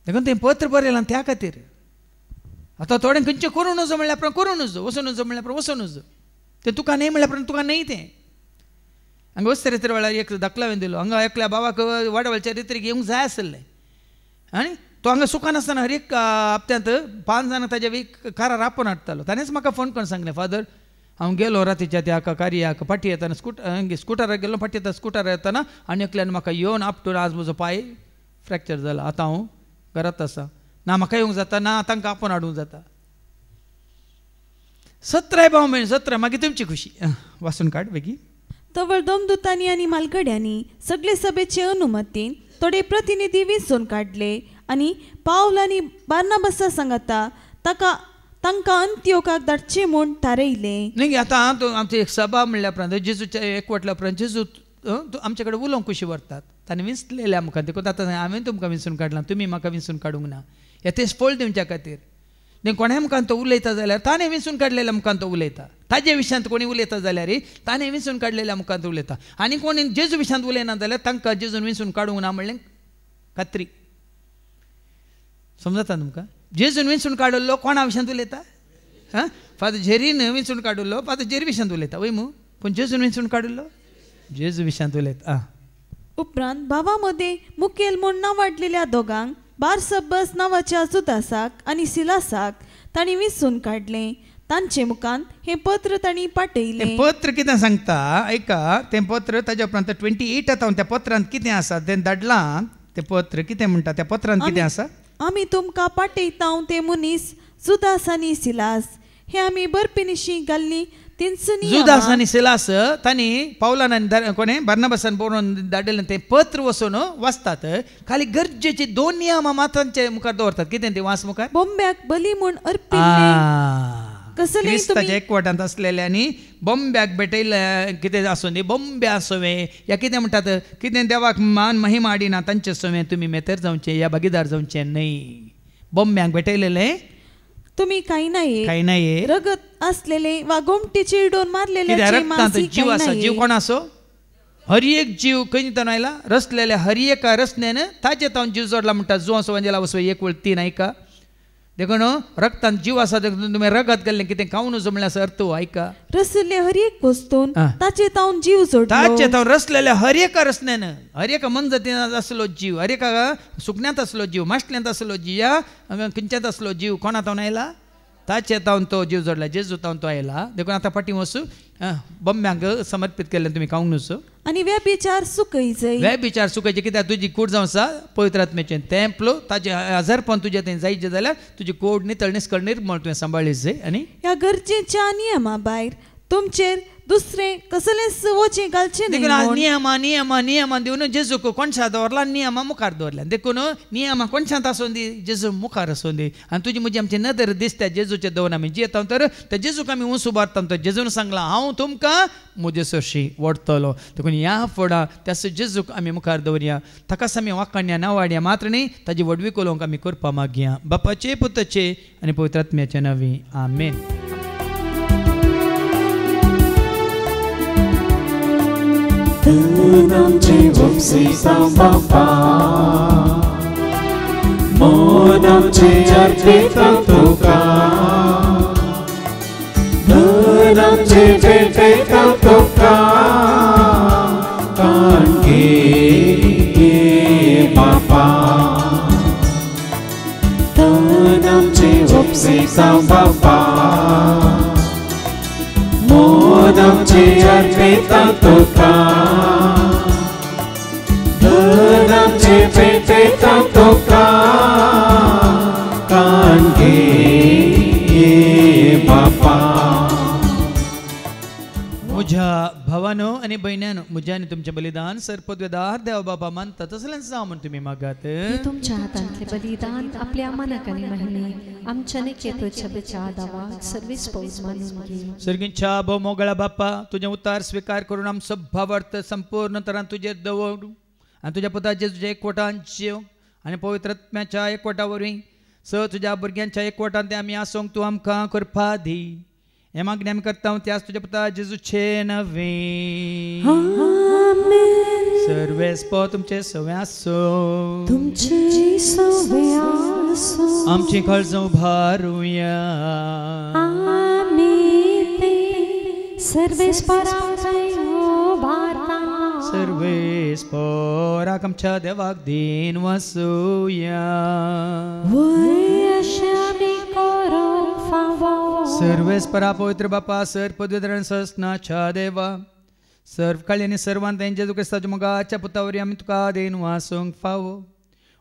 देखून तें पत्र बरयलां त्या खातीर. आतां थोड्यांक खंयचें करूं नजो म्हणल्यार उपरांत करूं नजो, वचूं नजो म्हणल्यार उपरांत वचूं नजो. तें तुका न्हय म्हणल्यार उपरांत तुका न्हय. तें हांगा वचता रितर वेळार एक दाखलो हांवें दिलो. हांगा एकल्या बाबाक वाडवळच्या रित्रीक येवंक जाय आसलें आनी तो हांगा सुखान आसतना हर एक हप्त्यांत 5 जाणां ताज्या कारार रापोवन हाडटालो. ताणेंच म्हाका फोन करून सांगलें, फादर हांव गेलो रातीच्या त्या कार्याक फाटी येताना स्कुटरार गेलो. फाटी येता स्कुटरार येताना आनी एकल्यान म्हाका येवन आपटून आज म्हजो पांय फ्रॅक्चर जाला. आतां हांव घरांत आसा. ना म्हाका येवंक जाता ना तांकां आपोवन हाडूंक जाता. 17 भाव मेळ्ळे. 17 मागीर तुमची खुशी. वाचून काड बेगी. तवळ दोमदूतांनी आनी मालगड्यांनी सगळे सभेचे अनुमतीन थोडे प्रतिनिधी वेंचून काडले आनी पावल आनी बार्नाबासा सांगाता तांकां अंत्योकाक धाडचे म्हूण थारयलें. न्ही आतां आमची एक सभा म्हणल्या उपरांत जेजूच्या एकवटल्या उपरांत जेजू आमचे कडेन उलोवंक कशी व्हरतात. ताणें विंचलेलें आमकां. देखून आतां हांवें तुमकां विंचून काडलां, तुमी म्हाका विंचून काडूंक ना. हे तेच फळ दिवच्या खातीर. देखून कोणें आमकां तो उलयता जाल्यार ताणें विंचून काडलेलें आमकां तो उलयता. ताजे विशयांत कोणी उलयता जाल्यार ताणें विंचून काडलेलें आमकां तो उलयता. आनी कोणी जेजू विशयांत उलयना जाल्यार तांकां जेजून विंचून काडूंक ना म्हणलें खात्री. समजता तुमकां? जेजून विंचून काडलो कोणा विशयांत उलयता? फादर झेरीन विंचून काडलो फादर झेरी विशयांत उलयता वय मू. पूण जेजून विंचून काडलो जेजू विशयांत उलयता. उपरांत भावा मदें मुखेल म्हूण नांवाडलेल्या दोगांक बारसब्बस नांवाच्या जुदासाक आनी सिलासाक तांणी विंचून काडलें. तांचे मुखांत हें पत्र तांणी पाठयलें. तें पत्र कितें सांगता आयका. तें पत्र ताज्या उपरांत 28 येता. त्या पत्रांत कितें आसा तें धाडलां. तें पत्र कितें म्हणटा त्या पत्रांत कितें आसा? आमी तुमकां पाठयता ते मनीस जुदास आनी सिलास हे आमी बरपेनिशी घाल्ली तेंचनी. जुदास आनी सिलास तांणी पावलान आनी कोणें बार्नाबासान बरोवन धाडिल्लें तें पत्र वचून वाचतात. खाली गरजेची 2 नियमां मात तांचे मुखार दवरतात. कितें तें वाच मुखार? बोंब्याक बली म्हूण अर्पिल्लें. कसलें क्रिस्ताच्या एकवटांत असलेले आनी बोंब्याक भेटयले कितें आसूं दी बोंब्या सोवें या कितें म्हणटात कितें देवाक मान महिमा हाडिना तांचे सोवें तुमी मेतेर जावचें या भागीदार जावचें न्हय. बोंब्यांक भेटयलेलें तुमी कांय नाये रगत असलेले वा गोमटी चिरडून मारलेले जीव आसा. जीव कोण आसो? हर एक जीव खंयच्यान आयला? रचलेल्या हर एका रचनेन ताचे तावन जीव जोडला म्हणटा. जो असो वंजेला वसो 1:3 आयका. देखून रक्तांत जीव आसा देखून तुमी रगत घाल्लें कितें खावन नजो म्हणल्यार अर्थ आयका. रचलेले हर एक वस्तून ताचे तावन जीव जोडलो. ताचे तावन रचलेल्या हर एका रचनेन हर एका मनजातीन आसलो जीव हर एका सुकण्यात आसलो जीव माश्टल्यांत आसलो जीव या खंयच्यात आसलो जीव कोणा तावन आयला? ताचे तावन तो जीव जोडला. जेजू तावन तो आयला. देखून आतां फाटीं वचूं बोंब्यांक समर्पीत केल्लें तुमी खावंक नजो. आनी व्यभिचार सुकयचय. व्यभिचार सुकयचे कित्याक तुजी कूड जावं आसा पवित्र आत्म्याचें तेंपलो ताजें आजारपण तुजें थंय जायचें जाल्यार तुजी कूड नितळ निस्कळ निर्मळ तुवें सांबाळली जाय. आनी ह्या गरजेच्या नियमा भायर तुमचेर दुसरें कसलेंच वचें घालचें न्हय. देखून नियमा दिवन जेजूक कोणशां दवरला नियमा मुखार दवरल्या. देखून नियमा कोणशांत आसूं दी जेजू मुखार आसूं दी. आनी तुजी म्हजी आमची नदर दिसता जेजूचे दवरून आमी जियेता तर त्या जेजूक आमी उंच उबारता. तो जेजून सांगलां हांव तुमकां म्हजे सरशी व्हरतलो. देखून ह्या फुडां त्या जेजूक आमी मुखार दवरया. ताकाच आमी वाखाणया नांवाडया मात्र न्ही ताजी व्हडवी कोलोवंक आमी करपा मागया. बापाचे पुताचे आनी पवित्र आत्म्याचे नांवी आमेन. आमचे वंशीचा बापा मन आमचे अर्पिता तुका धन आमचे भेटयता तुका काणगे बापा धन आमचे वंशीचा बापा मन आमचे अर्पिता तुका धन आमचे भेटयता तुका काणगे बापा. म्हज्या भावानो आनी भयण्यानो म्हज्या आनी तुमचें बलिदान सरपदवेदार देव बाबा मानता तसलेंच जावं म्हण तुमी मागात. तुमच्या हातांतले बलिदान आपल्या मनाक आनी महिमे आमच्या नेकेच्या बेचादावाक सर्वीस पौज मानून घे. सर्गींच्या भोव मोगळा बाप्पा तुजें उतार स्विकार करून आमचो भावार्थ संपूर्ण तरान तुजेर दवरू आनी तुज्या पुता जेजूच्या एकवटान जीव आनी पवित्र आत्म्याच्या एकवटा वरवीं तुझ्या भुरग्यांच्या एकवटान ते आमी आसूंक तूं आमकां करपा दी. हे मागणी आमी करता त्याच तुज्या पुता जेजूचे नवे. सर्वेस्पो तुमचे सवे आसूं. तुमचे सवे आसूं. आमची काळजां उबारुया. आमी ते सर्वेस्पराक उबारता. सर्वेस्पराक आमच्या देवाक दिन वसूया. सर्वेस्परा पवित्र बापा सर पदवीधरण ससनाच्या देवा सर्व काळी आनी सर्वांत जेजू क्रिस्ताच्या मोगाच्या पुतावरी आमी तुका देन वासूंक फावो.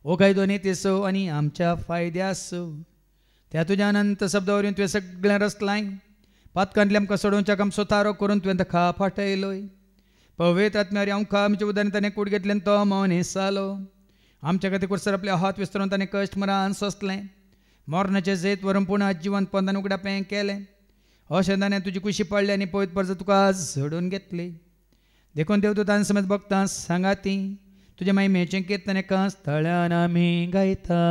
ओ काय दोनी तेसो आनी आमच्या फायद्यासो. त्या तुज्या अनंत शब्दावरी तुवें सगळें रचलाय. पातकांतले आमकां सोडोवच्याक आमचो तारो करून तुवें ताका फाटयलोय. पवित्र आत्म्यावरी आमकां आमच्या उदारण ताणें कूड घेतलें तो मनीसालो. आमच्या खातीर कुसर आपले हात विस्तरून ताणें कश्ट मरान सोंसलें. मोरणाचे जैत वरून पुन्हा जिवंत पंदान उगडापें केलें. अशें ताणें तुजी कुशी पडली आनी पवित्र परज तुका झडून घेतली. देखून देवदूतान समेत भक्तां सांगाती तुज्या महिमेचें कीर्तन एका स्थळान आमी गायता.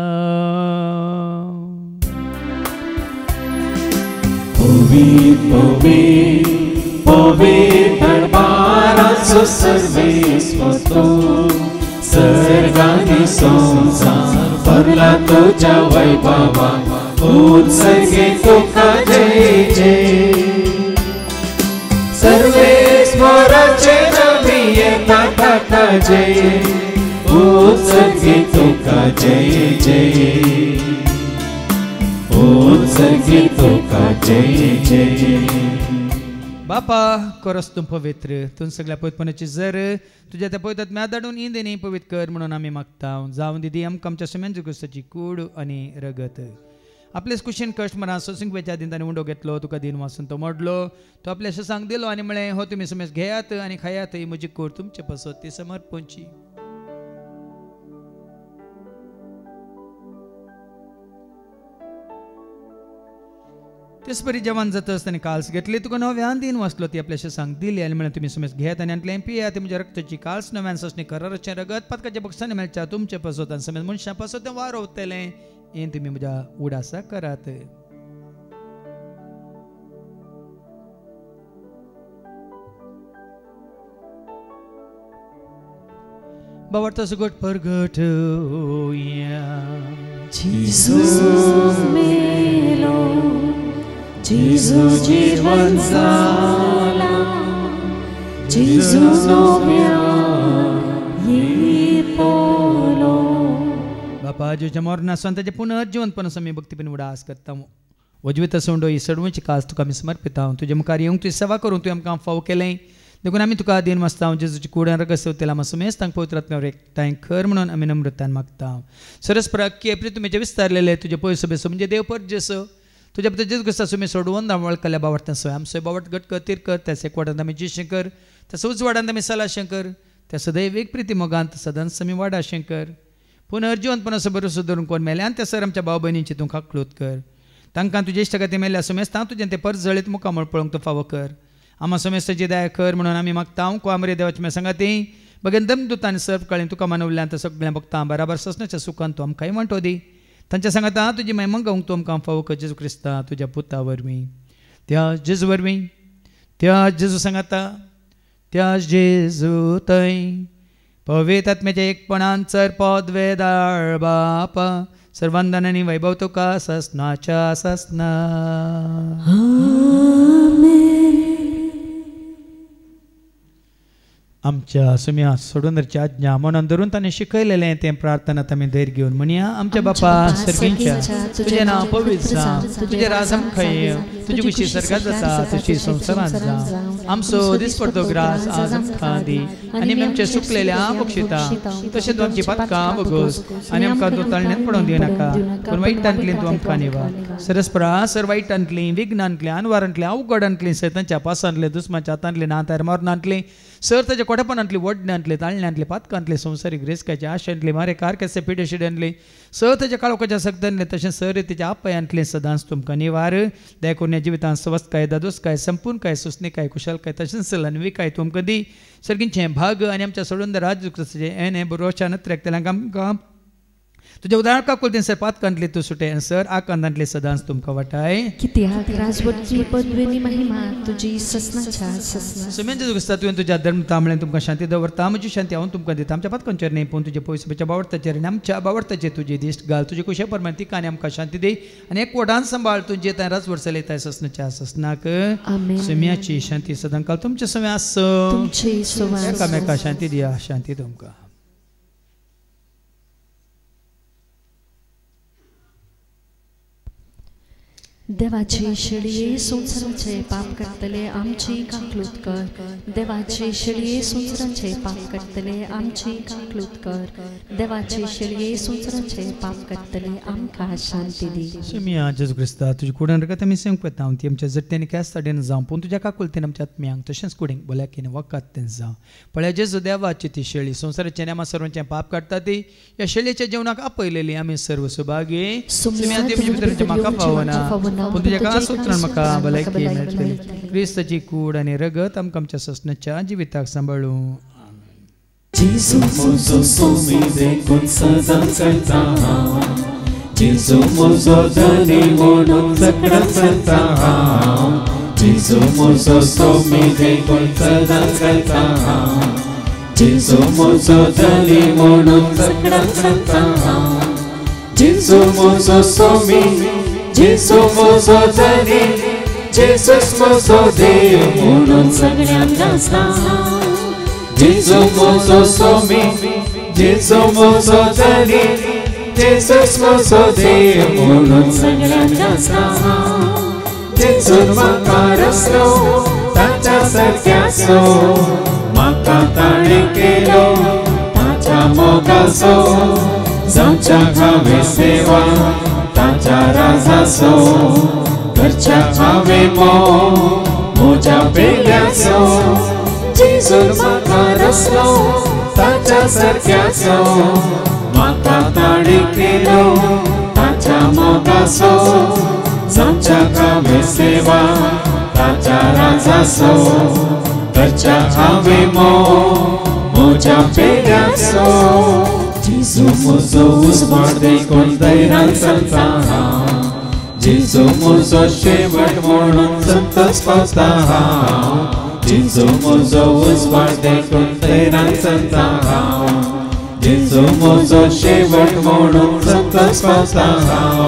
पवित्र दरबाराचो सर्वेस्पो तूं. सर्गांनी संसार भरला तुज्या वैभवान. उत्सर्गे तुका जय जय. सर्वेस्पराचे नवी येता ताका जय. उत्सर्गे तुका जय जय. उत्सर्गे तुका जय जय. बापा करस तूं पवित्र. तूं सगळ्या पवित्रपणाची जर तुज्या त्या पवित्रात म्यादाडून इंदेनी पवित्र कर म्हणून आमी मागता. जावं दिदी आमकां आमच्या सुम्यांच्या क्रिस्ताची कूड आनी रगत. आपलेच कुशीन कश्ट मरा सोसिंग वेच्या दिन ताणें उंडो घेतलो तुका दिन वाचून तो मोडलो. तो आपल्या सांग दिलो आनी म्हळें हो तुमी सुमेस घेयात आनी खायात. ही म्हजी कूड तुमचे पासत ती समर्पणची. तेच परी जेवण जाता आसतना काल्स घेतली तुका नव्यान दिन वाचलो ती आपल्याशी सांग दिली आनी म्हळें तुमी सुमेस घेयात आनी आंतलें पियात. ती म्हज्या रक्ताची काल्स नव्यान ससणी कराराचें रगत पातकाच्या बक्षांनी मेळच्या तुमचे पासत आनी समेत मनशां पासत तें वारवतलें. हें तुमी म्हज्या उडासा करात. बावडता सुगट परगट होया. Jesus मेलो. Jesus जीवन जाला. Jesus नव्या येतलो. बापा जेच्या मोरणासून ताचे पुनर्जीवनपणास आमी भक्तीपण उडास करता. वजवीत सोंडो ही सडवची कास तुका आमी समर्पिता. तुजे मुखार येवंक तुजी सेवा करूंक तुवें आमकां फाव केलें. देखून आमी तुका दिन वाचता. जेजूची कुडान रगत सेवतेला आमी सुमेस तांक पवित्र आत्म्यावर एकठांय कर म्हणून आमी नम्रतान मागता. सरस्पराक की प्रितुमेचे विस्तारलेले तुजे पयस बेसो म्हणजे देव पर जेसो तुज्या भितर जेजू क्रिस्ता सुमी सोडवून दामळ केल्या बावडता सो आमचो बावट गट कर तीर कर. त्या एकवटांत आमी जिशें कर. त्या उजवाडांत आमी सलाशें कर. त्या सदैव एक प्रिती मोगांत सदांच आमी वाडाशें कर. पुनर्जीवनपणाचो भरोसो धरून कोण मेले आनी त्या सर आमच्या भाव भयणींची तूं खाकलूत कर. तांकां तुजे इश्ट खातीर मेल्या सुमेस तां तुजें तें परत जळीत मुखामळ पळोवंक तूं फावो कर. आमा समेस्ताची दया कर म्हणून आमी मागता. हांव कोमरे देवाची मे सांगाती बगेन दमदुतान सर्व काळी तुका मानवल्यान त्या सगळ्या भक्तां बराबर ससण्याच्या सुखान तूं आमकांय वांटो दी. तांच्या सांगाता तुजी महिमा गावंक तूं आमकां फावो कर जेजू क्रिस्ता तुज्या पुता वरवीं. त्या जेजू वरवीं त्या जेजू सांगाता त्या जेजू थंय पवित्र आत्म्याच्या एकपणान चर पद वेदाळ बापा सर्वांदान आनी वैभव तुका ससनाच्या ससना. आमच्या सुम्या सोडूनरची आज्ञा मनान धरून ताणें शिकयलेलें तें प्रार्थनात आमी धैर्य घेवन म्हणया. आमच्या बापा सर्गींच्या तुजें नांव पवित्र जावं. तुजें राज आमकां येवं. तुजी कुशी सर्गांत जाता तशी संवसारांत जावं. आमचो दिसपडतो ग्रास आज आमकां दी आनी आमचे सुकलेल्या बक्षिता तशें तूं आमची पातकां बगोस आनी आमकां तूं तळण्यांत पडोवंक दिनाका पूण वायटांतली तूं आमकां निवा. सरस्परा सर वायटांतली विघ्नांतली अनवारांतली अवघडांतली सैतांच्या पासांतली दुस्माच्या हातांतली नातार मरणांतली सर ताच्या कोटेपणांतली वडण्यांतली ताळण्यांतली पातकांतली संवसारीक रेस्काच्या आशेंतली मारे कारकेसे पिडेशिड्यांतली सर ताच्या काळोखाच्या सक्तांतली तशें सर रितीच्या आपयांतली सदांच तुमकां निवार. दया करून ह्या जिवितांत स्वस्थकाय दादोसकाय संपूर्णकाय सुस्निकाय कुशलकाय तशेंच लनविकाय तुमकां दी. सर्गींचें भाग आनी आमच्या सोडून राज क्रिस्ताचें हें बरोवच्या नत्र्याक तेलांक आमकां तुझ्या उदाहरण का कुलतीन सर पात कंतले तू सुटे सर आ कंदांतले सदांच तुमका वटाय कित्याक राजवटी पदवेनी महिमा तुझी ससनाच्या ससना सुमेंज जुगस्ता तुवें तुझ्या धर्म तांबळे तुमकां शांती दवरता म्हजी शांती हांव तुमकां दिता आमच्या पात कंचर न्ही पूण तुजे पयसुबेच्या बावडताचेर आनी आमच्या बावडताचेर तुजी दिश्ट घाल तुजे कुशे परमाण ती कानी आमकां शांती दी आनी एक वडान सांबाळ तुजे ताय राज वर्सले ससनाच्या ससनाक आमेन. सुम्याची शांती सदां काल तुमचे सवे आस तुमचे सुवास एकामेका शांती दिया शांती तुमकां देवाचे शेळये संसाराचे पाप करतले आमची काकलूत कर देवाचे शेळये संसाराचे पाप करतले आमची काकलूत कर देवाचे शेळये संसाराचे पाप करतले आमकां शांती दी सुमिया जेजू क्रिस्ता तुझी कुडान रगत आमी सेंक पयता हांव ती आमच्या जट्ट्यांनी कॅस ताडेन जावं पूण तुज्या काकुलतेन आमच्या आत्म्यांक तशेंच कुडींक बोल्याकीन वकात तें जावं पळय जेजू देवाची ती शेळी संसाराचें आनी आमा सर्वांचें पाप काडटा ती ह्या शेळयेच्या जेवणाक आपयलेली आमी सर्व सुभागी सुमिया देवी भितर म्हाका पावना पूण तुज्या कास उतरान म्हाका भलायकी मेळटली क्रिस्ताची कूड आनी रगत आमकां आमच्या ससनाच्या जिविताक सांबाळूं जेजू म्हजो सोमी देखून सदां चलता हांव जेजू म्हजो धनी म्हणून सगळ्यांत चलता हांव जेजू म्हजो सोमी देखून सदां चलता हांव जेजू म्हजो धनी म्हणून सगळ्यांत चलता हांव जेजू म्हजो सोमी जेजू म्हजो धनी जेजूस म्हजो देव म्हणून सगळ्यांत गाजता जेजू म्हजो सोमी जेजू म्हजो धनी जेजूस म्हजो देव म्हणून सगळ्यांत गाजता जेजून म्हाका रस्तो ताच्या सारक्याचो म्हाका ताणें केलो ताच्या मोगाचो जावच्या हांवें सेवा ताच्या राजाचो करच्या हांवें म्हज्या पेल्याचो जेजून म्हाका रस्तो ताच्या सारक्याचो म्हाका ताणें केलो ताच्या मोगाचो जावच्या हांवें सेवा ताच्या राजाचो करच्या हांवें म्हज्या पेल्याचो जेजू म्हजो उजवाड देखून धैर्यान चलता हांव जेजू म्हजो शेवट म्हणून संतोष पावता हांव जेजू म्हजो उजवाड देखून धैर्यान चलता हांव जेजू म्हजो शेवट म्हणून संतोष पावता हांव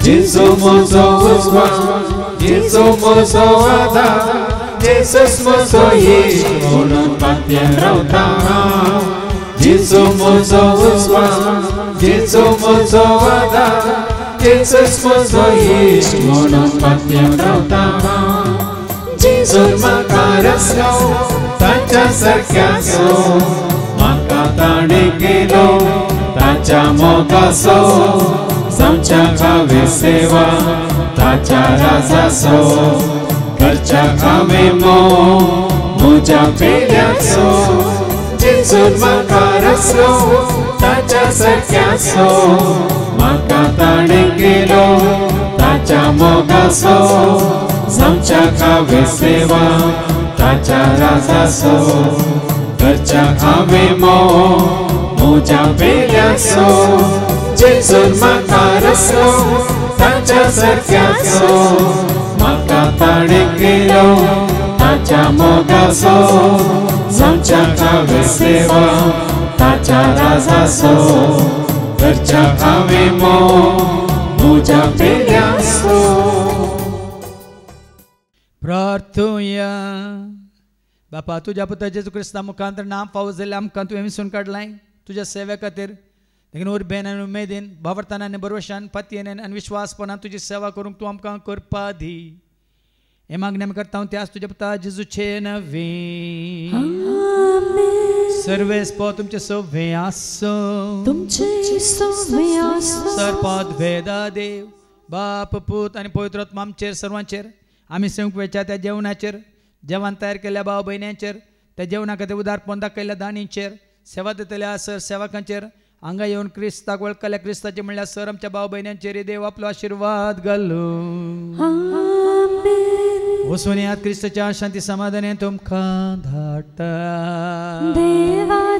जेजू म्हजो उजवाड जेजू म्हजो आदार जेजूस म्हजो येश म्हणून पातयेन रावता हांव जेजू म्हजो उजवाड जेजू म्हजो आदार जेजूस म्हजो येश म्हणून पातयेन रावता हांव जेजून म्हाका रस्तो ताच्या सारक्याचो म्हाका ताणें केलो ताच्या मोगाचो जावच्या हांवें सेवा ताच्या राजाचो करच्या हांवें म्हज्या पेल्याचो जेजून म्हाका रस्तो ताच्या सारक्याचो म्हाका ताणें केलो ताच्या मोगाचो जावच्या हांवें सेवा ताच्या राजाचो करच्या हांवें म्हज्या पेल्याचो जेजून म्हाका रस्तो ताच्या सारक्याचो म्हाका ताणें केलो ताच्या मोगाचो जावच्या हांवें सेवा ताच्या राजाचो करच्या हांवें म्हज्या पेल्याचो प्रार्थुया बापा तुज्या पुत्र जेजू क्रिस्ता मुखांतर नाम फावो जाल्यार आमकां तुवें विसरून काडलाय तुज्या सेवे खातीर देखून उर्बेन आनी उमेदीन भावार्थान आनी बरोवशान पतयेन आनी विश्वासपणान तुजी सेवा करूंक तूं आमकां करपा दी हे मागणी आमी करता त्याच तुज्या पुता जेजूचे नवी सर्वेस्पो तुमचे सव्वे आसो तुमचे सव्वे आसो सरपद भेदा देव बाप पूत आनी पवित्र आत्मा आमचेर सर्वांचेर आमी संयुक्त वेच्या त्या जेवणाचेर जेवण तयार केल्ल्या भाव भयण्यांचेर त्या जेवणा खातीर उदारपण दाखयल्ल्या दानींचेर सेवा दितल्या सर सेवकांचेर हांगा येवन क्रिस्ताक वळखल्या क्रिस्ताचे म्हणल्यार सर आमच्या भाव भयण्यांचेर देव आपलो आशिर्वाद घालूं वचून यात क्रिस्ताच्या शांती समाधानान तुमकां धाडटा देवा